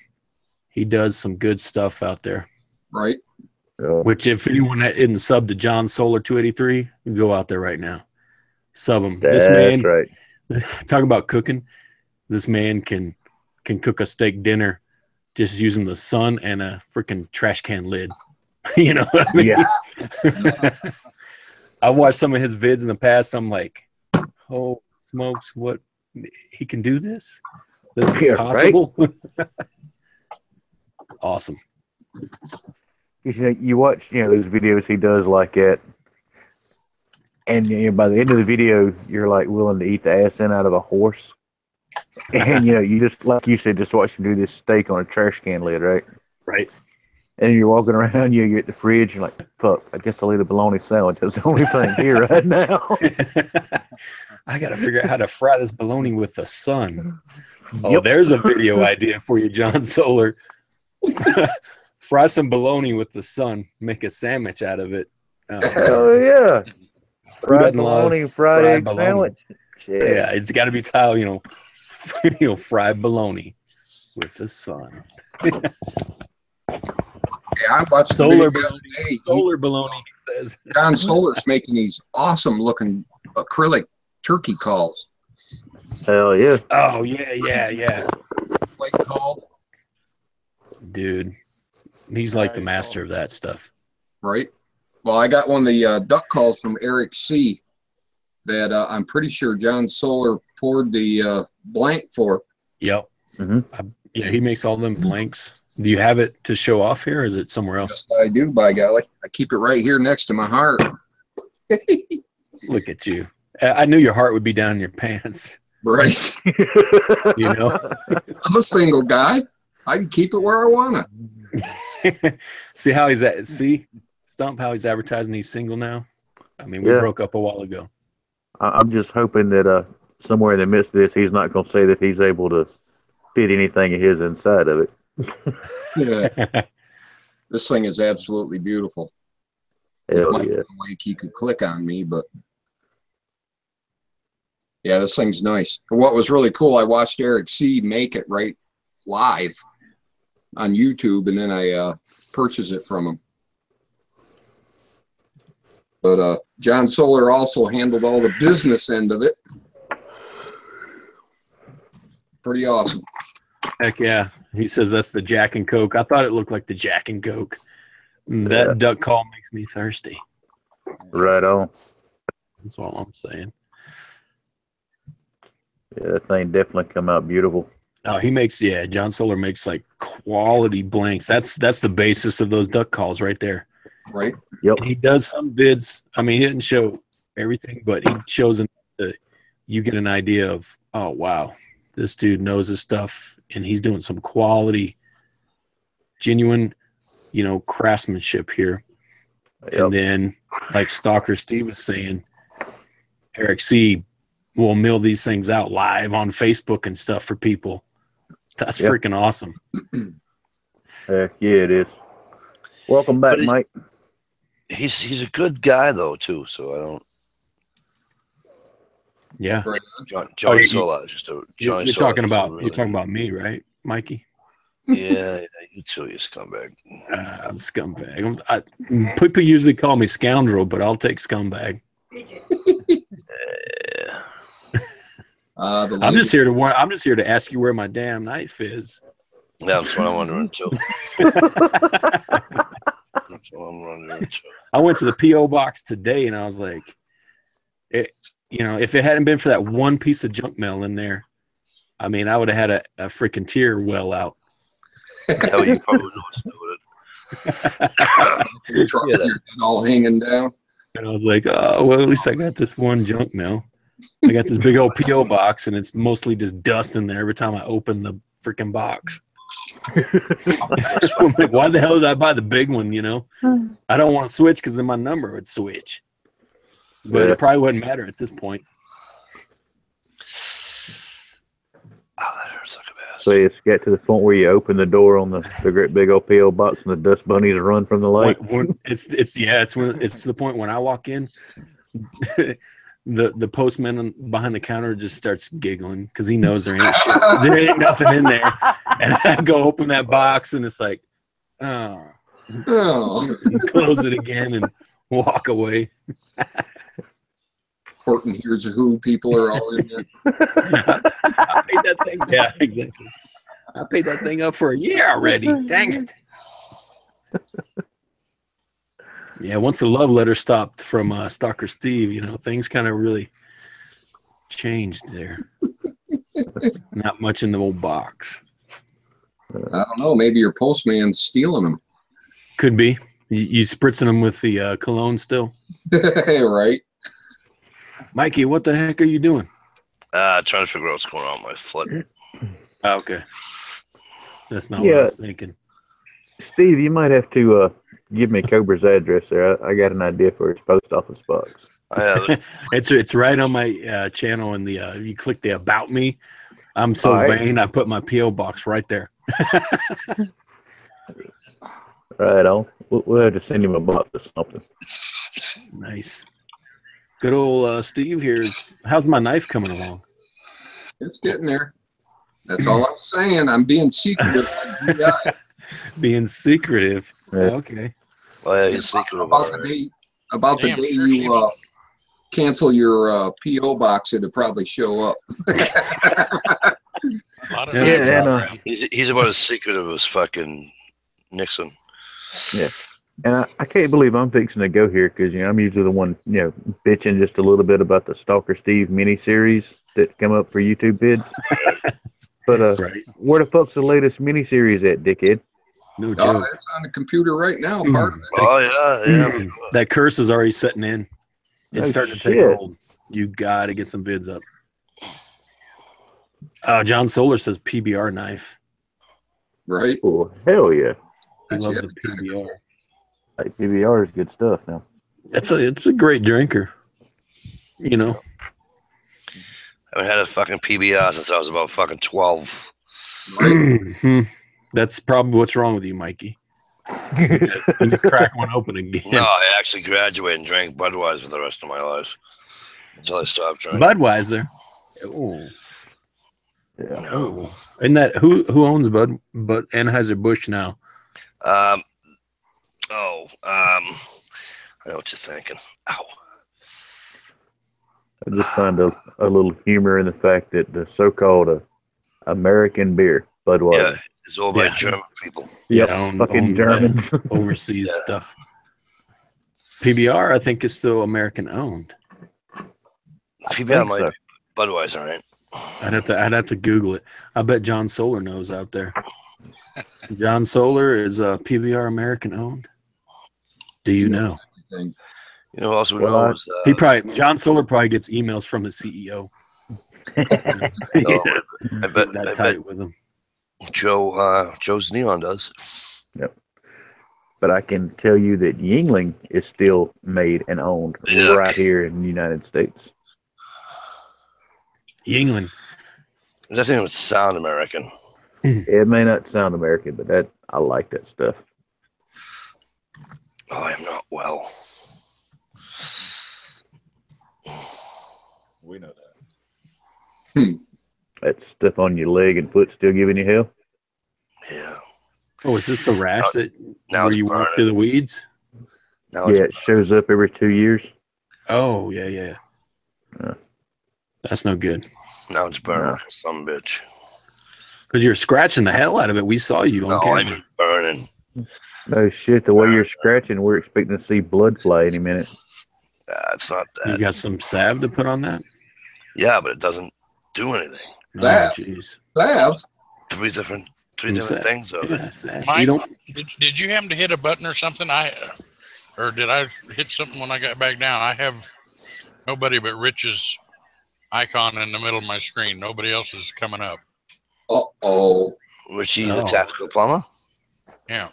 He does some good stuff out there. Right. Which, if anyone isn't sub to John Solar 283, go out there right now. Sub him. This man, right. Talk about cooking. This man can cook a steak dinner just using the sun and a freaking trash can lid. You know what I mean? Yeah. I've watched some of his vids in the past. I'm like, oh, smokes, what? He can do this? This is possible? Right? Awesome. 'cause, you watch, those videos he does like that, and by the end of the video, you're like willing to eat the ass end out of a horse. And you just, like you said, just watch him do this steak on a trash can lid, right? Right. And you're walking around, you get the fridge, you're like, fuck, I guess I'll eat a bologna sandwich. That's the only thing here right now. I got to figure out how to fry this bologna with the sun. Oh, Yep. there's a video idea for you, John Solar. Fry some bologna with the sun. Make a sandwich out of it. Hell yeah. Fried doesn't love bologna, fried fried egg bologna? sandwich. Shit. Yeah, it's got to be tiled, fried bologna with the sun. Yeah, I watched Solar the video bologna. today. Solar bologna, he says. John Solar's making these awesome looking acrylic turkey calls. Hell yeah. Oh, yeah. Like call, Dude, he's like the master of that stuff. right? Well, I got one of the duck calls from Eric C. that I'm pretty sure John Solar poured the blank for. Yep. Mm-hmm. Yeah, he makes all them blanks. Do you have it to show off here, or is it somewhere else? Yes, I do, by golly. I keep it right here next to my heart. Look at you. I knew your heart would be down in your pants. Right. I'm a single guy. I can keep it where I want to. See how he's at? See, Stump, how he's advertising he's single now? I mean, we broke up a while ago. I'm just hoping that somewhere in the midst of this, he's not going to say that he's able to fit anything of his inside of it. Yeah. This thing is absolutely beautiful. Hell Might be yeah. a way he could click on me, but yeah, this thing's nice. And what was really cool, I watched Eric C make it right live on YouTube, and then I purchased it from him. But John Solar also handled all the business end of it. Pretty awesome. Heck yeah. He says that's the Jack and Coke. I thought it looked like the Jack and Coke. That duck call makes me thirsty. Right on. That's all I'm saying. Yeah, that thing definitely come out beautiful. Oh, John Solar makes like quality blanks. That's the basis of those duck calls right there. Right. Yep. And he does some vids. I mean, he didn't show everything, but he shows you get an idea of, oh, wow, this dude knows his stuff, and he's doing some quality, genuine, craftsmanship here. Yep. And then, like Stalker Steve was saying, Eric C will mill these things out live on Facebook and stuff for people. That's freaking awesome. Heck yeah, it is. Welcome back, Mike. He's a good guy though too. So I don't. Yeah. Johnny Solar, just a Johnny. You're talking about me, right, Mikey? Yeah, you too, you scumbag. I'm scumbag. People usually call me scoundrel, but I'll take scumbag. I'm just here to ask you where my damn knife is. Yeah, that's what I'm wondering too. That's what I'm wondering too. I went to the P.O. box today, and I was like, if it hadn't been for that one piece of junk mail in there, I mean, I would have had a freaking tear well out. Yeah, you probably know what's doing it. Your head all hanging down. And I was like, oh, well, at least I got this one junk mail. I got this big old P.O. box, and it's mostly just dust in there every time I open the freaking box. I'm like, why the hell did I buy the big one, I don't want to switch because then my number would switch. But it probably wouldn't matter at this point. Oh, that hurts like a ass. So it's got to the point where you open the door on the great big old P.O. box and the dust bunnies run from the light. It's to the point when I walk in, the postman behind the counter just starts giggling because he knows there ain't shit. There ain't nothing in there. And I go open that box and it's like, oh. Close it again and walk away. Horton Hears a Who people are all in there. I paid that thing. Yeah, exactly. I paid that thing up for a year already. Dang it. Yeah, once the love letter stopped from Stalker Steve, things kind of really changed there. Not much in the old box. I don't know. Maybe your postman's stealing them. Could be. You spritzing them with the cologne still? Right. Mikey, what the heck are you doing? Trying to figure out what's going on with my foot. Oh, okay. That's not what I was thinking. Steve, you might have to give me Cobra's address there. I got an idea for his post office box. It's right on my channel, and you click the About Me. I'm so vain, I put my P.O. box right there. Right on. We'll have to send him a box or something. Nice. Good old Steve here's. How's my knife coming along? It's getting there. That's all I'm saying. I'm being secretive. Being secretive. Yeah. Okay. Oh, yeah, he's secretive. About the day you cancel your P.O. box, it'll probably show up. He's about as secretive as fucking Nixon. Yeah. And I can't believe I'm fixing to go here because, I'm usually the one, bitching just a little bit about the Stalker Steve miniseries that come up for YouTube vids. But where the fuck's the latest miniseries at, dickhead? No joke. It's on the computer right now, part of it. Oh, yeah. That curse is already setting in. It's starting to take hold. You got to get some vids up. John Solar says PBR knife. Right. Oh, hell yeah. He loves the PBR. Like, PBR is good stuff now. It's a great drinker. I haven't had a fucking PBR since I was about fucking 12. Right. That's probably what's wrong with you, Mikey. You crack one open again. No, I actually graduated and drank Budweiser for the rest of my life until I stopped drinking. Budweiser. Oh. Yeah. No. And that who owns Anheuser-Busch now? I know what you're thinking. Ow. I just find a little humor in the fact that the so-called American beer, Budweiser. Yeah, it's all by German people. Yeah, fucking Germans. Overseas stuff. PBR, I think, is still American owned. PBR might be Budweiser, right? I'd have to Google it. I bet John Solar knows out there. John Solar is PBR American owned. Do you know? You know who else we know is John Solar probably gets emails from his CEO. I bet that tight with him. Joe's Neon does. Yep. But I can tell you that Yingling is still made and owned right here in the United States. Yingling. I think it would sound American. It may not sound American, but I like that stuff. Oh, I am not well. We know that. That stuff on your leg and foot still giving you hell? Yeah. Oh, is this the rash where you walk through the weeds? It shows up every 2 years. Oh, yeah. That's no good. Now it's burning, some bitch. Because you're scratching the hell out of it. We saw you on camera. I'm burning. No shit, the way you're scratching, we're expecting to see blood fly any minute. It's not that. You got some salve to put on that? Yeah, but it doesn't do anything. Salve? Salve? Three different things of it. Mike, did you happen to hit a button or something? Or did I hit something when I got back down? I have nobody but Rich's icon in the middle of my screen. Nobody else is coming up. Uh-oh. Richie, the tactical plumber? Yeah.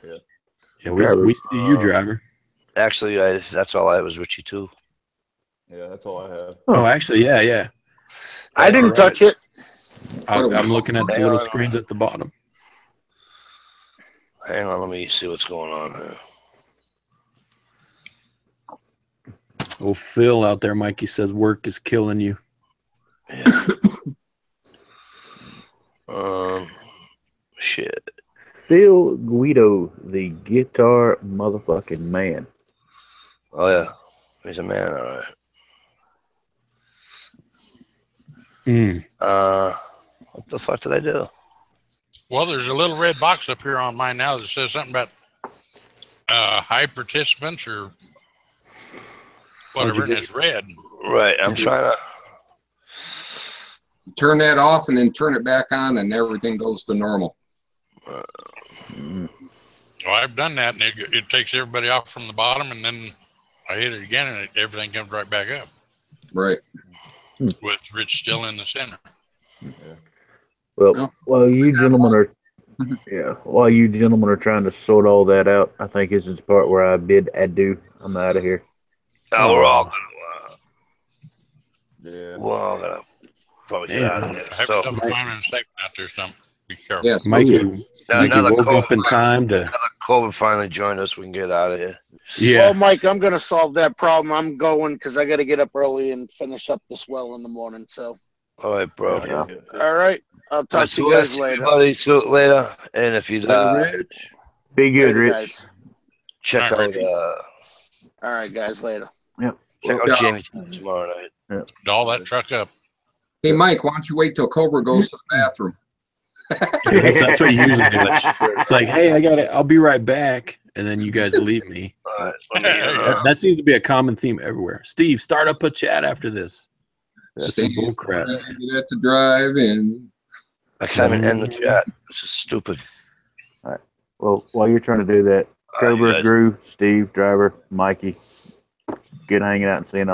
Yeah, we see you, driver. Actually, that's all I have was Richie, too. Yeah, that's all I have. Oh, actually, yeah. I didn't touch it. I'm looking at the little screens at the bottom. Hang on, let me see what's going on here. Oh, Phil out there, Mikey says work is killing you. Yeah. Shit. Phil Guido, the guitar motherfucking man. Oh, yeah. He's a man, all right. What the fuck did I do? Well, there's a little red box up here on mine now that says something about high participants or whatever, and it's red. Right, I'm trying to... Turn that off and then turn it back on and everything goes to normal. Well, I've done that, and it takes everybody off from the bottom, and then I hit it again, and everything comes right back up Right. with Rich still in the center. Well, No. while you gentlemen are trying to sort all that out, I think this is the part where I bid adieu. I'm out of here. Oh, we're all Yeah. gonna probably get Yeah. out of here. Have So yourself climbing and safe out there, something. Be careful. Yes. Mikey, now Mikey another woke up in COVID, time to. another COVID finally joined us. We can get out of here. Yeah. Well, Mike, I'm gonna solve that problem. I'm going because I got to get up early and finish up this well in the morning. So, All right, bro. Yeah. all right, I'll talk to you guys later. Buddy, see you later. And if you Rich. Be good, Later, Rich. guys. check All out All right, guys, later. check out Yeah. Jamie tomorrow night. Doll that truck up. Hey, Mike, why don't you wait till Cobra goes to the bathroom? That's what you usually do. It's like, hey, I got it. I'll be right back, and then you guys leave me. All right, let me, That seems to be a common theme everywhere. Steve, start up a chat after this. That's some Steve, bull crap. you have to drive in. I can't even end the chat. This is stupid. Well, while you're trying to do that, All right, you Cobra, guys. Drew, Steve, Driver, Mikey, good hanging out and seeing all